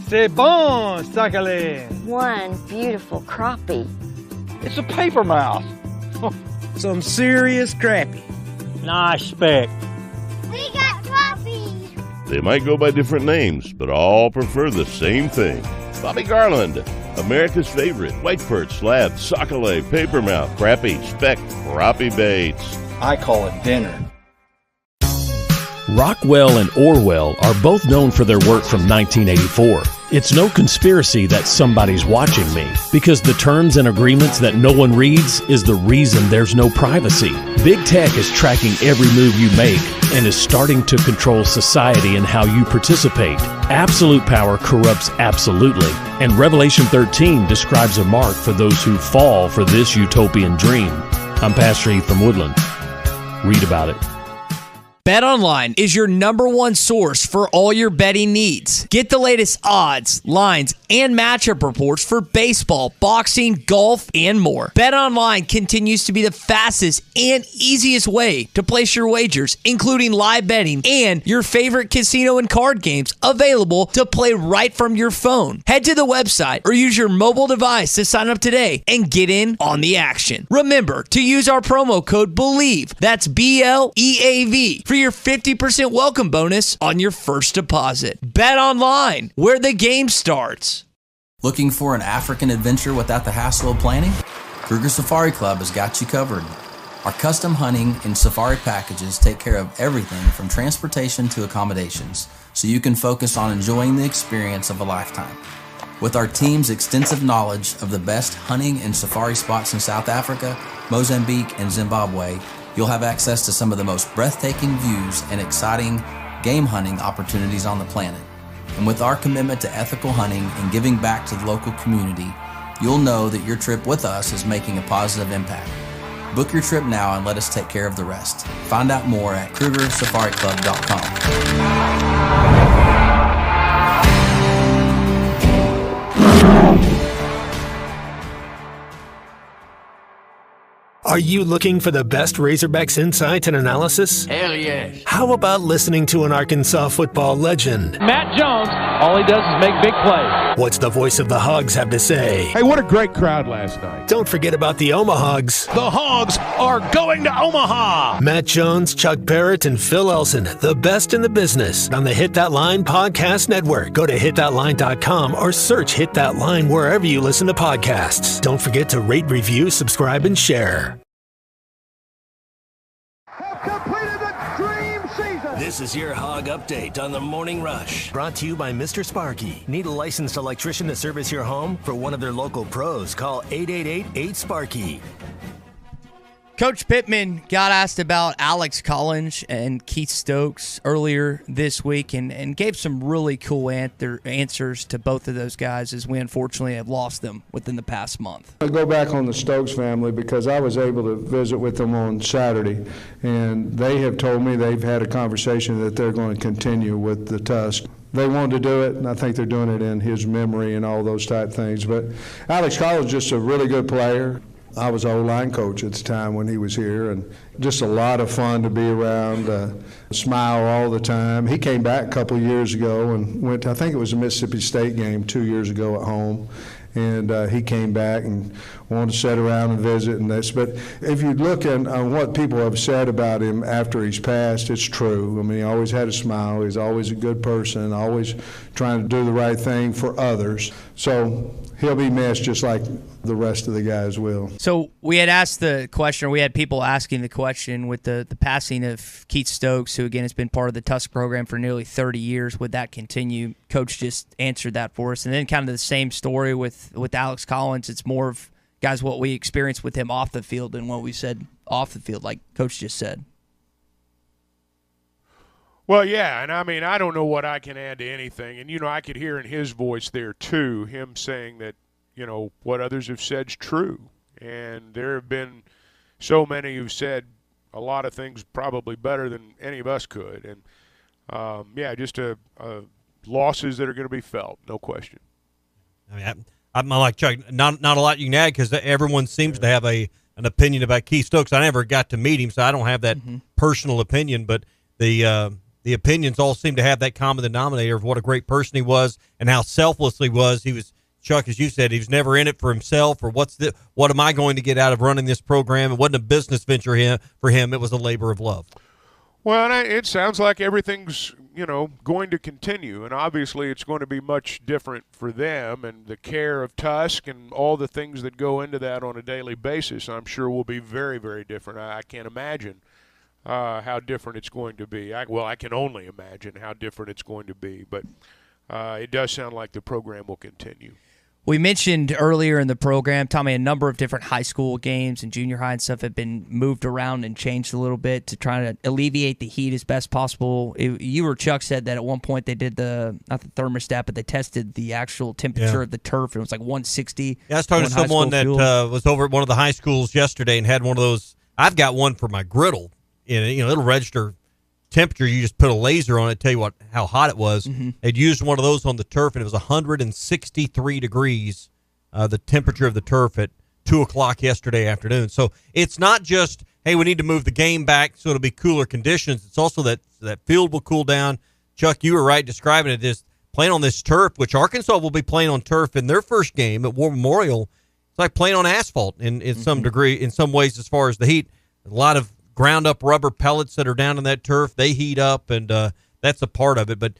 Speaker 20: C'est bon, sacalé.
Speaker 21: One beautiful crappie.
Speaker 20: It's a paper mouth.
Speaker 22: Some serious crappie.
Speaker 20: Nice speck.
Speaker 21: We got crappie.
Speaker 24: They might go by different names, but all prefer the same thing. Bobby Garland, America's favorite white perch, slab, sockeye, papermouth, crappie, speck, crappie baits.
Speaker 20: I call it dinner.
Speaker 25: Rockwell and Orwell are both known for their work from 1984. It's no conspiracy that somebody's watching me, because the terms and agreements that no one reads is the reason there's no privacy. Big Tech is tracking every move you make and is starting to control society and how you participate. Absolute power corrupts absolutely, and Revelation 13 describes a mark for those who fall for this utopian dream. I'm Pastor Heath from Woodland. Read about it.
Speaker 1: BetOnline is your number one source for all your betting needs. Get the latest odds, lines, and matchup reports for baseball, boxing, golf, and more. BetOnline continues to be the fastest and easiest way to place your wagers, including live betting and your favorite casino and card games available to play right from your phone. Head to the website or use your mobile device to sign up today and get in on the action. Remember to use our promo code BELIEVE, that's BLEAV, for your 50% welcome bonus on your first deposit. Bet online, where the game starts.
Speaker 26: Looking for an African adventure without the hassle of planning? Kruger Safari Club has got you covered. Our custom hunting and safari packages take care of everything from transportation to accommodations, so you can focus on enjoying the experience of a lifetime. With our team's extensive knowledge of the best hunting and safari spots in South Africa, Mozambique, and Zimbabwe, you'll have access to some of the most breathtaking views and exciting game hunting opportunities on the planet. And with our commitment to ethical hunting and giving back to the local community, you'll know that your trip with us is making a positive impact. Book your trip now and let us take care of the rest. Find out more at KrugerSafariClub.com.
Speaker 8: Are you looking for the best Razorbacks insight and analysis?
Speaker 27: Hell yes.
Speaker 8: How about listening to an Arkansas football legend?
Speaker 27: Matt Jones, all he does is make big plays.
Speaker 8: What's the voice of the Hogs have to say?
Speaker 7: Hey, what a great crowd last night.
Speaker 8: Don't forget about the Omahogs.
Speaker 10: The Hogs are going to Omaha.
Speaker 8: Matt Jones, Chuck Barrett, and Phil Elson, the best in the business, on the Hit That Line Podcast Network. Go to hitthatline.com or search Hit That Line wherever you listen to podcasts. Don't forget to rate, review, subscribe, and share.
Speaker 3: This is your Hog Update on the Morning Rush. Brought to you by Mr. Sparky. Need a licensed electrician to service your home? For one of their local pros, call 888-8-SPARKY.
Speaker 1: Coach Pittman got asked about Alex Collins and Keith Stokes earlier this week and gave some really cool answers to both of those guys, as we unfortunately have lost them within the past month.
Speaker 13: I go back on the Stokes family because I was able to visit with them on Saturday, and they have told me they've had a conversation that they're going to continue with the Tusk. They wanted to do it, and I think they're doing it in his memory and all those type things. But Alex Collins is just a really good player. I was O-line coach at the time when he was here, and just a lot of fun to be around, smile all the time. He came back a couple of years ago and went to, I think it was a Mississippi State game 2 years ago at home, and he came back and wanted to sit around and visit and this. But if you look at what people have said about him after he's passed, it's true. I mean, he always had a smile. He's always a good person, always trying to do the right thing for others. So he'll be missed just like the rest of the guys will.
Speaker 1: So we had asked the question, or we had people asking the question with the passing of Keith Stokes, who again has been part of the Tusk program for nearly 30 years. Would that continue? Coach just answered that for us. And then kind of the same story with Alex Collins. It's more of, guys, what we experienced with him off the field and what we said off the field, like Coach just said.
Speaker 7: Well, yeah, and I mean, I don't know what I can add to anything. And, I could hear in his voice there, too, him saying that, what others have said is true. And there have been so many who've said a lot of things probably better than any of us could. And, just losses that are going to be felt, no question.
Speaker 11: I mean, I'm like Chuck, not a lot you can add because everyone seems to have an opinion about Keith Stokes. I never got to meet him, so I don't have that personal opinion, but the opinions all seem to have that common denominator of what a great person he was and how selfless he was. He was, Chuck, as you said, he was never in it for himself or what am I going to get out of running this program? It wasn't a business venture for him. It was a labor of love.
Speaker 7: Well, it sounds like everything's, going to continue, and obviously it's going to be much different for them, and the care of Tusk and all the things that go into that on a daily basis, I'm sure will be very, very different. I can't imagine how different it's going to be. I can only imagine how different it's going to be, but it does sound like the program will continue.
Speaker 1: We mentioned earlier in the program, Tommy, a number of different high school games and junior high and stuff have been moved around and changed a little bit to try to alleviate the heat as best possible. You or Chuck said that at one point they did not the thermostat, but they tested the actual temperature of the turf, and it was like 160.
Speaker 11: Yeah, I was talking to someone that was over at one of the high schools yesterday and had one of those. I've got one for my griddle. It'll register temperature. You just put a laser on it, tell you how hot it was. They'd used one of those on the turf, and it was 163 degrees, the temperature of the turf at 2 o'clock yesterday afternoon. So it's not just, hey, we need to move the game back so it'll be cooler conditions. It's also that field will cool down. Chuck, you were right describing it as playing on this turf, which Arkansas will be playing on turf in their first game at War Memorial. It's like playing on asphalt in some degree, in some ways, as far as the heat. A lot of ground up rubber pellets that are down in that turf, they heat up, and that's a part of it. But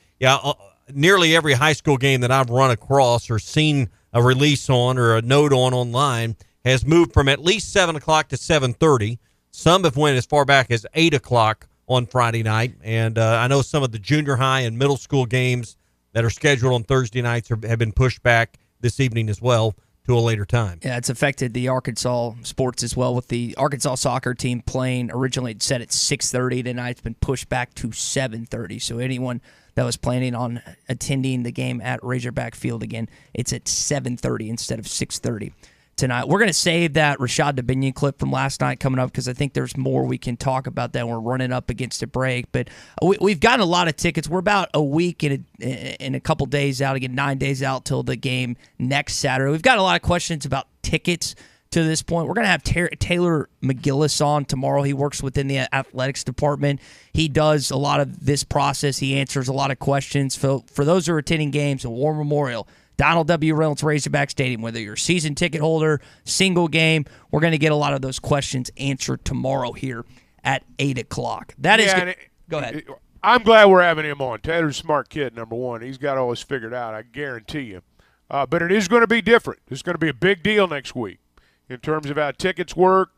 Speaker 11: nearly every high school game that I've run across or seen a release on or a note on online has moved from at least 7 o'clock to 7:30. Some have went as far back as 8 o'clock on Friday night, and I know some of the junior high and middle school games that are scheduled on Thursday nights have been pushed back this evening as well to a later time.
Speaker 1: Yeah, it's affected the Arkansas sports as well, with the Arkansas soccer team playing originally set at 6:30 tonight. It's been pushed back to 7:30. So anyone that was planning on attending the game at Razorback Field again, it's at 7:30 instead of 6:30 tonight. We're going to save that Rashad Dominion clip from last night coming up because I think there's more we can talk about that. We're running up against a break, but we've gotten a lot of tickets. We're about a week and a couple days out, again 9 days out till the game next Saturday. We've got a lot of questions about tickets to this point. We're going to have Taylor McGillis on tomorrow. He works within the athletics department. He does a lot of this process. He answers a lot of questions. For those who are attending games at War Memorial, Donald W. Reynolds Razorback Stadium, whether you're a season ticket holder, single game, we're going to get a lot of those questions answered tomorrow here at 8 o'clock. Go ahead.
Speaker 7: I'm glad we're having him on. Taylor's a smart kid, number one. He's got all this figured out, I guarantee you. But it is going to be different. It's going to be a big deal next week in terms of how tickets work.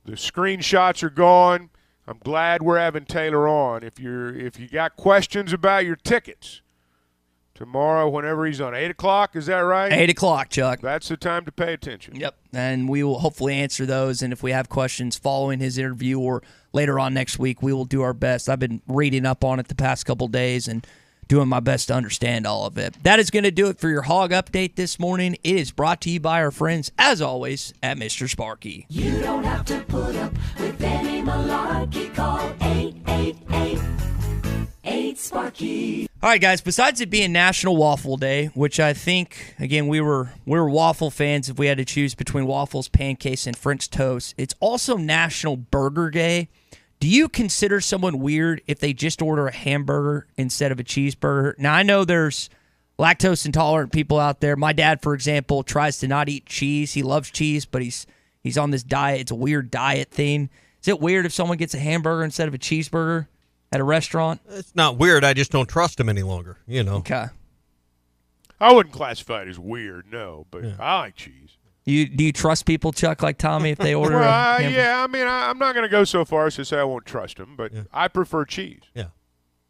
Speaker 7: The screenshots are gone. I'm glad we're having Taylor on. If you got questions about your tickets, tomorrow, whenever he's on, 8 o'clock, is that right?
Speaker 1: 8 o'clock, Chuck.
Speaker 7: That's the time to pay attention.
Speaker 1: Yep, and we will hopefully answer those, and if we have questions following his interview or later on next week, we will do our best. I've been reading up on it the past couple days and doing my best to understand all of it. That is going to do it for your Hog Update this morning. It is brought to you by our friends, as always, at Mr. Sparky.
Speaker 6: You don't have to put up with any malarkey. Call 888-8-SPARKY.
Speaker 1: All right, guys, besides it being National Waffle Day, which I think, again, we were waffle fans if we had to choose between waffles, pancakes, and French toast, it's also National Burger Day. Do you consider someone weird if they just order a hamburger instead of a cheeseburger? Now, I know there's lactose intolerant people out there. My dad, for example, tries to not eat cheese. He loves cheese, but he's on this diet. It's a weird diet thing. Is it weird if someone gets a hamburger instead of a cheeseburger at a restaurant?
Speaker 11: It's not weird. I just don't trust them any longer,
Speaker 1: Okay.
Speaker 7: I wouldn't classify it as weird, no, but I like cheese.
Speaker 1: Do you trust people, Chuck, like Tommy, if they order a hamburger?
Speaker 7: Yeah, I mean, I'm not going to go so far as to say I won't trust them, but I prefer cheese.
Speaker 11: Yeah.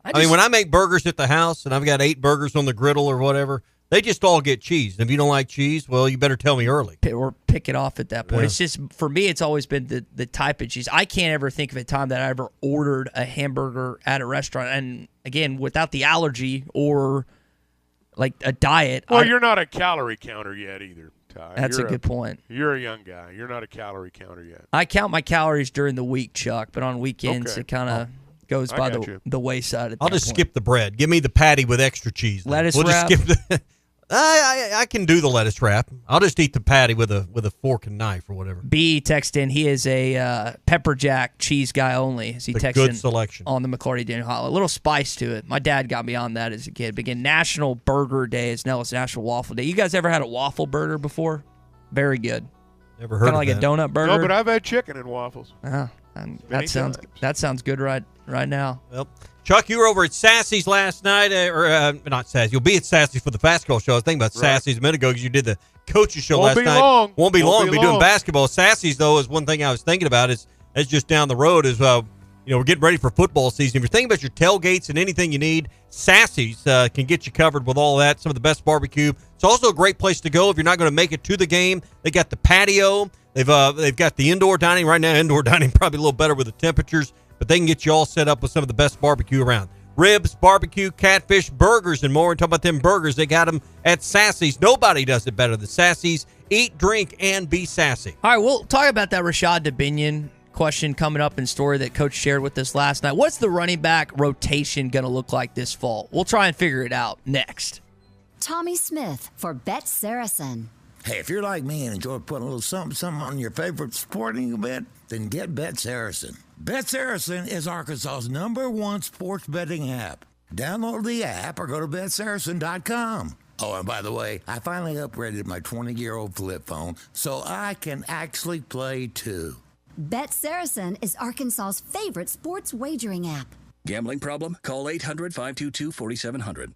Speaker 11: I mean, when I make burgers at the house and I've got 8 burgers on the griddle or whatever, They just all get cheese. If you don't like cheese, well, you better tell me early.
Speaker 1: Or pick it off at that point.
Speaker 11: Yeah.
Speaker 1: It's just, for me, it's always been the type of cheese. I can't ever think of a time that I ever ordered a hamburger at a restaurant. And, again, without the allergy or, like, a diet.
Speaker 7: Well, you're not a calorie counter yet either, Ty.
Speaker 1: That's a good point.
Speaker 7: You're a young guy. You're not a calorie counter yet.
Speaker 1: I count my calories during the week, Chuck, but on weekends it kind of goes by the wayside.
Speaker 11: I'll just skip the bread. Give me the patty with extra cheese.
Speaker 1: Lettuce
Speaker 11: we'll
Speaker 1: wrap.
Speaker 11: Just skip the I can do the lettuce wrap. I'll just eat the patty with a fork and knife or whatever.
Speaker 1: B texted in. He is a pepper jack cheese guy only. As he texted
Speaker 11: good selection
Speaker 1: on the McCarty Daniel Hotline. A little spice to it. My dad got me on that as a kid. Begin National Burger Day is now. It's National Waffle Day. You guys ever had a waffle burger before? Very good.
Speaker 11: Never heard of
Speaker 1: like
Speaker 11: that.
Speaker 1: a donut burger.
Speaker 7: No, but I've had chicken and waffles.
Speaker 1: That sounds good right now.
Speaker 11: Well, Chuck, you were over at Sassy's last night, not Sassy. You'll be at Sassy's for the basketball show. I was thinking about Sassy's a minute ago because you did the coaches show last night. Won't be long. Be doing basketball. Sassy's, though, is one thing I was thinking about. Is just down the road. We're getting ready for football season. If you're thinking about your tailgates and anything you need, Sassy's can get you covered with all that. Some of the best barbecue. It's also a great place to go if you're not going to make it to the game. They got the patio. They've got the indoor dining right now. Indoor dining probably a little better with the temperatures, but they can get you all set up with some of the best barbecue around. Ribs, barbecue, catfish, burgers, and more. And talk about them burgers. They got them at Sassy's. Nobody does it better than Sassy's. Eat, drink, and be sassy.
Speaker 1: All right, we'll talk about that Rashad DeBinion question coming up in story that Coach shared with us last night. What's the running back rotation going to look like this fall? We'll try and figure it out next.
Speaker 9: Tommy Smith for Bet Saracen.
Speaker 12: Hey, if you're like me and enjoy putting a little something on your favorite sporting event, then get Bet Saracen. Bet Saracen is Arkansas's #1 sports betting app. Download the app or go to BetSaracen.com. Oh, and by the way, I finally upgraded my 20-year-old flip phone so I can actually play too.
Speaker 9: Bet Saracen is Arkansas's favorite sports wagering app.
Speaker 14: Gambling problem? Call 800-522-4700.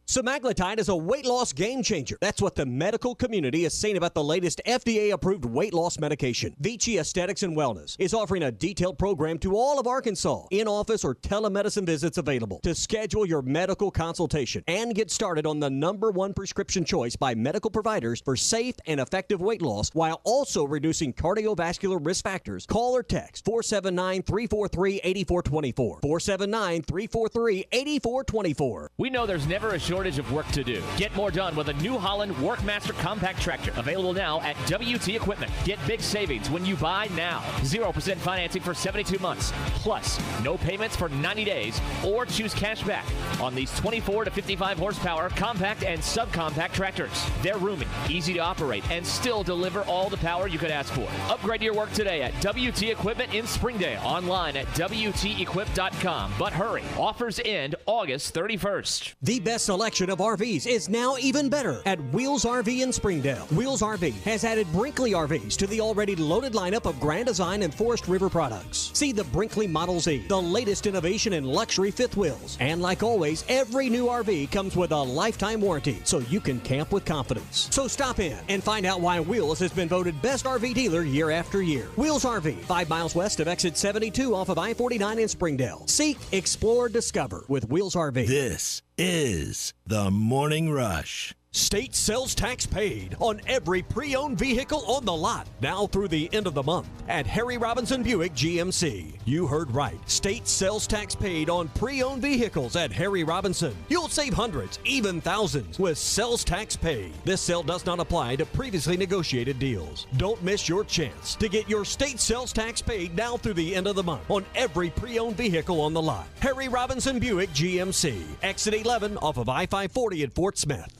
Speaker 10: Semaglutide is a weight loss game changer. That's what the medical community is saying about the latest FDA-approved weight loss medication. Vici Aesthetics and Wellness is offering a detailed program to all of Arkansas. In-office or telemedicine visits available to schedule your medical consultation and get started on the #1 prescription choice by medical providers for safe and effective weight loss while also reducing cardiovascular risk factors. Call or text 479-343-8424. 479-343-8424.
Speaker 27: We know there's never a shortage of work to do. Get more done with a New Holland Workmaster Compact Tractor. Available now at WT Equipment. Get big savings when you buy now. 0% financing for 72 months. Plus, no payments for 90 days or choose cash back on these 24 to 55 horsepower compact and subcompact tractors. They're roomy, easy to operate, and still deliver all the power you could ask for. Upgrade your work today at WT Equipment in Springdale. Online at WTEquip.com. But hurry, offers end August 31st.
Speaker 10: The best selection of RVs is now even better at Wheels RV in Springdale. Wheels RV has added Brinkley RVs to the already loaded lineup of Grand Design and Forest River products. See the Brinkley Model Z, the latest innovation in luxury fifth wheels. And like always, every new RV comes with a lifetime warranty, so you can camp with confidence. So stop in and find out why Wheels has been voted best RV dealer year after year. Wheels RV, 5 miles west of exit 72 off of I-49 in Springdale. Seek, explore, discover with Wheels RV.
Speaker 3: This is The Morning Rush.
Speaker 10: State sales tax paid on every pre-owned vehicle on the lot now through the end of the month at Harry Robinson Buick GMC. You heard right. State sales tax paid on pre-owned vehicles at Harry Robinson. You'll save hundreds, even thousands with sales tax paid. This sale does not apply to previously negotiated deals. Don't miss your chance to get your state sales tax paid now through the end of the month on every pre-owned vehicle on the lot. Harry Robinson Buick GMC. Exit 11 off of I-540 at Fort Smith.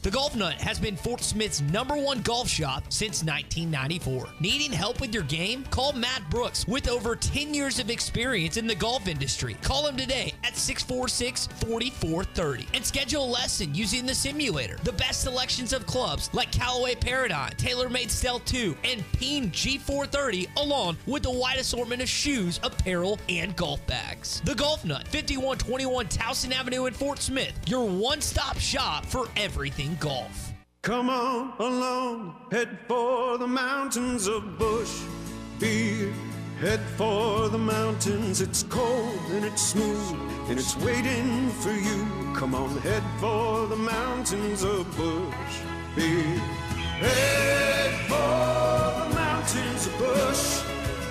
Speaker 15: The Golf Nut has been Fort Smith's #1 golf shop since 1994. Needing help with your game? Call Matt Brooks with over 10 years of experience in the golf industry. Call him today at 646-4430 and schedule a lesson using the simulator. The best selections of clubs like Callaway Paradigm, TaylorMade Stealth 2, and Peen G430, along with a wide assortment of shoes, apparel, and golf bags. The Golf Nut, 5121 Towson Avenue in Fort Smith, your one-stop shop for everything golf.
Speaker 16: Come on along, head for the mountains of Bush Beer
Speaker 2: Head for the mountains, it's cold and it's smooth, and it's waiting for you. Come on, head for the mountains of Bush Beer. Head for the mountains of Bush,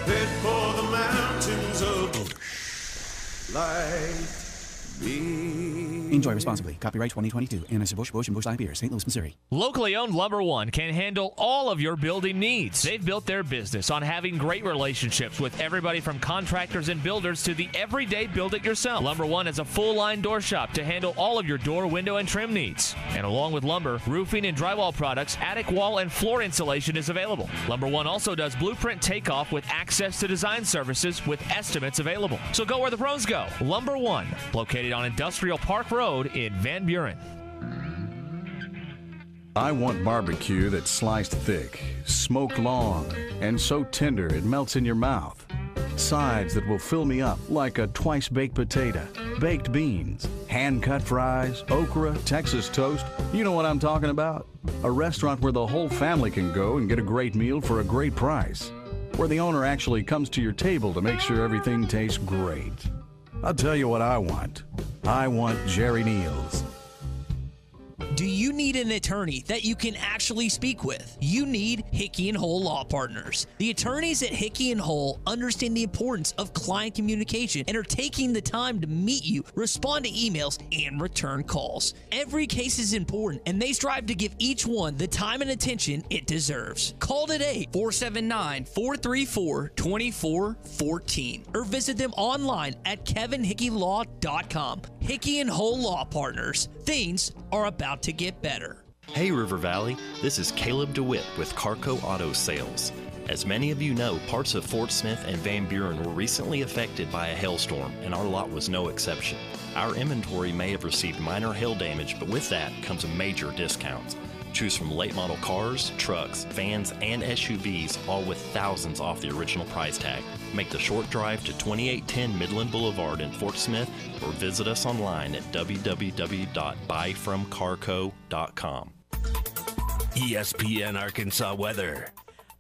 Speaker 2: head for the mountains of Bush Light Beer.
Speaker 4: Enjoy responsibly. Copyright 2022. Anheuser-Busch, Busch, and Busch Light Beer, St. Louis, Missouri.
Speaker 27: Locally owned Lumber One can handle all of your building needs. They've built their business on having great relationships with everybody from contractors and builders to the everyday build-it-yourself. Lumber One is a full-line door shop to handle all of your door, window, and trim needs. And along with lumber, roofing and drywall products, attic wall and floor insulation is available. Lumber One also does blueprint takeoff with access to design services with estimates available. So go where the pros go. Lumber One, located on Industrial Park Road in Van Buren.
Speaker 5: I want barbecue that's sliced thick, smoked long, and so tender it melts in your mouth. Sides that will fill me up like a twice-baked potato, baked beans, hand-cut fries, okra, Texas toast. You know what I'm talking about? A restaurant where the whole family can go and get a great meal for a great price. Where the owner actually comes to your table to make sure everything tastes great. I'll tell you what I want. I want Jerry Neal's.
Speaker 15: Do you need an attorney that you can actually speak with? You need Hickey & Hull Law Partners. The attorneys at Hickey & Hull understand the importance of client communication and are taking the time to meet you, respond to emails, and return calls. Every case is important, and they strive to give each one the time and attention it deserves. Call today, 479-434-2414, or visit them online at kevinhickeylaw.com. Hickey & Hull Law Partners. Things are about to get better.
Speaker 16: Hey River Valley, this is Caleb DeWitt with Carco Auto Sales. As many of you know, parts of Fort Smith and Van Buren were recently affected by a hailstorm, and our lot was no exception. Our inventory may have received minor hail damage, but with that comes a major discount. Choose from late model cars, trucks, vans, and SUVs, all with thousands off the original price tag. Make the short drive to 2810 Midland Boulevard in Fort Smith or visit us online at www.buyfromcarco.com.
Speaker 3: ESPN Arkansas weather.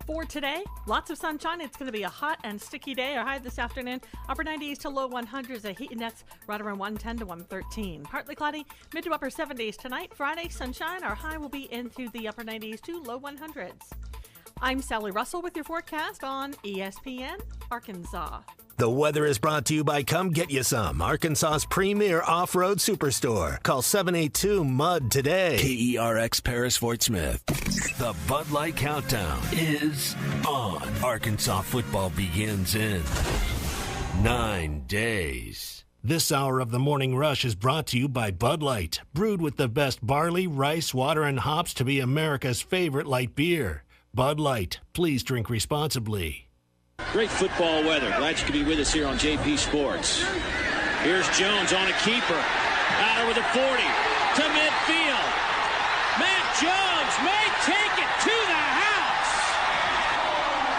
Speaker 17: For today, lots of sunshine. It's going to be a hot and sticky day. Our high this afternoon, upper 90s to low 100s. A heat index right around 110 to 113. Partly cloudy, mid to upper 70s tonight. Friday, sunshine. Our high will be into the upper 90s to low 100s. I'm Sally Russell with your forecast on ESPN Arkansas.
Speaker 3: The weather is brought to you by Come Get You Some, Arkansas's premier off-road superstore. Call 782-MUD today. KERX Paris Fort Smith. The Bud Light Countdown is on. Arkansas football begins in 9 days. This hour of the Morning Rush is brought to you by Bud Light, brewed with the best barley, rice, water, and hops to be America's favorite light beer. Bud Light. Please drink responsibly.
Speaker 18: Great football weather. Glad you could be with us here on JP Sports. Here's Jones on a keeper. Out over the 40 to midfield. Matt Jones may take it to the house.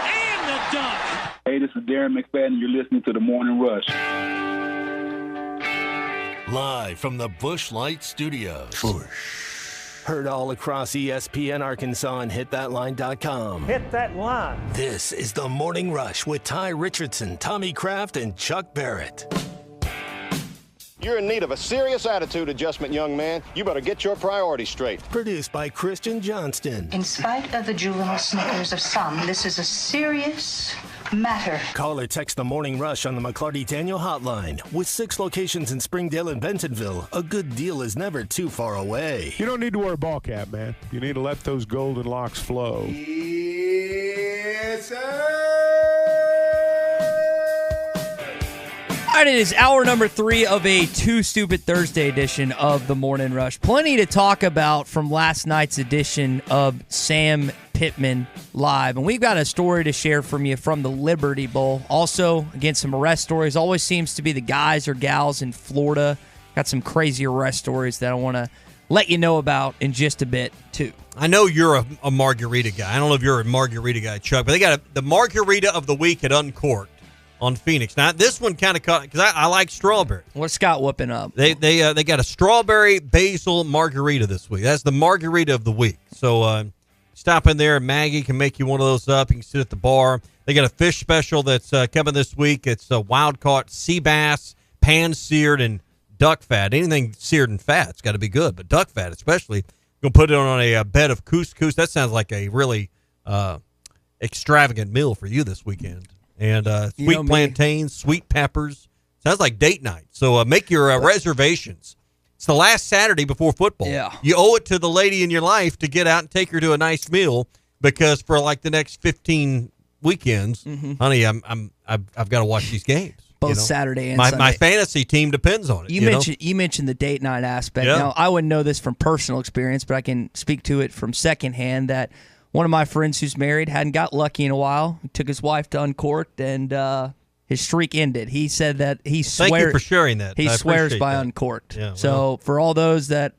Speaker 18: And the dunk.
Speaker 23: Hey, this is Darren McFadden. You're listening to The Morning Rush.
Speaker 3: Live from the Busch Light Studios. Heard all across ESPN Arkansas and hitthatline.com.
Speaker 28: Hit that line.
Speaker 3: This is the Morning Rush with Ty Richardson, Tommy Kraft, and Chuck Barrett.
Speaker 29: You're in need of a serious attitude adjustment, young man. You better get your priorities straight.
Speaker 3: Produced by Christian Johnston.
Speaker 30: In spite of the juvenile snickers of some, this is a serious matter.
Speaker 3: Call or text the Morning Rush on the McClarty Daniel hotline. With 6 locations in Springdale and Bentonville, a good deal is never too far away.
Speaker 7: You don't need to wear a ball cap, man. You need to let those golden locks flow.
Speaker 3: Yes, sir.
Speaker 1: All right, it is hour number 3 of a Too Stupid Thursday edition of the Morning Rush. Plenty to talk about from last night's edition of Sam Pittman Live. And we've got a story to share from you from the Liberty Bowl. Also, again, some arrest stories. Always seems to be the guys or gals in Florida. Got some crazy arrest stories that I want to let you know about in just a bit, too.
Speaker 11: I know you're a margarita guy. I don't know if you're a margarita guy, Chuck, but they got the margarita of the week at Uncorked on Phoenix. Now, this one kind of caught, because I like strawberry.
Speaker 1: What's Scott whooping up?
Speaker 11: They got a strawberry basil margarita this week. That's the margarita of the week. So Stop in there, and Maggie can make you one of those up. You can sit at the bar. They got a fish special that's coming this week. It's wild-caught sea bass, pan-seared, and duck fat. Anything seared and fat's got to be good, but duck fat especially. You'll put it on a bed of couscous. That sounds like a really extravagant meal for you this weekend. And sweet plantains, sweet peppers. Sounds like date night. So make your reservations. It's the last Saturday before football.
Speaker 1: Yeah.
Speaker 11: You owe it to the lady in your life to get out and take her to a nice meal, because for like the next 15 weekends, honey, I've got to watch these games.
Speaker 1: Both Saturday and
Speaker 11: my
Speaker 1: Sunday.
Speaker 11: My fantasy team depends on it.
Speaker 1: You mentioned the date night aspect.
Speaker 11: Yeah.
Speaker 1: Now, I wouldn't know this from personal experience, but I can speak to it from secondhand that one of my friends who's married hadn't got lucky in a while. He took his wife to Uncorked, and his streak ended. He said that he swears.
Speaker 11: Thank you for sharing that.
Speaker 1: He
Speaker 11: I
Speaker 1: swears
Speaker 11: appreciate
Speaker 1: by
Speaker 11: that.
Speaker 1: Uncorked.
Speaker 11: Yeah,
Speaker 1: so for all those that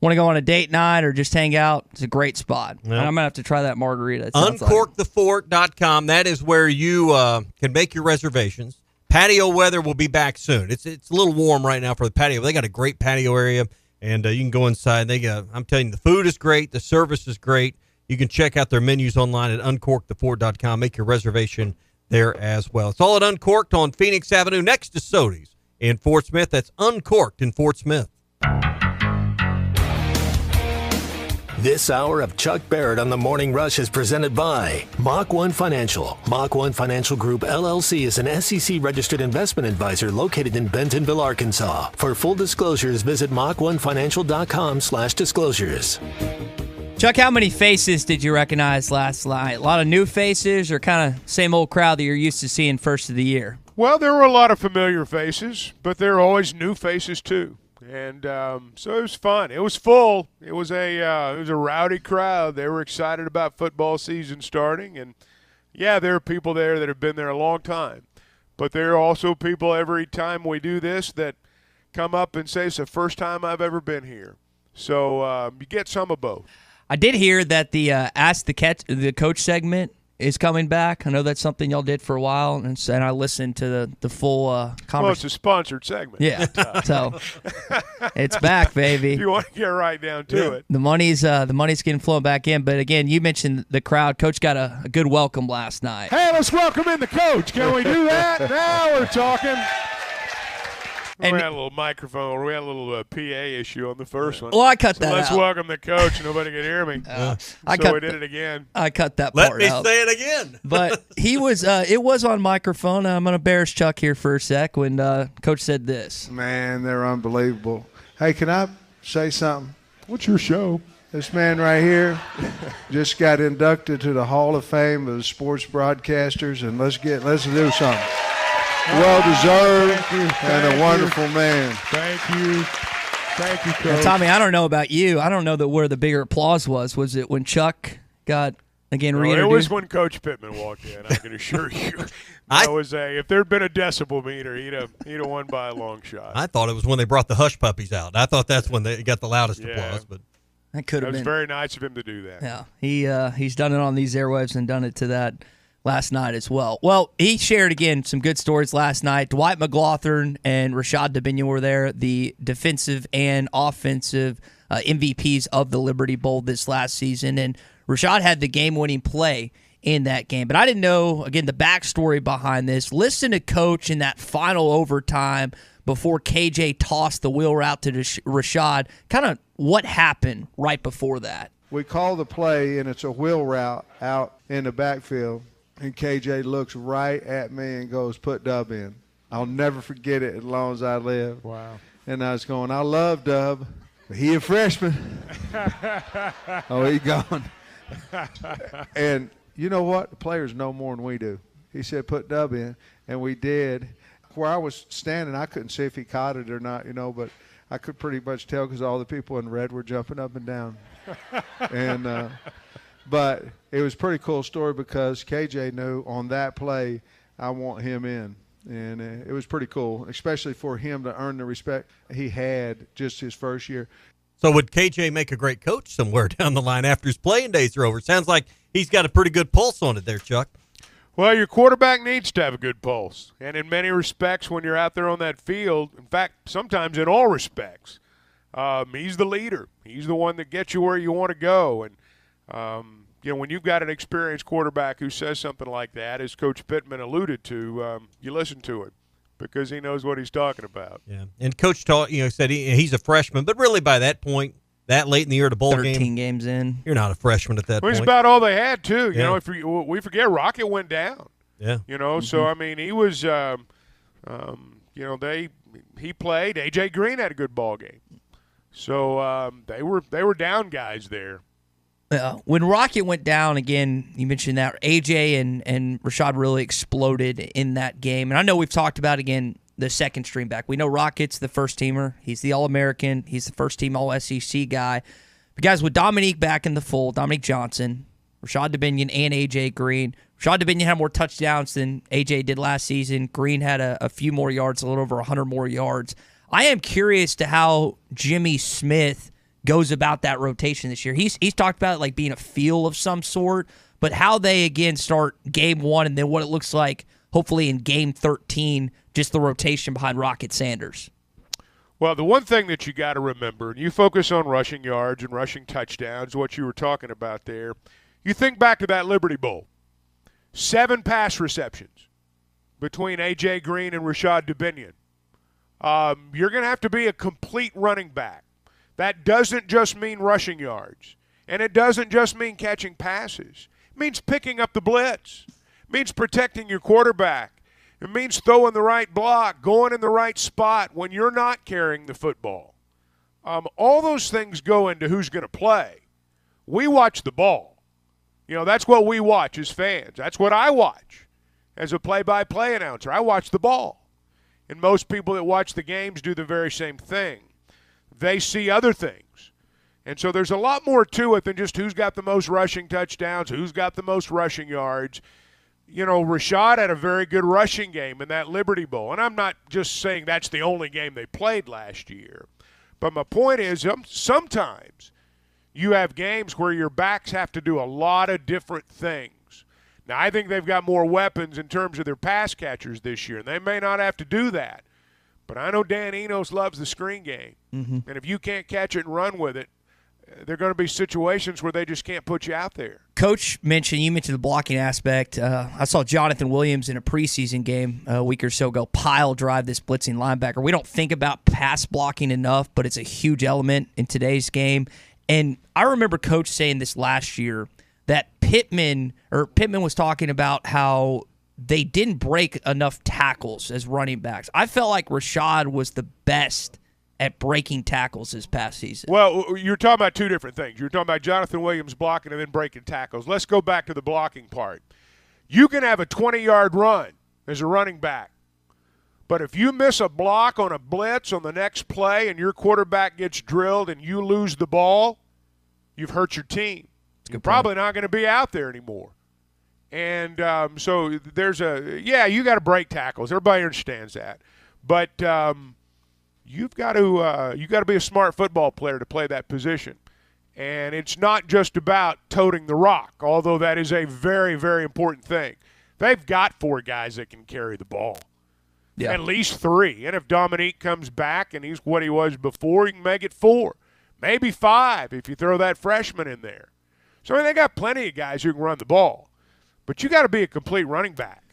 Speaker 1: want to go on a date night or just hang out, it's a great spot.
Speaker 11: Yep.
Speaker 1: And I'm going to have to try that margarita.
Speaker 11: Uncorkthefort.com. That is where you can make your reservations. Patio weather will be back soon. It's a little warm right now for the patio. They got a great patio area, and you can go inside. I'm telling you, the food is great. The service is great. You can check out their menus online at uncorkthefort.com. Make your reservation there as well. It's all at Uncorked on Phoenix Avenue next to Sody's in Fort Smith. That's Uncorked in Fort Smith.
Speaker 3: This hour of Chuck Barrett on the Morning Rush is presented by Mach 1 Financial. Mach 1 Financial Group, LLC is an SEC-registered investment advisor located in Bentonville, Arkansas. For full disclosures, visit mach1financial.com/disclosures.
Speaker 1: Chuck, how many faces did you recognize last night? A lot of new faces, or kind of same old crowd that you're used to seeing first of the year?
Speaker 7: Well, there were a lot of familiar faces, but there are always new faces too. And so it was fun. It was full. It was a rowdy crowd. They were excited about football season starting. And, yeah, there are people there that have been there a long time. But there are also people every time we do this that come up and say, it's the first time I've ever been here. So you get some of both.
Speaker 1: I did hear that the Ask the Coach segment is coming back. I know that's something y'all did for a while, and I listened to the full conversation.
Speaker 7: Well, it's a sponsored segment.
Speaker 1: Yeah, so it's back, baby.
Speaker 7: If you want to get right down to it.
Speaker 1: The money's getting flowing back in. But again, you mentioned the crowd. Coach got a good welcome last night.
Speaker 7: Hey, let's welcome in the coach. Can we do that? Now we're talking. We had a little microphone. We had a little PA issue on the first one.
Speaker 1: Well, I cut that
Speaker 7: let's
Speaker 1: out.
Speaker 7: welcome the coach. Nobody could hear me. So we did it again.
Speaker 1: I cut that
Speaker 11: Let
Speaker 1: part
Speaker 11: me
Speaker 1: out.
Speaker 11: say it again.
Speaker 1: But he was. It was on microphone. I'm going to embarrass Chuck here for a sec when Coach said this.
Speaker 8: Man, they're unbelievable. Hey, can I say something?
Speaker 7: What's your show?
Speaker 8: This man right here just got inducted to the Hall of Fame of sports broadcasters, and let's do something. Well-deserved and a wonderful man.
Speaker 7: Thank you. Thank you,
Speaker 1: Now,
Speaker 7: Coach.
Speaker 1: Tommy, I don't know about you. I don't know that where the bigger applause was. Was it when Chuck got reintroduced?
Speaker 7: It was when Coach Pittman walked in. I can assure you. If there'd been a decibel meter, he'd have won by a long shot.
Speaker 11: I thought it was when they brought the hush puppies out. I thought that's when they got the loudest applause. But
Speaker 1: that could have
Speaker 7: been.
Speaker 1: been
Speaker 7: Very nice of him to do that.
Speaker 1: Yeah, he's done it on these airwaves and done it to that last night as well. Well, he shared, again, some good stories last night. Dwight McLaughlin and Rashad Dubinion were there, the defensive and offensive MVPs of the Liberty Bowl this last season. And Rashad had the game-winning play in that game. But I didn't know, again, the backstory behind this. Listen to Coach in that final overtime before KJ tossed the wheel route to Rashad. Kind of what happened right before that.
Speaker 8: We call the play, and it's a wheel route out in the backfield. And KJ looks right at me and goes, put Dub in. I'll never forget it as long as I live.
Speaker 7: Wow.
Speaker 8: And I was going, I love Dub, but he a freshman. Oh, he gone. And you know what? The players know more than we do. He said, put Dub in, and we did. Where I was standing, I couldn't see if he caught it or not, but I could pretty much tell because all the people in red were jumping up and down. And but it was a pretty cool story because KJ knew on that play I want him in. And it was pretty cool, especially for him to earn the respect he had just his first year.
Speaker 11: So would KJ make a great coach somewhere down the line after his playing days are over? Sounds like he's got a pretty good pulse on it there, Chuck.
Speaker 7: Well, your quarterback needs to have a good pulse. And in many respects, when you're out there on that field, in fact, sometimes in all respects, he's the leader. He's the one that gets you where you want to go. And when you've got an experienced quarterback who says something like that, as Coach Pittman alluded to, you listen to him because he knows what he's talking about.
Speaker 11: Yeah, and Coach said he's a freshman, but really by that point, that late in the year, the bowl
Speaker 1: 13 games in,
Speaker 11: you're not a freshman at that point.
Speaker 7: It's about all they had too. If we forget Rocket went down.
Speaker 11: Yeah.
Speaker 7: So I mean, he was, he played. AJ Green had a good ball game. So they were down guys there.
Speaker 1: When Rocket went down again, you mentioned that AJ and Rashad really exploded in that game. And I know we've talked about, again, the second stream back. We know Rocket's the first teamer. He's the All-American. He's the first team All-SEC guy. But guys, with Dominique back in the fold, Dominique Johnson, Rashad Dubinion, and AJ Green. Rashad Dubinion had more touchdowns than AJ did last season. Green had a few more yards, a little over 100 more yards. I am curious to how Jimmy Smith goes about that rotation this year. He's talked about it like being a feel of some sort, but how they, again, start game 1 and then what it looks like, hopefully in game 13, just the rotation behind Rocket Sanders.
Speaker 7: Well, the one thing that you got to remember, and you focus on rushing yards and rushing touchdowns, what you were talking about there, you think back to that Liberty Bowl. 7 pass receptions between A.J. Green and Rashad Dubinion. You're going to have to be a complete running back. That doesn't just mean rushing yards, and it doesn't just mean catching passes. It means picking up the blitz. It means protecting your quarterback. It means throwing the right block, going in the right spot when you're not carrying the football. All those things go into who's going to play. We watch the ball. That's what we watch as fans. That's what I watch as a play-by-play announcer. I watch the ball. And most people that watch the games do the very same thing. They see other things. And so there's a lot more to it than just who's got the most rushing touchdowns, who's got the most rushing yards. Rashad had a very good rushing game in that Liberty Bowl. And I'm not just saying that's the only game they played last year. But my point is sometimes you have games where your backs have to do a lot of different things. Now, I think they've got more weapons in terms of their pass catchers this year, and they may not have to do that. But I know Dan Enos loves the screen game. Mm-hmm. And if you can't catch it and run with it, there are going to be situations where they just can't put you out there.
Speaker 1: Coach you mentioned the blocking aspect. I saw Jonathan Williams in a preseason game a week or so ago pile drive this blitzing linebacker. We don't think about pass blocking enough, but it's a huge element in today's game. And I remember Coach saying this last year that Pittman was talking about how they didn't break enough tackles as running backs. I felt like Rashad was the best at breaking tackles this past season.
Speaker 7: Well, you're talking about two different things. You're talking about Jonathan Williams blocking and then breaking tackles. Let's go back to the blocking part. You can have a 20-yard run as a running back, but if you miss a block on a blitz on the next play and your quarterback gets drilled and you lose the ball, you've hurt your team. You're probably not going to be out there anymore. And so there's you got to break tackles. Everybody understands that. But you've got to be a smart football player to play that position. And it's not just about toting the rock, although that is a very, very important thing. They've got 4 guys that can carry the ball. Yeah. At least 3. And if Dominique comes back and he's what he was before, you can make it 4. Maybe 5 if you throw that freshman in there. So I mean, they got plenty of guys who can run the ball. But you got to be a complete running back.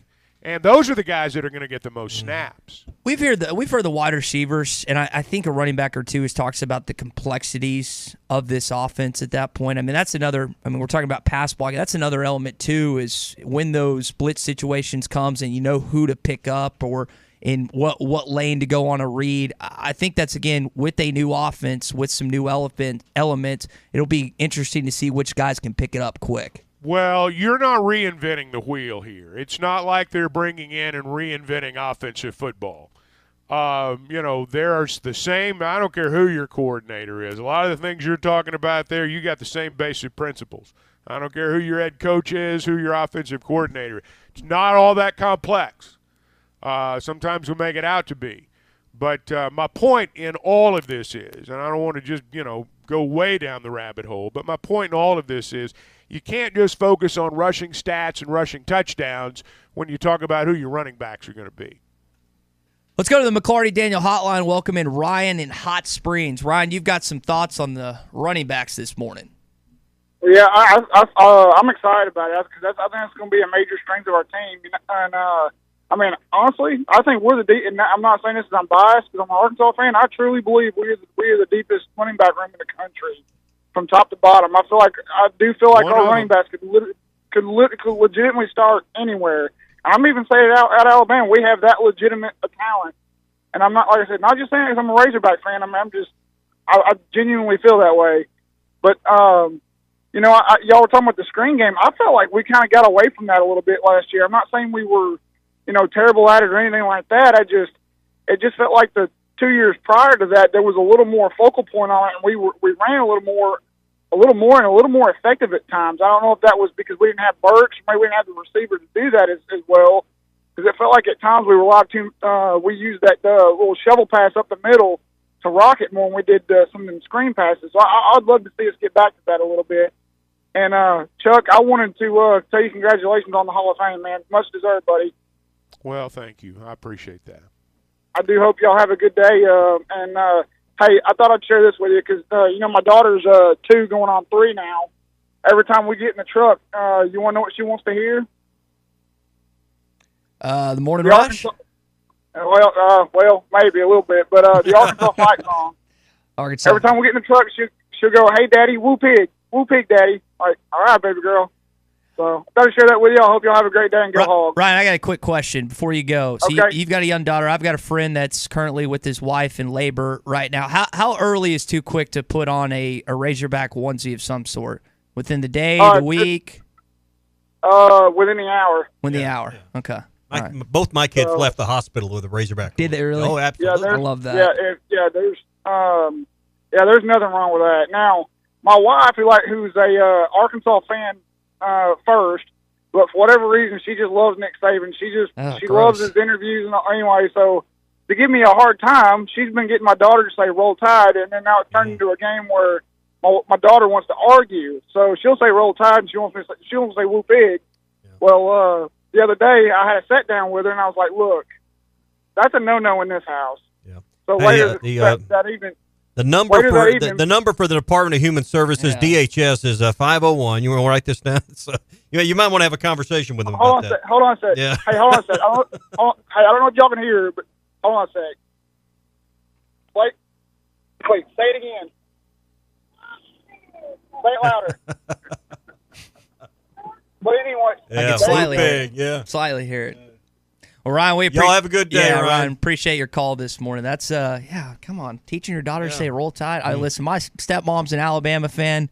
Speaker 7: And those are the guys that are going to get the most snaps.
Speaker 1: We've heard the wide receivers, and I think a running back or two talks about the complexities of this offense at that point. I mean, that's another – we're talking about pass blocking. That's another element too, is when those blitz situations comes and you know who to pick up or in what lane to go on a read. I think that's, again, with a new offense, with some new elements, it'll be interesting to see which guys can pick it up quick.
Speaker 7: Well, you're not reinventing the wheel here. It's not like they're bringing in and reinventing offensive football. There's the same – I don't care who your coordinator is. A lot of the things you're talking about there, you got the same basic principles. I don't care who your head coach is, who your offensive coordinator is. It's not all that complex. Sometimes we make it out to be. But my point in all of this is, and I don't want to just, go way down the rabbit hole, but my point in all of this is you can't just focus on rushing stats and rushing touchdowns when you talk about who your running backs are going to be.
Speaker 1: Let's go to the McLarty Daniel hotline. Welcome in Ryan in Hot Springs. Ryan, you've got some thoughts on the running backs this morning.
Speaker 6: Yeah, I'm excited about it because I think it's going to be a major strength of our team. And I mean, honestly, I think we're the deep. And I'm not saying this because I'm biased, because I'm an Arkansas fan. I truly believe we are the deepest running back room in the country, from top to bottom. I do feel like our running backs could legitimately start anywhere. I'm even saying it out Alabama, we have that legitimate talent. And I'm not, like I said, not just saying because I'm a Razorback fan. I genuinely feel that way. But you know, y'all were talking about the screen game. I felt like we kind of got away from that a little bit last year. I'm not saying we were, you know, terrible at it or anything like that. It just felt like the 2 years prior to that, there was a little more focal point on it, and we ran a little more and a little more effective at times. I don't know if that was because we didn't have Burks, maybe we didn't have the receiver to do that as well, because it felt like at times we relied we used that little shovel pass up the middle to rock it more when we did some of them screen passes. So I'd love to see us get back to that a little bit. And, Chuck, I wanted to tell you congratulations on the Hall of Fame, man. Much deserved, buddy.
Speaker 7: Well, thank you. I appreciate that.
Speaker 6: I do hope y'all have a good day. Hey, I thought I'd share this with you because, you know, my daughter's 2 going on 3 now. Every time we get in the truck, you want to know what she wants to hear?
Speaker 1: The Morning Rush?
Speaker 6: Well, maybe a little bit, but the Arkansas fight song.
Speaker 1: Arkansas.
Speaker 6: Every time we get in the truck, she'll go, "Hey, Daddy, woo pig, Daddy." Like, all right, baby girl. So I thought to share that with y'all. I hope y'all have a great day and go Hogs.
Speaker 1: Ryan, I got a quick question before you go. So
Speaker 6: okay.
Speaker 1: You've got a young daughter. I've got a friend that's currently with his wife in labor right now. How early is too quick to put on a Razorback onesie of some sort? Within the day, the week?
Speaker 6: Within the hour.
Speaker 1: Within the hour. Yeah. Okay.
Speaker 11: Both my kids left the hospital with a Razorback.
Speaker 1: Did they really?
Speaker 11: Oh, absolutely.
Speaker 1: I love that.
Speaker 6: There's nothing wrong with that. Now, my wife, who's a Arkansas fan first, but for whatever reason, she just loves Nick Saban. She loves his interviews anyway. So to give me a hard time, she's been getting my daughter to say "Roll Tide," and then now it's turned into a game where my daughter wants to argue. So she'll say "Roll Tide," and she wants to say "Woo Pig." Yeah. Well, the other day I had a sit down with her, and I was like, "Look, that's a no-no in this house." Yeah. So later that evening.
Speaker 11: The number for the Department of Human Services, DHS, is 501. You want to write this down? So, you might want to have a conversation with them about that.
Speaker 6: Hold on a sec.
Speaker 11: Yeah.
Speaker 6: Hey, hold on a sec. I don't know if y'all can hear, but hold on a sec. Wait, say it again. Say it louder. But anyway.
Speaker 1: I can slightly hear it. Well, Ryan,
Speaker 11: y'all have a good day,
Speaker 1: Ryan. Appreciate your call this morning. That's come on, teaching your daughter to say "Roll Tide." Listen, my stepmom's an Alabama fan.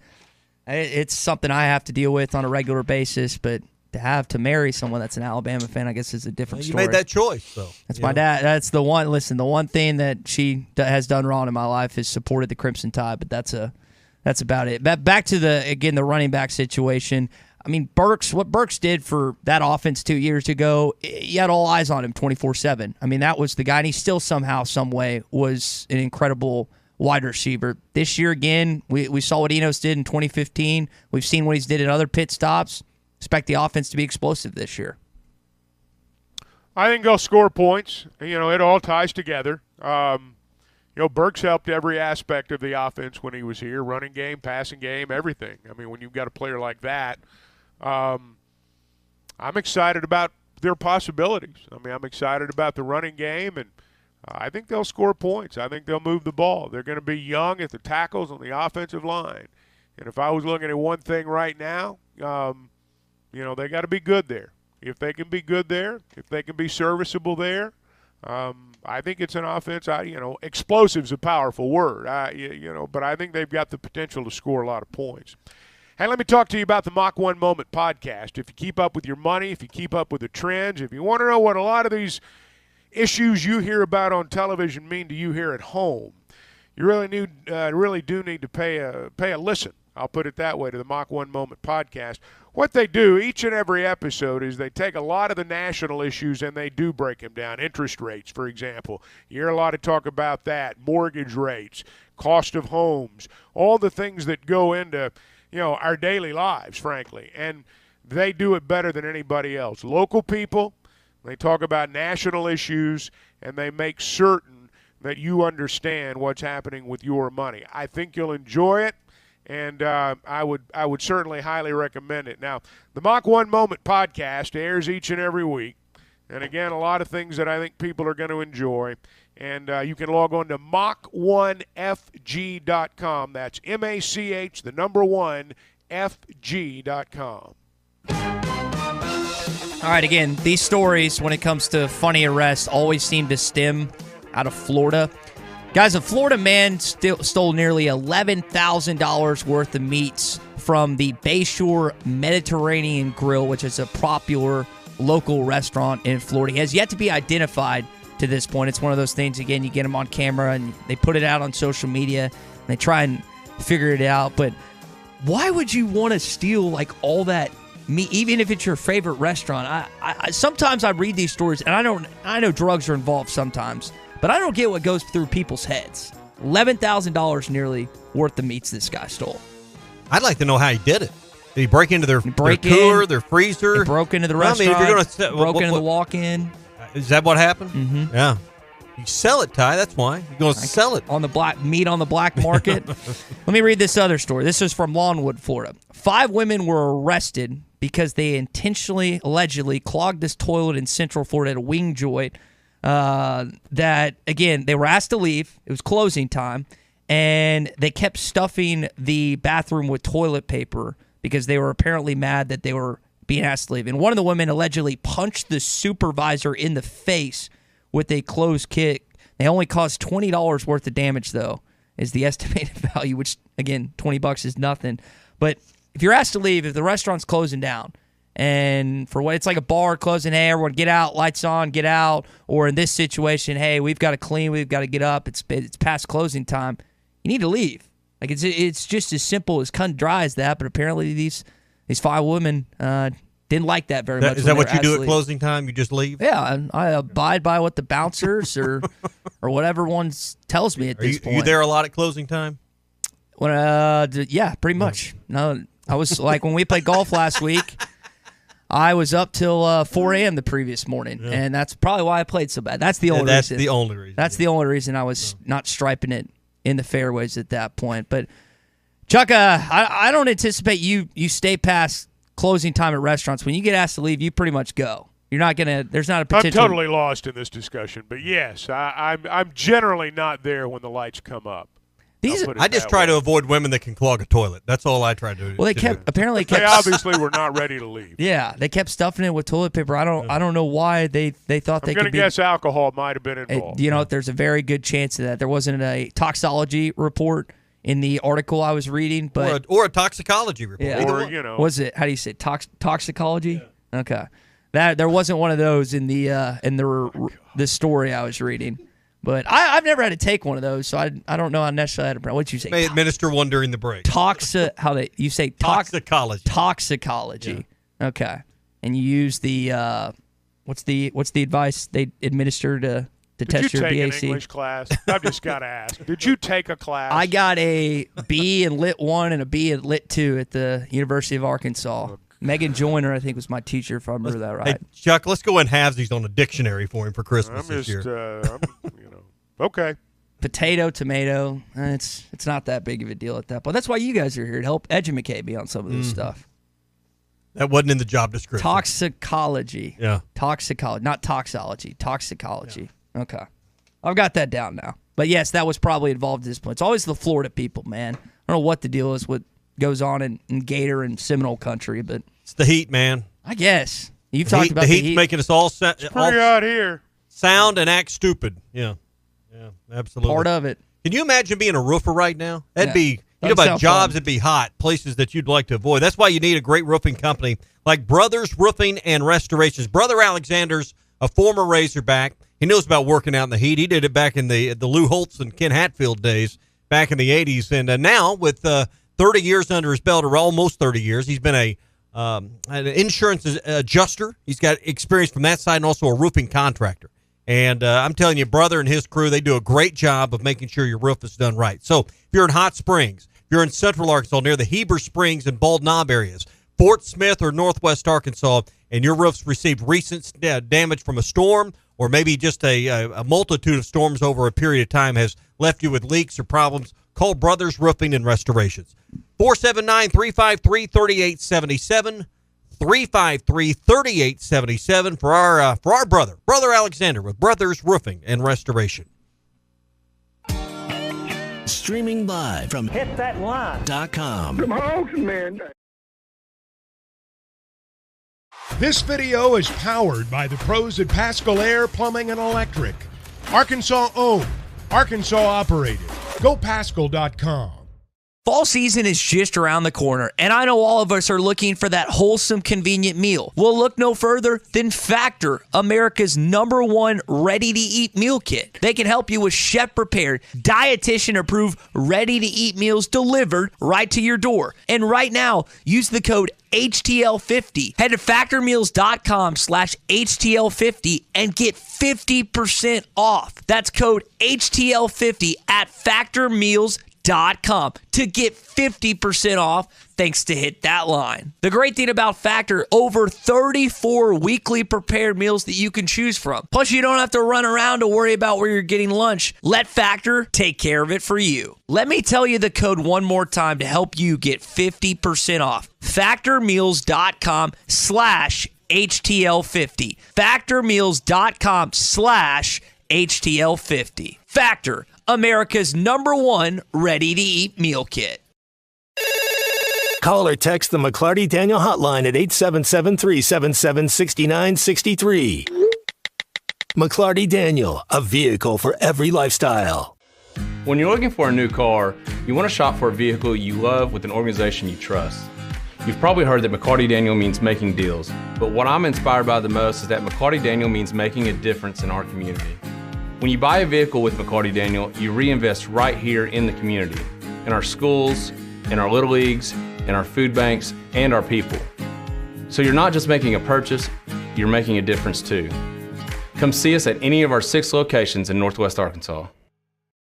Speaker 1: It's something I have to deal with on a regular basis, but to marry someone that's an Alabama fan, I guess is a different story.
Speaker 11: You made that choice, so
Speaker 1: that's my dad. That's the one. Listen, the one thing that she has done wrong in my life is supported the Crimson Tide, but that's about it. Back to the running back situation. I mean, what Burks did for that offense 2 years ago, you had all eyes on him 24/7. I mean, that was the guy, and he still somehow, some way, was an incredible wide receiver. This year, again, we saw what Enos did in 2015. We've seen what he's did in other pit stops. Expect the offense to be explosive this year.
Speaker 7: I think they'll score points. It all ties together. Burks helped every aspect of the offense when he was here, running game, passing game, everything. I mean, when you've got a player like that, I'm excited about their possibilities. I mean, I'm excited about the running game, and I think they'll score points. I think they'll move the ball. They're going to be young at the tackles on the offensive line. And if I was looking at one thing right now, they got to be good there. If they can be good there, if they can be serviceable there, I think it's an offense. Explosive's a powerful word. But I think they've got the potential to score a lot of points. Hey, let me talk to you about the Mach 1 Moment podcast. If you keep up with your money, if you keep up with the trends, if you want to know what a lot of these issues you hear about on television mean to you here at home, you really do need to pay a listen. I'll put it that way, to the Mach 1 Moment podcast. What they do each and every episode is they take a lot of the national issues and they do break them down. Interest rates, for example. You hear a lot of talk about that. Mortgage rates, cost of homes, all the things that go into our daily lives, frankly. And they do it better than anybody else. Local people, they talk about national issues, and they make certain that you understand what's happening with your money. I think you'll enjoy it. and I would certainly highly recommend it. Now, the Mach 1 Moment podcast airs each and every week, and again, a lot of things that I think people are going to enjoy. And you can log on to Mach1FG.com. That's MACH, the number 1, FG.com.
Speaker 1: All right, again, these stories, when it comes to funny arrests, always seem to stem out of Florida. Guys, a Florida man stole nearly $11,000 worth of meats from the Bayshore Mediterranean Grill, which is a popular local restaurant in Florida. He has yet to be identified to this point. It's one of those things, again, you get them on camera and they put it out on social media and they try and figure it out. But why would you want to steal like all that meat, even if it's your favorite restaurant? I sometimes I read these stories and I know drugs are involved sometimes, but I don't get what goes through people's heads. $11,000 nearly worth of meats this guy stole.
Speaker 11: I'd like to know how he did it. Did he break into their cooler, their freezer?
Speaker 1: He broke into the restaurant. I mean, if you're gonna, broke into the walk-in.
Speaker 11: Is that what happened?
Speaker 1: Mm-hmm.
Speaker 11: Yeah. You sell it, Ty. That's why. You're going to sell it.
Speaker 1: On the black meat on the black market. Let me read this other story. This is from Longwood, Florida. 5 women were arrested because they intentionally, allegedly, clogged this toilet in Central Florida at a wing joint. That, again, they were asked to leave. It was closing time. And they kept stuffing the bathroom with toilet paper because they were apparently mad that they were being asked to leave. And one of the women allegedly punched the supervisor in the face with a closed kick. They only caused $20 worth of damage, though, is the estimated value, which, again, $20 is nothing. But if you're asked to leave, if the restaurant's closing down, and for what it's like a bar closing, hey, everyone get out, lights on, get out, or in this situation, hey, we've got to clean, we've got to get up, it's past closing time, you need to leave. Like it's just as simple as cut and dry as that, but apparently these 5 women didn't like that very much.
Speaker 11: Is that what you do at closing time? You just leave?
Speaker 1: Yeah, I abide by what the bouncers or whatever one tells me at this point.
Speaker 11: Are you there a lot at closing time?
Speaker 1: Yeah, pretty much. No, I was like when we played golf last week, I was up till 4 a.m. the previous morning, and that's probably why I played so bad. That's the only reason.
Speaker 11: That's the only reason.
Speaker 1: That's the only reason I was not striping it in the fairways at that point. But Chuck, I don't anticipate you stay past closing time at restaurants. When you get asked to leave, you pretty much go. You're not gonna. There's not a potential.
Speaker 7: I'm totally lost in this discussion, but yes, I'm generally not there when the lights come up.
Speaker 11: I just try to avoid women that can clog a toilet. That's all I try to do.
Speaker 1: Well, they
Speaker 7: They obviously were not ready to leave.
Speaker 1: Yeah, they kept stuffing it with toilet paper. I don't know why they thought they could be.
Speaker 7: I'm going to guess alcohol might have been involved.
Speaker 1: There's a very good chance of that. There wasn't a toxology report in the article I was reading, but
Speaker 11: or a toxicology report.
Speaker 1: Yeah, was it? How do you say toxicology? Yeah. Okay, that there wasn't one of those in the story I was reading. But I've never had to take one of those, so I don't know how necessarily I had to. What'd you say?
Speaker 11: May administer one during the break.
Speaker 1: Toxicology.
Speaker 11: Toxicology.
Speaker 1: Yeah. Okay. And you use the what's the advice they administer to test your BAC?
Speaker 7: Did you take an English class? I've just got to ask. Did you take a class?
Speaker 1: I got a B in Lit 1 and a B in Lit 2 at the University of Arkansas. Megan Joyner, I think, was my teacher, if I remember that right.
Speaker 11: Hey, Chuck, let's go in halvesies on a dictionary for him for Christmas this year.
Speaker 7: Okay.
Speaker 1: Potato, tomato, it's not that big of a deal at that point. That's why you guys are here, to help educate me on some of this stuff.
Speaker 11: That wasn't in the job description.
Speaker 1: Toxicology.
Speaker 11: Yeah.
Speaker 1: Toxicology, not toxology. Toxicology. Yeah. Okay. I've got that down now. But, yes, that was probably involved at this point. It's always the Florida people, man. I don't know what the deal is with goes on in Gator and Seminole country, but
Speaker 11: it's the heat, man.
Speaker 1: I guess you've talked about the heat.
Speaker 11: The heat's making us all
Speaker 7: pretty out here.
Speaker 11: Sound and act stupid. Yeah, absolutely.
Speaker 1: Part of it.
Speaker 11: Can you imagine being a roofer right now? That'd be about jobs that'd be hot, places that you'd like to avoid. That's why you need a great roofing company like Brothers Roofing and Restorations. Brother Alexander's a former Razorback. He knows about working out in the heat. He did it back in the Lou Holtz and Ken Hatfield days back in the 80s, and now with 30 years under his belt, or almost 30 years. He's been an insurance adjuster. He's got experience from that side and also a roofing contractor. And I'm telling you, brother and his crew, they do a great job of making sure your roof is done right. So if you're in Hot Springs, if you're in Central Arkansas, near the Heber Springs and Bald Knob areas, Fort Smith or Northwest Arkansas, and your roof's received recent damage from a storm or maybe just a multitude of storms over a period of time has left you with leaks or problems, call Brothers Roofing and Restorations. 479-353-3877. 353-3877 for our brother Alexander with Brothers Roofing and Restoration.
Speaker 3: Streaming live from hitthatline.com.
Speaker 2: Come on, man.
Speaker 12: This video is powered by the pros at Pascal Air Plumbing and Electric. Arkansas owned, Arkansas operated. GoPascal.com.
Speaker 1: Fall season is just around the corner, and I know all of us are looking for that wholesome, convenient meal. Well, look no further than Factor, America's #1 ready-to-eat meal kit. They can help you with chef-prepared, dietitian-approved, ready-to-eat meals delivered right to your door. And right now, use the code HTL50. Head to factormeals.com/HTL50 and get 50% off. That's code HTL50 at factormeals.com to get 50% off thanks to Hit That Line. The great thing about Factor, over 34 weekly prepared meals that you can choose from. Plus, you don't have to run around to worry about where you're getting lunch. Let Factor take care of it for you. Let me tell you the code one more time to help you get 50% off. Factormeals.com/HTL50. Factormeals.com/HTL50. Factor, America's #1 ready-to-eat meal kit.
Speaker 3: Call or text the McClarty Daniel hotline at 877-377-6963. McClarty Daniel, a vehicle for every lifestyle.
Speaker 13: When you're looking for a new car, you want to shop for a vehicle you love with an organization you trust. You've probably heard that McClarty Daniel means making deals, but what I'm inspired by the most is that McClarty Daniel means making a difference in our community. When you buy a vehicle with McClarty Daniel, you reinvest right here in the community, in our schools, in our little leagues, in our food banks, and our people. So you're not just making a purchase, you're making a difference too. Come see us at any of our 6 locations in Northwest Arkansas.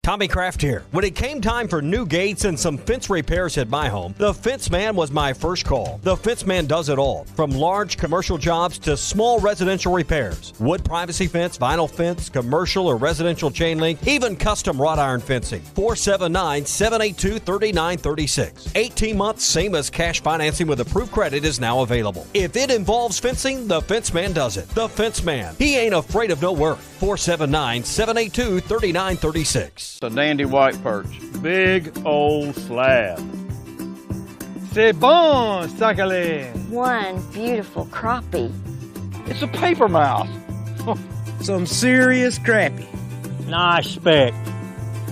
Speaker 11: Tommy Kraft here. When it came time for new gates and some fence repairs at my home, the Fence Man was my first call. The Fence Man does it all, from large commercial jobs to small residential repairs. Wood privacy fence, vinyl fence, commercial or residential chain link, even custom wrought iron fencing. 479-782-3936. 18 months, same as cash financing with approved credit is now available. If it involves fencing, the Fence Man does it. The Fence Man. He ain't afraid of no work. 479-782-3936.
Speaker 19: A dandy white perch. Big old slab. C'est bon, sacalé.
Speaker 20: One beautiful crappie.
Speaker 19: It's a paper mouse.
Speaker 21: Some serious crappie.
Speaker 19: Nice speck.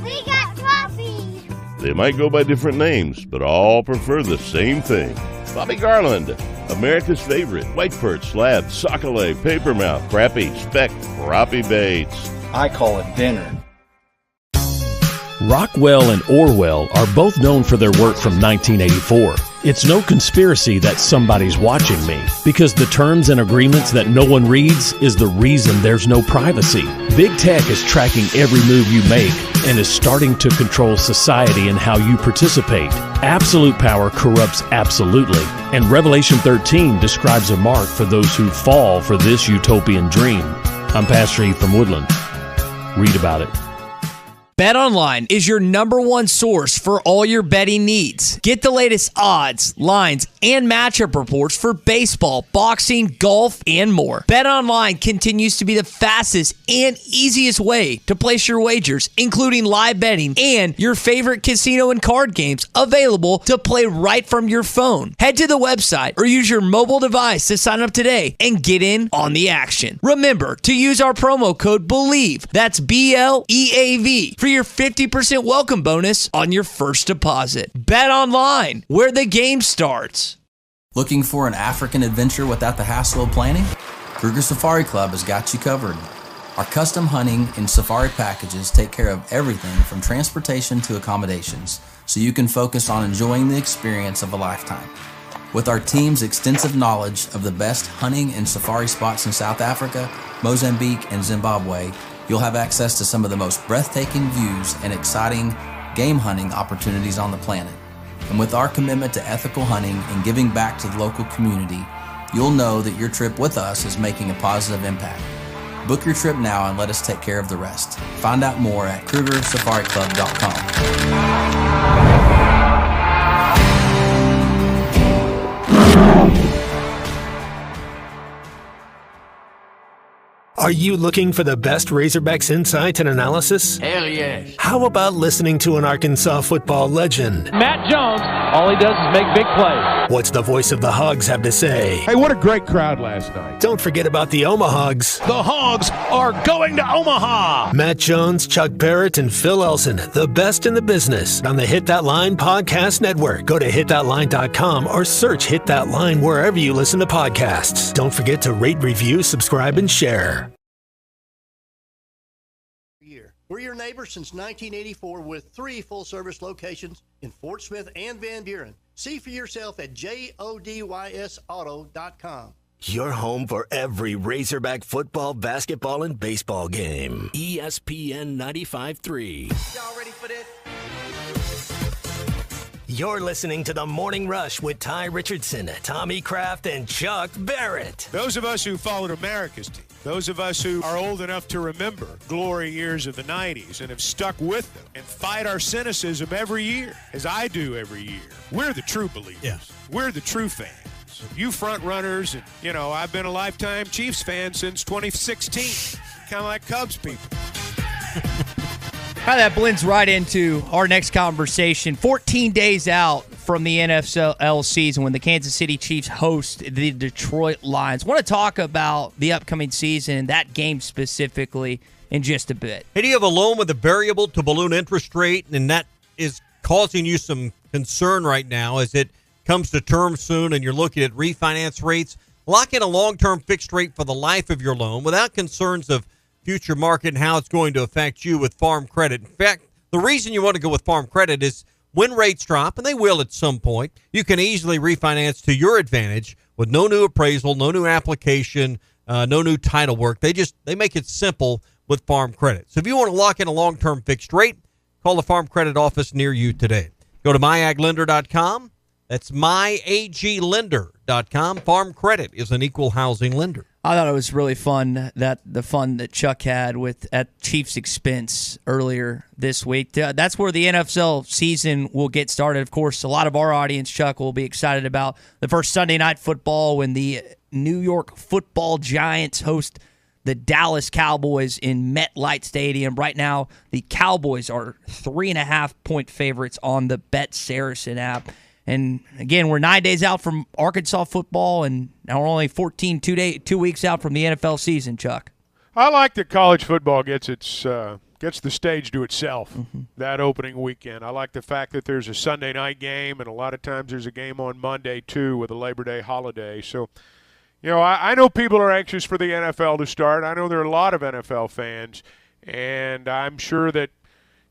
Speaker 20: We got crappies.
Speaker 22: They might go by different names, but all prefer the same thing. Bobby Garland, America's favorite white perch, slab, sockeye, papermouth, crappie, speck, crappie baits.
Speaker 19: I call it dinner.
Speaker 12: Rockwell and Orwell are both known for their work from 1984. It's no conspiracy that somebody's watching me, because the terms and agreements that no one reads is the reason there's no privacy. Big Tech is tracking every move you make and is starting to control society and how you participate. Absolute power corrupts absolutely, and Revelation 13 describes a mark for those who fall for this utopian dream. I'm Pastor Eve from Woodland. Read about it.
Speaker 1: BetOnline is your #1 source for all your betting needs. Get the latest odds, lines, and matchup reports for baseball, boxing, golf, and more. BetOnline continues to be the fastest and easiest way to place your wagers, including live betting and your favorite casino and card games available to play right from your phone. Head to the website or use your mobile device to sign up today and get in on the action. Remember to use our promo code BELIEVE, that's BLEAV, for your 50% welcome bonus on your first deposit. Bet online, where the game starts.
Speaker 13: Looking for an African adventure without the hassle of planning? Kruger Safari Club has got you covered. Our custom hunting and safari packages take care of everything from transportation to accommodations, so you can focus on enjoying the experience of a lifetime. With our team's extensive knowledge of the best hunting and safari spots in South Africa, Mozambique, and Zimbabwe, you'll have access to some of the most breathtaking views and exciting game hunting opportunities on the planet. And with our commitment to ethical hunting and giving back to the local community, you'll know that your trip with us is making a positive impact. Book your trip now and let us take care of the rest. Find out more at KrugerSafariClub.com.
Speaker 3: Are you looking for the best Razorbacks insight and analysis?
Speaker 4: Hell yes.
Speaker 3: How about listening to an Arkansas football legend?
Speaker 4: Matt Jones, all he does is make big plays.
Speaker 3: What's the voice of the Hogs have to say?
Speaker 7: Hey, what a great crowd last night.
Speaker 3: Don't forget about the Omahogs.
Speaker 5: The Hogs are going to Omaha.
Speaker 3: Matt Jones, Chuck Barrett, and Phil Elson, the best in the business on the Hit That Line Podcast Network. Go to hitthatline.com or search Hit That Line wherever you listen to podcasts. Don't forget to rate, review, subscribe, and share.
Speaker 9: We're your neighbors since 1984 with 3 full-service locations in Fort Smith and Van Buren. See for yourself at JODYSauto.com.
Speaker 3: Your home for every Razorback football, basketball, and baseball game. ESPN 95.3.
Speaker 9: Y'all ready for this?
Speaker 3: You're listening to The Morning Rush with Ty Richardson, Tommy Kraft, and Chuck Barrett.
Speaker 10: Those of us who followed America's team, those of us who are old enough to remember glory years of the 90s and have stuck with them and fight our cynicism every year, as I do every year, we're the true believers. Yeah. We're the true fans. You front runners, and, you know, I've been a lifetime Chiefs fan since 2016, kind of like Cubs people.
Speaker 1: That blends right into our next conversation. 14 days out from the NFL season when the Kansas City Chiefs host the Detroit Lions. I want to talk about the upcoming season and that game specifically in just a bit.
Speaker 11: Hey, do you have a loan with a variable to balloon interest rate, and that is causing you some concern right now as it comes to term soon and you're looking at refinance rates? Lock in a long-term fixed rate for the life of your loan without concerns of future market and how it's going to affect you with Farm Credit. In fact, the reason you want to go with Farm Credit is when rates drop, and they will at some point, you can easily refinance to your advantage with no new appraisal, no new application, no new title work. They make it simple with Farm Credit. So if you want to lock in a long-term fixed rate, call the Farm Credit office near you today. Go to myaglender.com. That's myaglender.com. Farm Credit is an equal housing lender.
Speaker 1: I thought it was really fun, the fun that Chuck had at Chiefs' expense earlier this week. That's where the NFL season will get started. Of course, a lot of our audience, Chuck, will be excited about the first Sunday night football when the New York Football Giants host the Dallas Cowboys in MetLife Stadium. Right now, the Cowboys are 3.5-point favorites on the Bet Saracen app. And again, we're 9 days out from Arkansas football, and now we're only 2 weeks out from the NFL season, Chuck.
Speaker 7: I like that college football gets the stage to itself that opening weekend. I like the fact that there's a Sunday night game, and a lot of times there's a game on Monday, too, with a Labor Day holiday. So, you know, I know people are anxious for the NFL to start. I know there are a lot of NFL fans, and I'm sure that,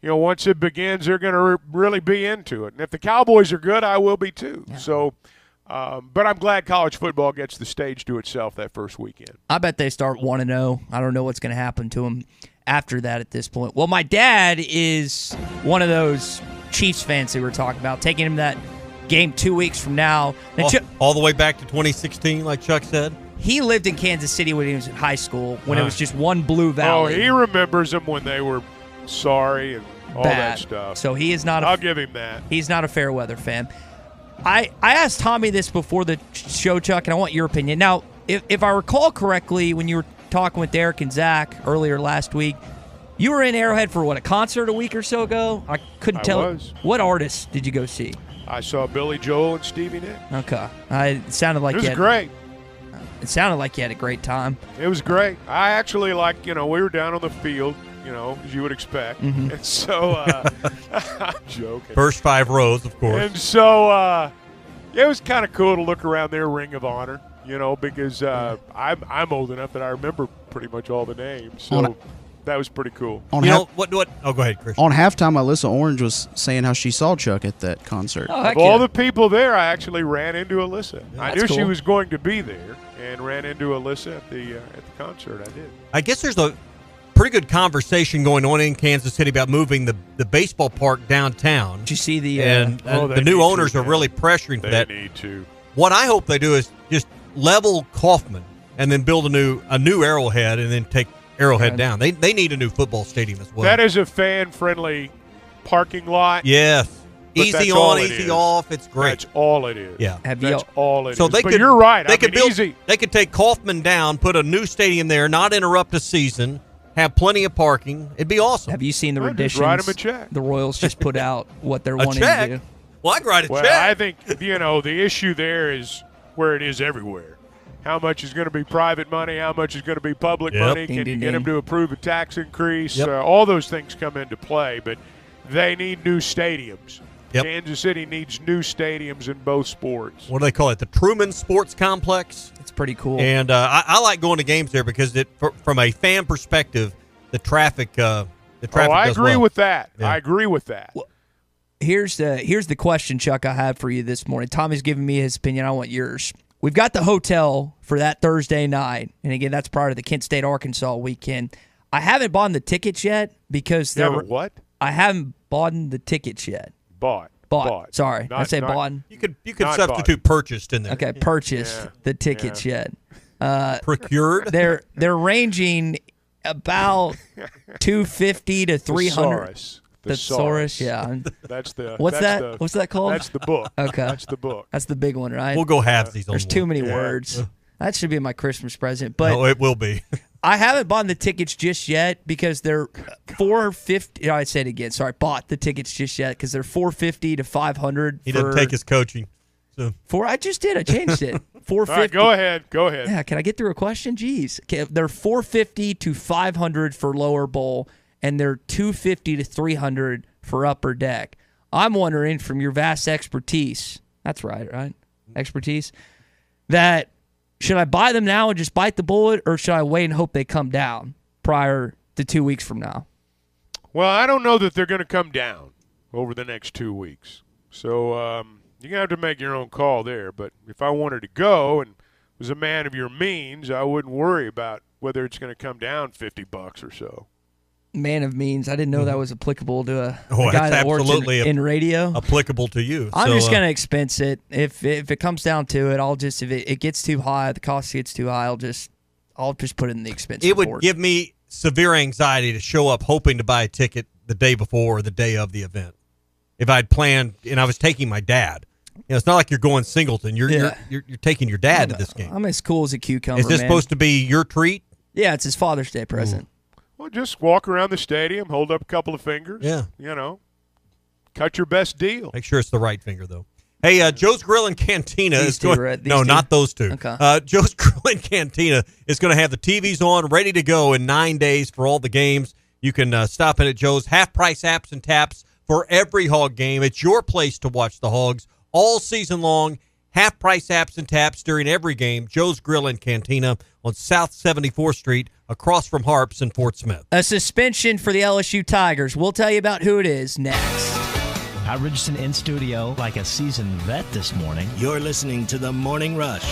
Speaker 7: you know, once it begins, they're going to really be into it. And if the Cowboys are good, I will be too. Yeah. So, but I'm glad college football gets the stage to itself that first weekend.
Speaker 1: I bet they start 1-0. I don't know what's going to happen to them after that at this point. Well, my dad is one of those Chiefs fans that we were talking about, taking him that game 2 weeks from now.
Speaker 11: All the way back to 2016, like Chuck said?
Speaker 1: He lived in Kansas City when he was in high school, when it was just one Blue Valley.
Speaker 7: Oh, he remembers them when they were sorry and all
Speaker 1: bad.
Speaker 7: That stuff.
Speaker 1: So he is not.
Speaker 7: I'll give him that.
Speaker 1: He's not a fair weather fan. I asked Tommy this before the show, Chuck, and I want your opinion. Now, if I recall correctly, when you were talking with Derek and Zach earlier last week, you were in Arrowhead for a concert a week or so ago? I couldn't tell.
Speaker 7: Was.
Speaker 1: What artists did you go see?
Speaker 7: I saw Billy Joel and Stevie Nicks.
Speaker 1: Okay. It sounded like
Speaker 7: it was great.
Speaker 1: It sounded like you had a great time.
Speaker 7: It was great. I actually we were down on the field, as you would expect. Mm-hmm. And so, I'm joking.
Speaker 11: First 5 rows, of course.
Speaker 7: And so, it was kind of cool to look around their Ring of Honor, because I'm old enough that I remember pretty much all the names. So that was pretty cool.
Speaker 11: What? Oh, go ahead, Chris.
Speaker 14: On halftime, Alyssa Orange was saying how she saw Chuck at that concert.
Speaker 7: Of all the people there, I actually ran into Alyssa.
Speaker 1: Yeah,
Speaker 7: I knew she was going to be there, and ran into Alyssa at the concert. I did.
Speaker 11: I guess there's a pretty good conversation going on in Kansas City about moving the baseball park downtown.
Speaker 1: Did you see the
Speaker 11: the new owners are really pressuring for that.
Speaker 7: They need to.
Speaker 11: What I hope they do is just level Kaufman and then build a new Arrowhead and then take Arrowhead down. They need a new football stadium as well.
Speaker 7: That is a fan-friendly parking lot.
Speaker 11: Yes.
Speaker 7: But
Speaker 11: Easy
Speaker 7: that's
Speaker 11: on,
Speaker 7: all it
Speaker 11: easy
Speaker 7: is.
Speaker 11: off. It's great.
Speaker 7: That's all it is.
Speaker 11: Yeah.
Speaker 7: That's all it is.
Speaker 11: So they
Speaker 7: But
Speaker 11: could,
Speaker 7: you're right.
Speaker 11: They could take Kaufman down, put a new stadium there, not interrupt the season, have plenty of parking. It'd be awesome.
Speaker 1: Have you seen the
Speaker 7: Well, just
Speaker 1: renditions?
Speaker 7: write 'em a check.
Speaker 1: The Royals just put out what they're
Speaker 11: A
Speaker 1: wanting
Speaker 11: check?
Speaker 1: to do.
Speaker 11: Well, I'd write a
Speaker 7: Well,
Speaker 11: check.
Speaker 7: I think, the issue there is where it is everywhere. How much is going to be private money? How much is going to be public
Speaker 11: Yep.
Speaker 7: money?
Speaker 1: Ding,
Speaker 7: Can
Speaker 1: ding,
Speaker 7: you get them
Speaker 1: ding.
Speaker 7: to approve a tax increase?
Speaker 11: Yep.
Speaker 7: All those things come into play, but they need new stadiums.
Speaker 11: Yep.
Speaker 7: Kansas City needs new stadiums in both sports.
Speaker 11: What do they call it? The Truman Sports Complex.
Speaker 1: It's pretty cool.
Speaker 11: And I like going to games there because from a fan perspective, the traffic. I
Speaker 7: agree
Speaker 11: well.
Speaker 7: with that.
Speaker 11: Yeah.
Speaker 7: I agree with that.
Speaker 1: Well, here's the question, Chuck, I have for you this morning. Tommy's giving me his opinion. I want yours. We've got the hotel for that Thursday night, and again, that's prior to the Kent State Arkansas weekend. I haven't bought the tickets yet because they're
Speaker 7: what?
Speaker 1: I haven't bought the tickets yet.
Speaker 7: Bought.
Speaker 1: Sorry, I say bought.
Speaker 11: You could
Speaker 7: Not
Speaker 11: substitute purchased in there.
Speaker 1: Okay, purchased the tickets yet.
Speaker 11: Procured.
Speaker 1: They're ranging about $250 to $300. Thesaurus, yeah.
Speaker 7: That's the.
Speaker 1: What's
Speaker 7: that's
Speaker 1: that?
Speaker 7: the-
Speaker 1: What's that called?
Speaker 7: That's the book.
Speaker 1: Okay,
Speaker 7: That's the book.
Speaker 1: That's the big one, right?
Speaker 11: We'll go halvesies on
Speaker 1: There's
Speaker 11: one.
Speaker 1: too many
Speaker 7: Yeah.
Speaker 1: words. That should be my Christmas present, but
Speaker 11: No, it will be.
Speaker 1: I haven't bought the tickets just yet because they're $450. I said it again. Sorry, bought the tickets just yet because they're $450 to $500.
Speaker 11: He doesn't take his coaching. So
Speaker 1: I just did. I changed it. $450.
Speaker 7: All right, go ahead.
Speaker 1: Yeah, can I get through a question? Jeez. Okay, they're $450 to $500 for lower bowl, and they're $250 to $300 for upper deck. I'm wondering, from your vast expertise, that's right? Expertise, that should I buy them now and just bite the bullet, or should I wait and hope they come down prior to 2 weeks from now?
Speaker 7: Well, I don't know that they're going to come down over the next 2 weeks. So you're going to have to make your own call there. But if I wanted to go and was a man of your means, I wouldn't worry about whether it's going to come down $50 or so.
Speaker 1: Man of means. I didn't know that was applicable to a
Speaker 11: Oh,
Speaker 1: guy
Speaker 11: that's
Speaker 1: that works
Speaker 11: absolutely
Speaker 1: in radio.
Speaker 11: applicable to you.
Speaker 1: I'm
Speaker 11: So,
Speaker 1: just going to expense it. If it comes down to it, I'll just, if it gets too high, the cost gets too high, I'll just put it in the expense
Speaker 11: It would
Speaker 1: report.
Speaker 11: give me severe anxiety to show up hoping to buy a ticket the day before or the day of the event. If I'd planned and I was taking my dad. It's not like you're going singleton. You're taking your dad to this game.
Speaker 1: I'm as cool as a cucumber,
Speaker 11: Is this
Speaker 1: man.
Speaker 11: supposed to be your treat?
Speaker 1: Yeah, it's his Father's Day present.
Speaker 7: Well, just walk around the stadium, hold up a couple of fingers.
Speaker 11: Yeah.
Speaker 7: Cut your best deal.
Speaker 11: Make sure it's the right finger, though. Hey, Joe's Grill and Cantina
Speaker 1: These
Speaker 11: is
Speaker 1: two,
Speaker 11: going.
Speaker 1: right? These
Speaker 11: No,
Speaker 1: two?
Speaker 11: not those two.
Speaker 1: Okay.
Speaker 11: Joe's Grill and Cantina is going to have the TVs on, ready to go in 9 days for all the games. You can stop in at Joe's. Half-price apps and taps for every Hog game. It's your place to watch the Hogs all season long. Half-price apps and taps during every game. Joe's Grill and Cantina on South 74th Street, across from Harps in Fort Smith.
Speaker 1: A suspension for the LSU Tigers. We'll tell you about who it is next.
Speaker 15: Howard Richardson in studio like a seasoned vet this morning.
Speaker 3: You're listening to The Morning Rush.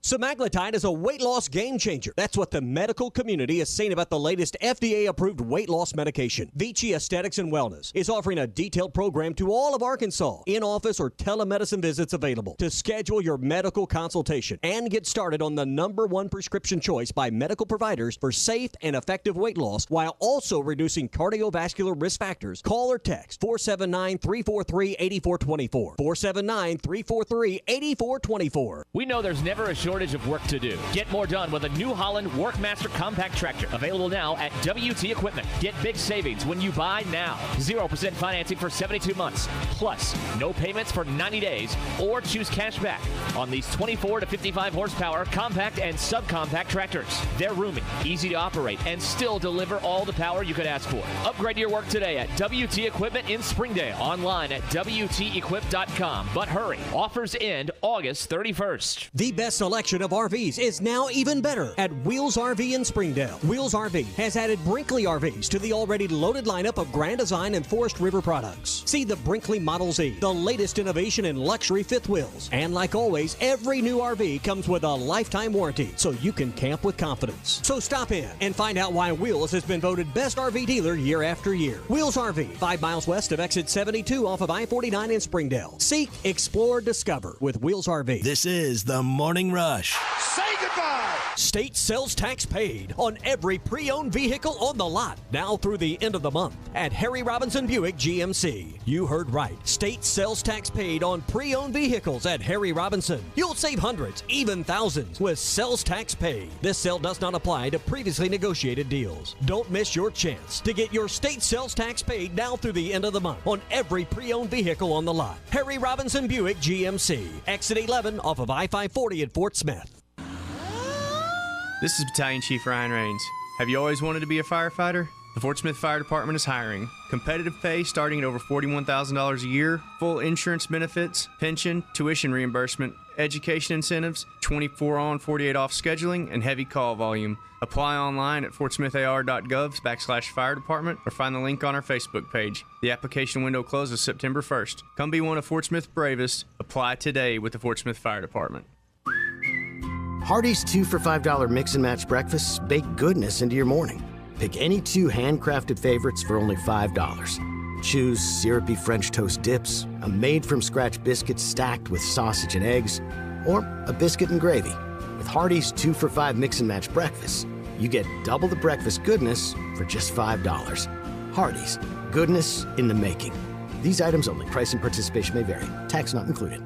Speaker 16: Semaglutide is a weight loss game changer. That's what the medical community is saying about the latest FDA-approved weight loss medication. Vici Aesthetics and Wellness is offering a detailed program to all of Arkansas. In-office or telemedicine visits available. To schedule your medical consultation and get started on the #1 prescription choice by medical providers for safe and effective weight loss while also reducing cardiovascular risk factors, call or text 479-343-8424. 479-343-8424.
Speaker 4: We know there's never a shortage of work to do. Get more done with a New Holland Workmaster Compact Tractor. Available now at WT Equipment. Get big savings when you buy now. 0% financing for 72 months. Plus, no payments for 90 days or choose cash back on these 24 to 55 horsepower compact and subcompact tractors. They're roomy, easy to operate, and still deliver all the power you could ask for. Upgrade your work today at WT Equipment in Springdale. Online at WTEquip.com. But hurry, offers end August 31st.
Speaker 16: The best selection of RVs is now even better at Wheels RV in Springdale. Wheels RV has added Brinkley RVs to the already loaded lineup of Grand Design and Forest River products. See the Brinkley Model Z, the latest innovation in luxury fifth wheels. And like always, every new RV comes with a lifetime warranty, so you can camp with confidence. So stop in and find out why Wheels has been voted best RV dealer year after year. Wheels RV, 5 miles west of exit 72 off of I-49 in Springdale. Seek, explore, discover with Wheels RV.
Speaker 3: This is The Morning Rush.
Speaker 10: Say goodbye
Speaker 16: State sales tax paid on every pre-owned vehicle on the lot, now through the end of the month at Harry Robinson Buick GMC. You heard right. State sales tax paid on pre-owned vehicles at Harry Robinson. You'll save hundreds, even thousands, with sales tax paid. This sale does not apply to previously negotiated deals. Don't miss your chance to get your state sales tax paid now through the end of the month on every pre-owned vehicle on the lot. Harry Robinson Buick GMC. Exit 11 off of I-540 at Fort Smith.
Speaker 17: This is Battalion Chief Ryan Rains. Have you always wanted to be a firefighter? The Fort Smith Fire Department is hiring. Competitive pay starting at over $41,000 a year, full insurance benefits, pension, tuition reimbursement, education incentives, 24 on, 48 off scheduling, and heavy call volume. Apply online at fortsmithar.gov/fire department or find the link on our Facebook page. The application window closes September 1st. Come be one of Fort Smith's bravest. Apply today with the Fort Smith Fire Department.
Speaker 18: Hardee's 2 for $5 mix and match breakfasts bake goodness into your morning. Pick any 2 handcrafted favorites for only $5. Choose syrupy French toast dips, a made-from-scratch biscuit stacked with sausage and eggs, or a biscuit and gravy. With Hardee's 2 for $5 mix and match breakfasts, you get double the breakfast goodness for just $5. Hardee's, goodness in the making. These items only. Price and participation may vary. Tax not included.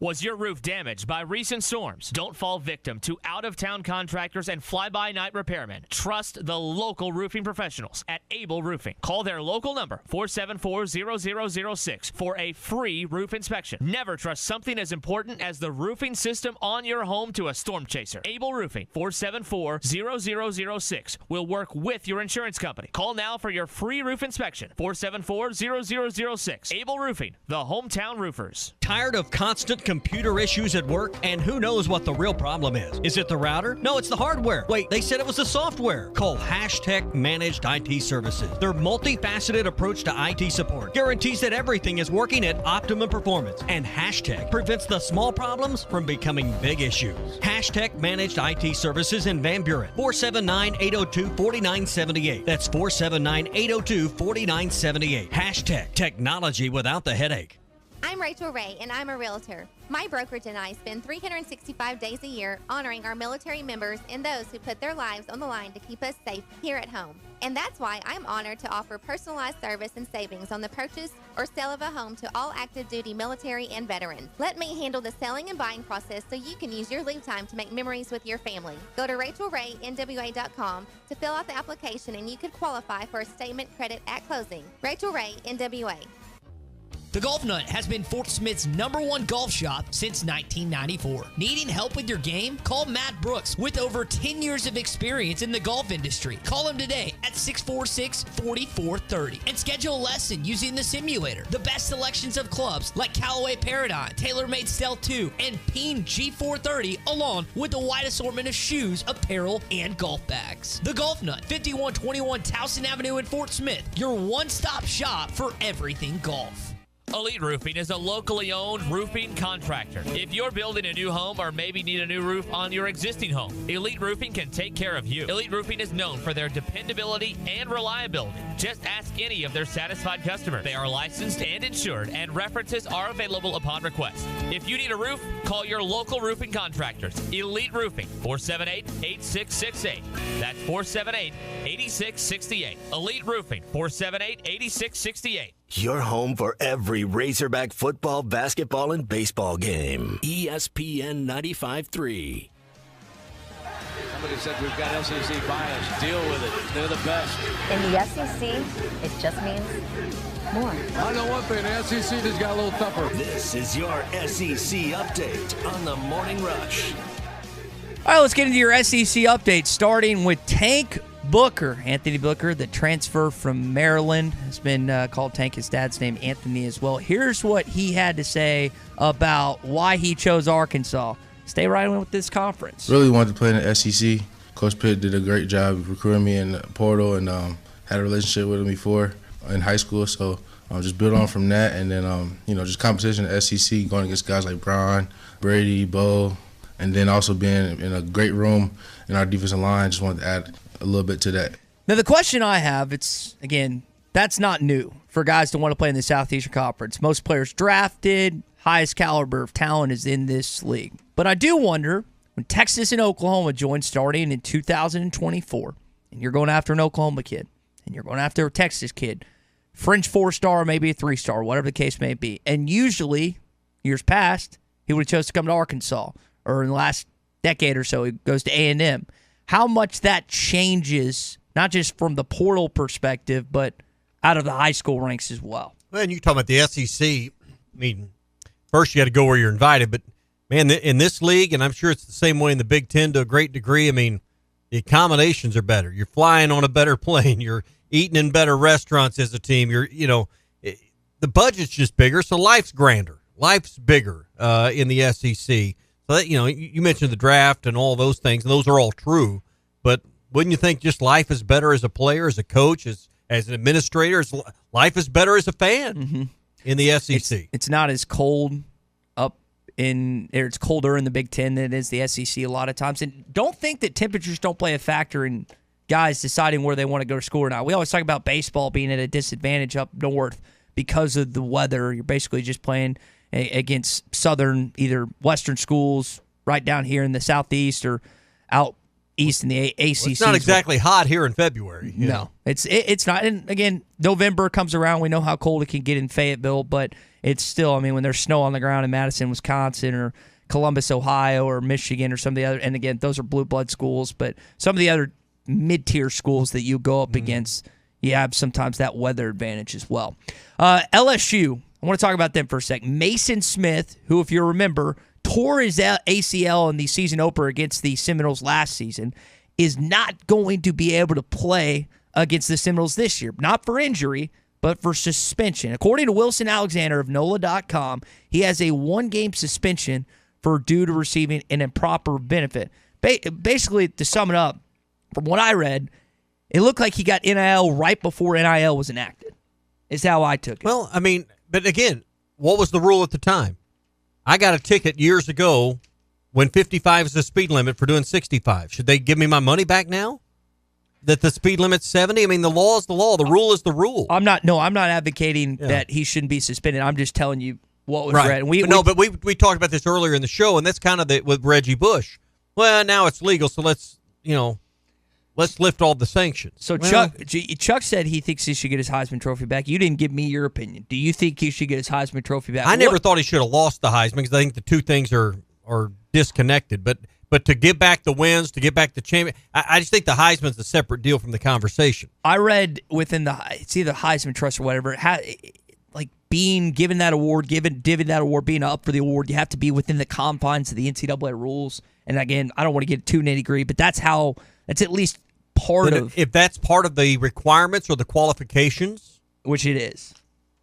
Speaker 4: Was your roof damaged by recent storms? Don't fall victim to out-of-town contractors and fly-by-night repairmen. Trust the local roofing professionals at Able Roofing. Call their local number, 474-0006, for a free roof inspection. Never trust something as important as the roofing system on your home to a storm chaser. Able Roofing, 474-0006, will work with your insurance company. Call now for your free roof inspection, 474-0006. Able Roofing, the hometown roofers.
Speaker 16: Tired of constant computer issues at work? And who knows what the real problem is? Is it the router? No, it's the hardware. Wait, they said it was the software. Call Hashtag Managed IT Services. Their multifaceted approach to IT support guarantees that everything is working at optimum performance. And Hashtag prevents the small problems from becoming big issues. Hashtag Managed IT Services in Van Buren. 479-802-4978. That's 479-802-4978. Hashtag technology without the headache.
Speaker 23: I'm Rachel Ray, and I'm a realtor. My brokerage and I spend 365 days a year honoring our military members and those who put their lives on the line to keep us safe here at home. And that's why I'm honored to offer personalized service and savings on the purchase or sale of a home to all active duty military and veterans. Let me handle the selling and buying process so you can use your leave time to make memories with your family. Go to RachelRayNWA.com to fill out the application and you could qualify for a statement credit at closing. Rachel Ray, NWA.
Speaker 1: The Golf Nut has been Fort Smith's #1 golf shop since 1994. Needing help with your game? Call Matt Brooks with over 10 years of experience in the golf industry. Call him today at 646-4430 and schedule a lesson using the simulator. The best selections of clubs like Callaway Paradigm, TaylorMade Stealth 2, and Peen G430, along with a wide assortment of shoes, apparel, and golf bags. The Golf Nut, 5121 Towson Avenue in Fort Smith, your one-stop shop for everything golf.
Speaker 4: Elite Roofing is a locally owned roofing contractor. If you're building a new home or maybe need a new roof on your existing home, Elite Roofing can take care of you. Elite Roofing is known for their dependability and reliability. Just ask any of their satisfied customers. They are licensed and insured, and references are available upon request. If you need a roof, call your local roofing contractors. Elite Roofing, 478-8668. That's 478-8668. Elite Roofing, 478-8668.
Speaker 3: Your home for every Razorback football, basketball, and baseball game. ESPN 95.3.
Speaker 24: Somebody said we've got SEC bias. Deal with it. They're the best.
Speaker 20: In the SEC, it just means more.
Speaker 24: I know one thing. The SEC just got a little tougher.
Speaker 3: This is your SEC update on the Morning Rush.
Speaker 1: All right, let's get into your SEC update, starting with Tank Booker. Anthony Booker, the transfer from Maryland, has been called Tank. His dad's name Anthony as well. Here's what he had to say about why he chose Arkansas. Stay right in with this conference.
Speaker 25: Really wanted to play in the SEC. Coach Pitt did a great job recruiting me in the portal and had a relationship with him before in high school. So just build on from that. And then, just competition in the SEC, going against guys like Braun, Brady, Bo, and then also being in a great room in our defensive line. Just wanted to add a little bit to that.
Speaker 1: Now, the question I have, that's not new for guys to want to play in the Southeastern Conference. Most players drafted, highest caliber of talent is in this league. But I do wonder, When Texas and Oklahoma join starting in 2024, and you're going after an Oklahoma kid, and you're going after a Texas kid, fringe 4-star, maybe a 3-star, whatever the case may be. And usually, years past, he would have chose to come to Arkansas, or in the last decade or so, he goes to A&M. How much that changes, not just from the portal perspective, but out of the high school ranks as well.
Speaker 11: Well, and you talking about the SEC. I mean, first you got to go where you're invited, but man, in this league, and I'm sure it's the same way in the Big Ten to a great degree. I mean, the accommodations are better. You're flying on a better plane. You're eating in better restaurants as a team. The budget's just bigger, so life's grander. Life's bigger in the SEC. So that, you mentioned the draft and all those things, and those are all true. But wouldn't you think just life is better as a player, as a coach, as an administrator? Life is better as a fan in the SEC.
Speaker 1: It's not as cold it's colder in the Big Ten than it is the SEC a lot of times. And don't think that temperatures don't play a factor in guys deciding where they want to go to school or not. We always talk about baseball being at a disadvantage up north because of the weather. You're basically just playing against southern, either western schools right down here in the southeast or out east in the ACC.
Speaker 11: Well, it's not exactly hot here in February.
Speaker 1: No, it's not. And again, November comes around. We know how cold it can get in Fayetteville, but it's still, when there's snow on the ground in Madison, Wisconsin, or Columbus, Ohio, or Michigan, or some of the other, and again, those are blue blood schools, but some of the other mid-tier schools that you go up against, you have sometimes that weather advantage as well. LSU, I want to talk about them for a second. Mason Smith, who, if you remember, tore his ACL in the season opener against the Seminoles last season, is not going to be able to play against the Seminoles this year. Not for injury, but for suspension. According to Wilson Alexander of NOLA.com, he has a 1-game suspension due to receiving an improper benefit. Basically, to sum it up, from what I read, it looked like he got NIL right before NIL was enacted, is how I took it.
Speaker 11: Well, but again, what was the rule at the time? I got a ticket years ago when 55 is the speed limit for doing 65. Should they give me my money back now? That the speed limit's 70? The law is the law. The rule is the rule.
Speaker 1: I'm not advocating that he shouldn't be suspended. I'm just telling you what was read.
Speaker 11: And we talked about this earlier in the show, and that's kind of with Reggie Bush. Well, now it's legal, so let's lift all the sanctions.
Speaker 1: So Chuck said he thinks he should get his Heisman Trophy back. You didn't give me your opinion. Do you think he should get his Heisman Trophy back?
Speaker 11: I never thought he should have lost the Heisman because I think the two things are disconnected. But to get back the wins, to get back the champion, I just think the Heisman's a separate deal from the conversation.
Speaker 1: I read within it's either Heisman Trust or whatever, being given that award, being up for the award, you have to be within the confines of the NCAA rules. And again, I don't want to get too nitty-gritty, but that's at least part of.
Speaker 11: If that's part of the requirements or the qualifications,
Speaker 1: which it is,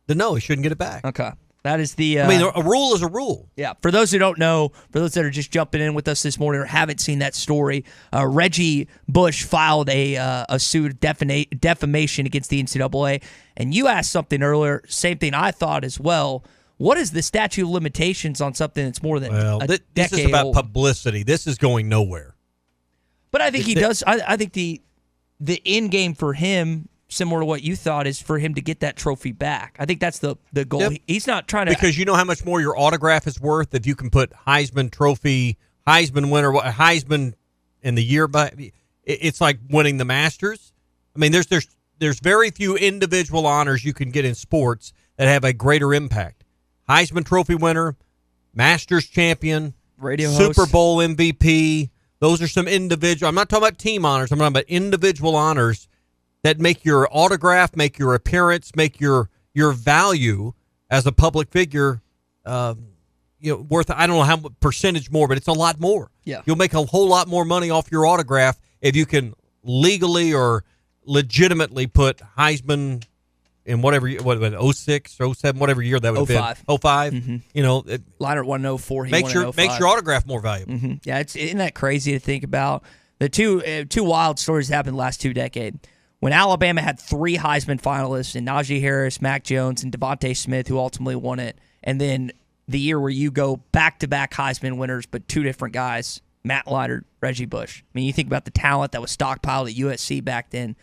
Speaker 11: then no, he shouldn't get it back.
Speaker 1: Okay. That is the.
Speaker 11: A rule is a rule.
Speaker 1: Yeah. For those who don't know, for those that are just jumping in with us this morning or haven't seen that story, Reggie Bush filed a suit defamation against the NCAA. And you asked something earlier, same thing I thought as well. What is the statute of limitations on something that's more than a decade
Speaker 11: this is about
Speaker 1: old?
Speaker 11: Publicity. This is going nowhere.
Speaker 1: But I think he does. I think the end game for him, similar to what you thought, is for him to get that trophy back. I think that's the goal.
Speaker 11: Yep.
Speaker 1: He's not trying to.
Speaker 11: Because you know how much more your autograph is worth if you can put Heisman Trophy, Heisman winner, Heisman in the year. It's like winning the Masters. There's very few individual honors you can get in sports that have a greater impact. Heisman Trophy winner, Masters champion,
Speaker 1: radio
Speaker 11: Super
Speaker 1: host.
Speaker 11: Bowl MVP. Those are some individual. I'm not talking about team honors. I'm talking about individual honors that make your autograph, make your appearance, make your value as a public figure, worth. I don't know how percentage more, but it's a lot more.
Speaker 1: Yeah,
Speaker 11: you'll make a whole lot more money off your autograph if you can legally or legitimately put Heisman in whatever 06, 07, whatever year that would have been. 05.
Speaker 1: Mm-hmm. Leinart won in 04. He
Speaker 11: makes
Speaker 1: won in 05.
Speaker 11: Makes your autograph more valuable.
Speaker 1: Mm-hmm. Yeah, isn't that crazy to think about? The two wild stories that happened the last 2 decades. When Alabama had 3 Heisman finalists, and Najee Harris, Mac Jones, and Devontae Smith, who ultimately won it, and then the year where you go back-to-back Heisman winners, but 2 different guys, Matt Leinart, Reggie Bush. You think about the talent that was stockpiled at USC back then.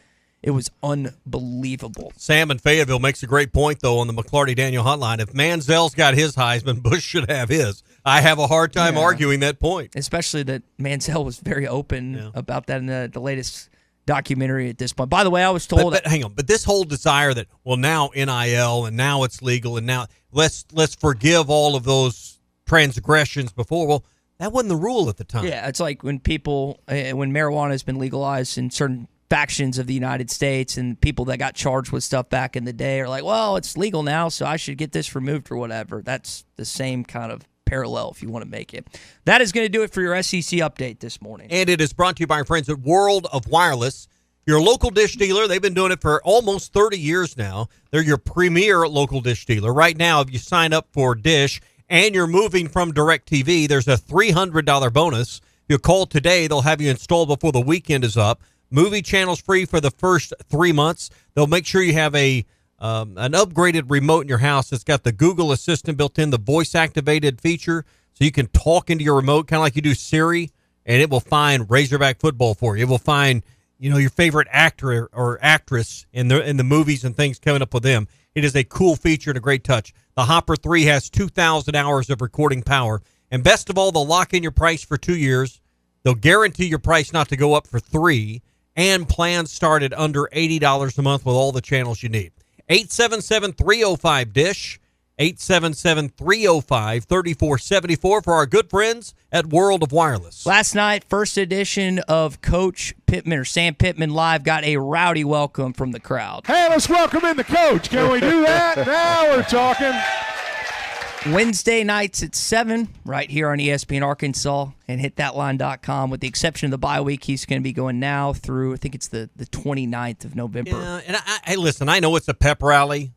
Speaker 1: It was unbelievable.
Speaker 11: Sam in Fayetteville makes a great point, though, on the McClarty Daniel hotline. If Manziel's got his Heisman, Bush should have his. I have a hard time arguing that point.
Speaker 1: Especially that Mansell was very open about that in the latest documentary at this point. By the way, I was told...
Speaker 11: But hang on. But this whole desire that, well, now NIL and now it's legal and now let's forgive all of those transgressions before. Well, that wasn't the rule at the time.
Speaker 1: Yeah, it's like when marijuana has been legalized in certain factions of the United States and people that got charged with stuff back in the day are like, well, it's legal now, so I should get this removed or whatever. That's the same kind of parallel if you want to make it. That is going to do it for your SEC update this morning.
Speaker 11: And it is brought to you by our friends at World of Wireless, your local dish dealer. They've been doing it for almost 30 years now. They're your premier local dish dealer. Right now, if you sign up for Dish and you're moving from DirecTV, there's a $300 bonus. If you call today, they'll have you installed before the weekend is up. Movie channels free for the first 3 months. They'll make sure you have an upgraded remote in your house that's got the Google Assistant built in, the voice-activated feature, so you can talk into your remote, kind of like you do Siri, and it will find Razorback football for you. It will find, your favorite actor or actress in the movies and things coming up with them. It is a cool feature and a great touch. The Hopper 3 has 2,000 hours of recording power. And best of all, they'll lock in your price for 2 years. They'll guarantee your price not to go up for 3. And plans start at under $80 a month with all the channels you need. 877-305-DISH, 877-305-3474 for our good friends at World of Wireless.
Speaker 1: Last night, first edition of Coach Pittman or Sam Pittman Live got a rowdy welcome from the crowd.
Speaker 7: Hey, let's welcome in the coach. Can we do that? Now we're talking.
Speaker 1: Wednesday nights at 7 right here on ESPN Arkansas and hitthatline.com. With the exception of the bye week, he's going to be going now through, I think it's the 29th of November.
Speaker 11: Yeah, and hey, listen, I know it's a pep rally.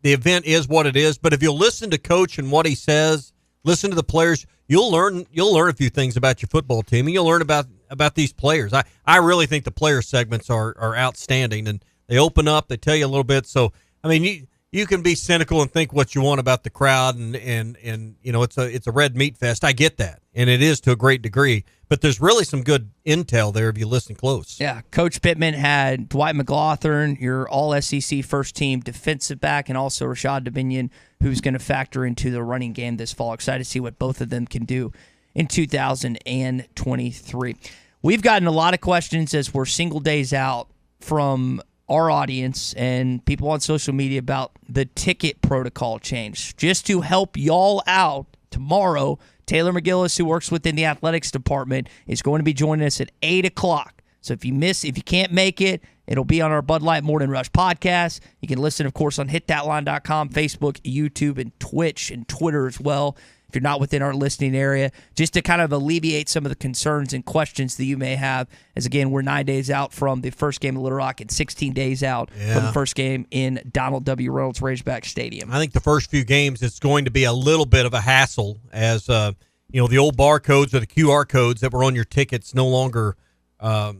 Speaker 11: The event is what it is, but if you'll listen to Coach and what he says, listen to the players, you'll learn a few things about your football team, and you'll learn about these players. I really think the player segments are outstanding, and they open up, they tell you a little bit. So, I mean, you can be cynical and think what you want about the crowd, and it's a red meat fest. I get that, and it is to a great degree. But there's really some good intel there if you listen close.
Speaker 1: Yeah, Coach Pittman had Dwight McGlothern, your all-SEC first-team defensive back, and also Rashad Dominion, who's going to factor into the running game this fall. Excited to see what both of them can do in 2023. We've gotten a lot of questions as we're single days out from our audience and people on social media about the ticket protocol change. Just to help y'all out, tomorrow, Taylor McGillis, who works within the athletics department, is going to be joining us at 8 o'clock. So if you can't make it, it'll be on our Bud Light Morning Rush podcast. You can listen, of course, on hitthatline.com, Facebook, YouTube, and Twitch, and Twitter as well, if you're not within our listening area, just to kind of alleviate some of the concerns and questions that you may have. As, again, we're 9 days out from the first game of Little Rock and 16 days out from the first game in Donald W. Reynolds Razorback Stadium.
Speaker 11: I think the first few games, it's going to be a little bit of a hassle as, the old barcodes or the QR codes that were on your tickets no longer are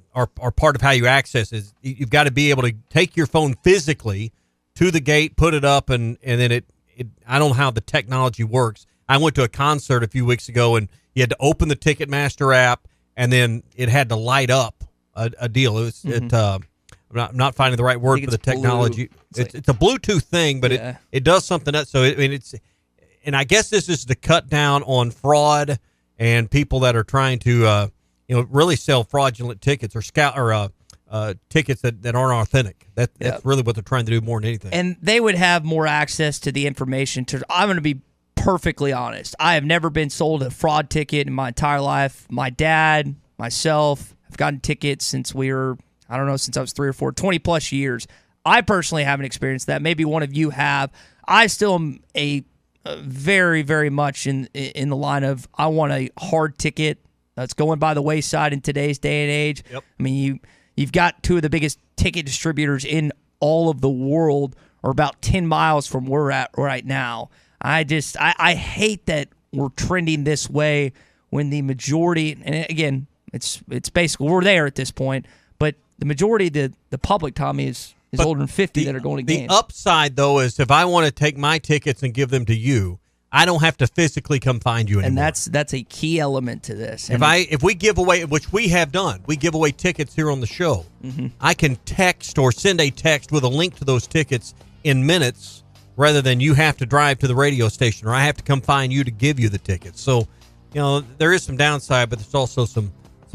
Speaker 11: part of how you access it. You've got to be able to take your phone physically to the gate, put it up, and then it I don't know how the technology works. I went to a concert a few weeks ago, and you had to open the Ticketmaster app, and then it had to light up a deal. It was I'm not finding the right word for the technology. It's a Bluetooth thing, but it does something else. So and I guess this is to cut down on fraud and people that are trying to really sell fraudulent tickets or tickets that aren't authentic. That's really what they're trying to do more than anything.
Speaker 1: And they would have more access to the information. I'm going to be perfectly honest. I have never been sold a fraud ticket in my entire life. My dad, myself, have gotten tickets since I was 3 or 4, 20 plus years. I personally haven't experienced that. Maybe one of you have. I still am a very, very much in the line of I want a hard ticket that's going by the wayside in today's day and age.
Speaker 11: Yep.
Speaker 1: I mean, you've got two of the biggest ticket distributors in all of the world are about 10 miles from where we're at right now. I hate that we're trending this way when the majority, and again, it's basically we're there at this point, but the majority of the public, Tommy, is older than 50 that are going to games.
Speaker 11: The upside, though, is if I want to take my tickets and give them to you, I don't have to physically come find you anymore.
Speaker 1: And that's a key element to this.
Speaker 11: If we give away, which we have done, we give away tickets here on the show.
Speaker 1: Mm-hmm.
Speaker 11: I can text or send a text with a link to those tickets in minutes rather than you have to drive to the radio station or I have to come find you to give you the tickets. So, there is some downside, but there's also some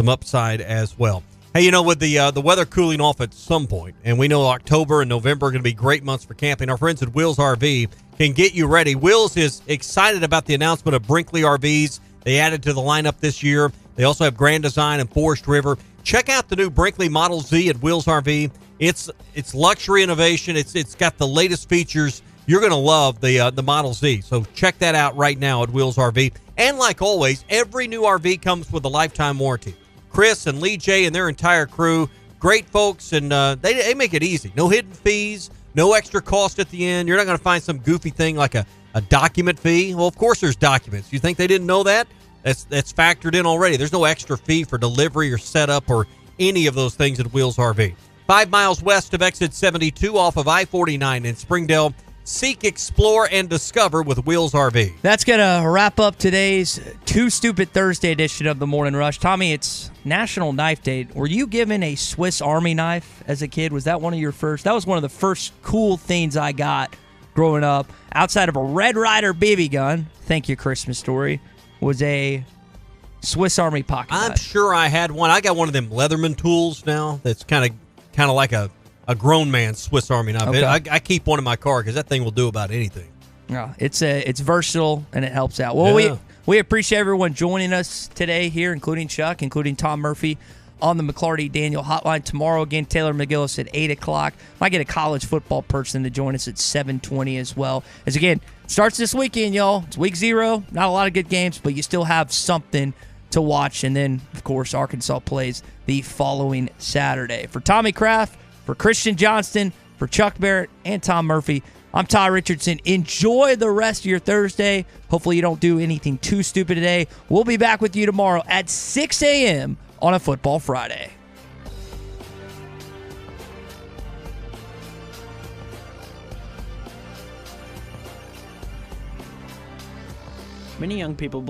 Speaker 11: upside as well. Hey, with the weather cooling off at some point, and we know October and November are going to be great months for camping, our friends at Wheels RV can get you ready. Wheels is excited about the announcement of Brinkley RVs. They added to the lineup this year. They also have Grand Design and Forest River. Check out the new Brinkley Model Z at Wheels RV. It's luxury innovation. It's got the latest features. You're going to love the Model Z. So check that out right now at Wheels RV. And like always, every new RV comes with a lifetime warranty. Chris and Lee J and their entire crew, great folks, and they make it easy. No hidden fees, no extra cost at the end. You're not going to find some goofy thing like a document fee. Well, of course there's documents. You think they didn't know that? That's factored in already. There's no extra fee for delivery or setup or any of those things at Wheels RV. 5 miles west of exit 72 off of I-49 in Springdale. Seek, explore, and discover with Wheels RV.
Speaker 1: That's going to wrap up today's Too Stupid Thursday edition of the Morning Rush. Tommy, it's National Knife Day. Were you given a Swiss Army knife as a kid? Was that one of your first? That was one of the first cool things I got growing up. Outside of a Red Ryder BB gun, thank you, Christmas Story, was a Swiss Army pocket knife.
Speaker 11: I'm sure I had one. I got one of them Leatherman tools now that's kind of like a grown man's Swiss Army knife.
Speaker 1: Okay.
Speaker 11: I keep one in my car because that thing will do about anything.
Speaker 1: Yeah, it's versatile and it helps out. Well, we appreciate everyone joining us today here, including Chuck, including Tom Murphy on the McClarty Daniel Hotline. Tomorrow, again, Taylor McGillis at 8 o'clock. Might get a college football person to join us at 7:20 as well. As again, starts this weekend, y'all. It's week 0. Not a lot of good games, but you still have something to watch. And then, of course, Arkansas plays the following Saturday. For Tommy Kraft, for Christian Johnston, for Chuck Barrett, and Tom Murphy, I'm Ty Richardson. Enjoy the rest of your Thursday. Hopefully you don't do anything too stupid today. We'll be back with you tomorrow at 6 a.m. on a Football Friday.
Speaker 15: Many young people believe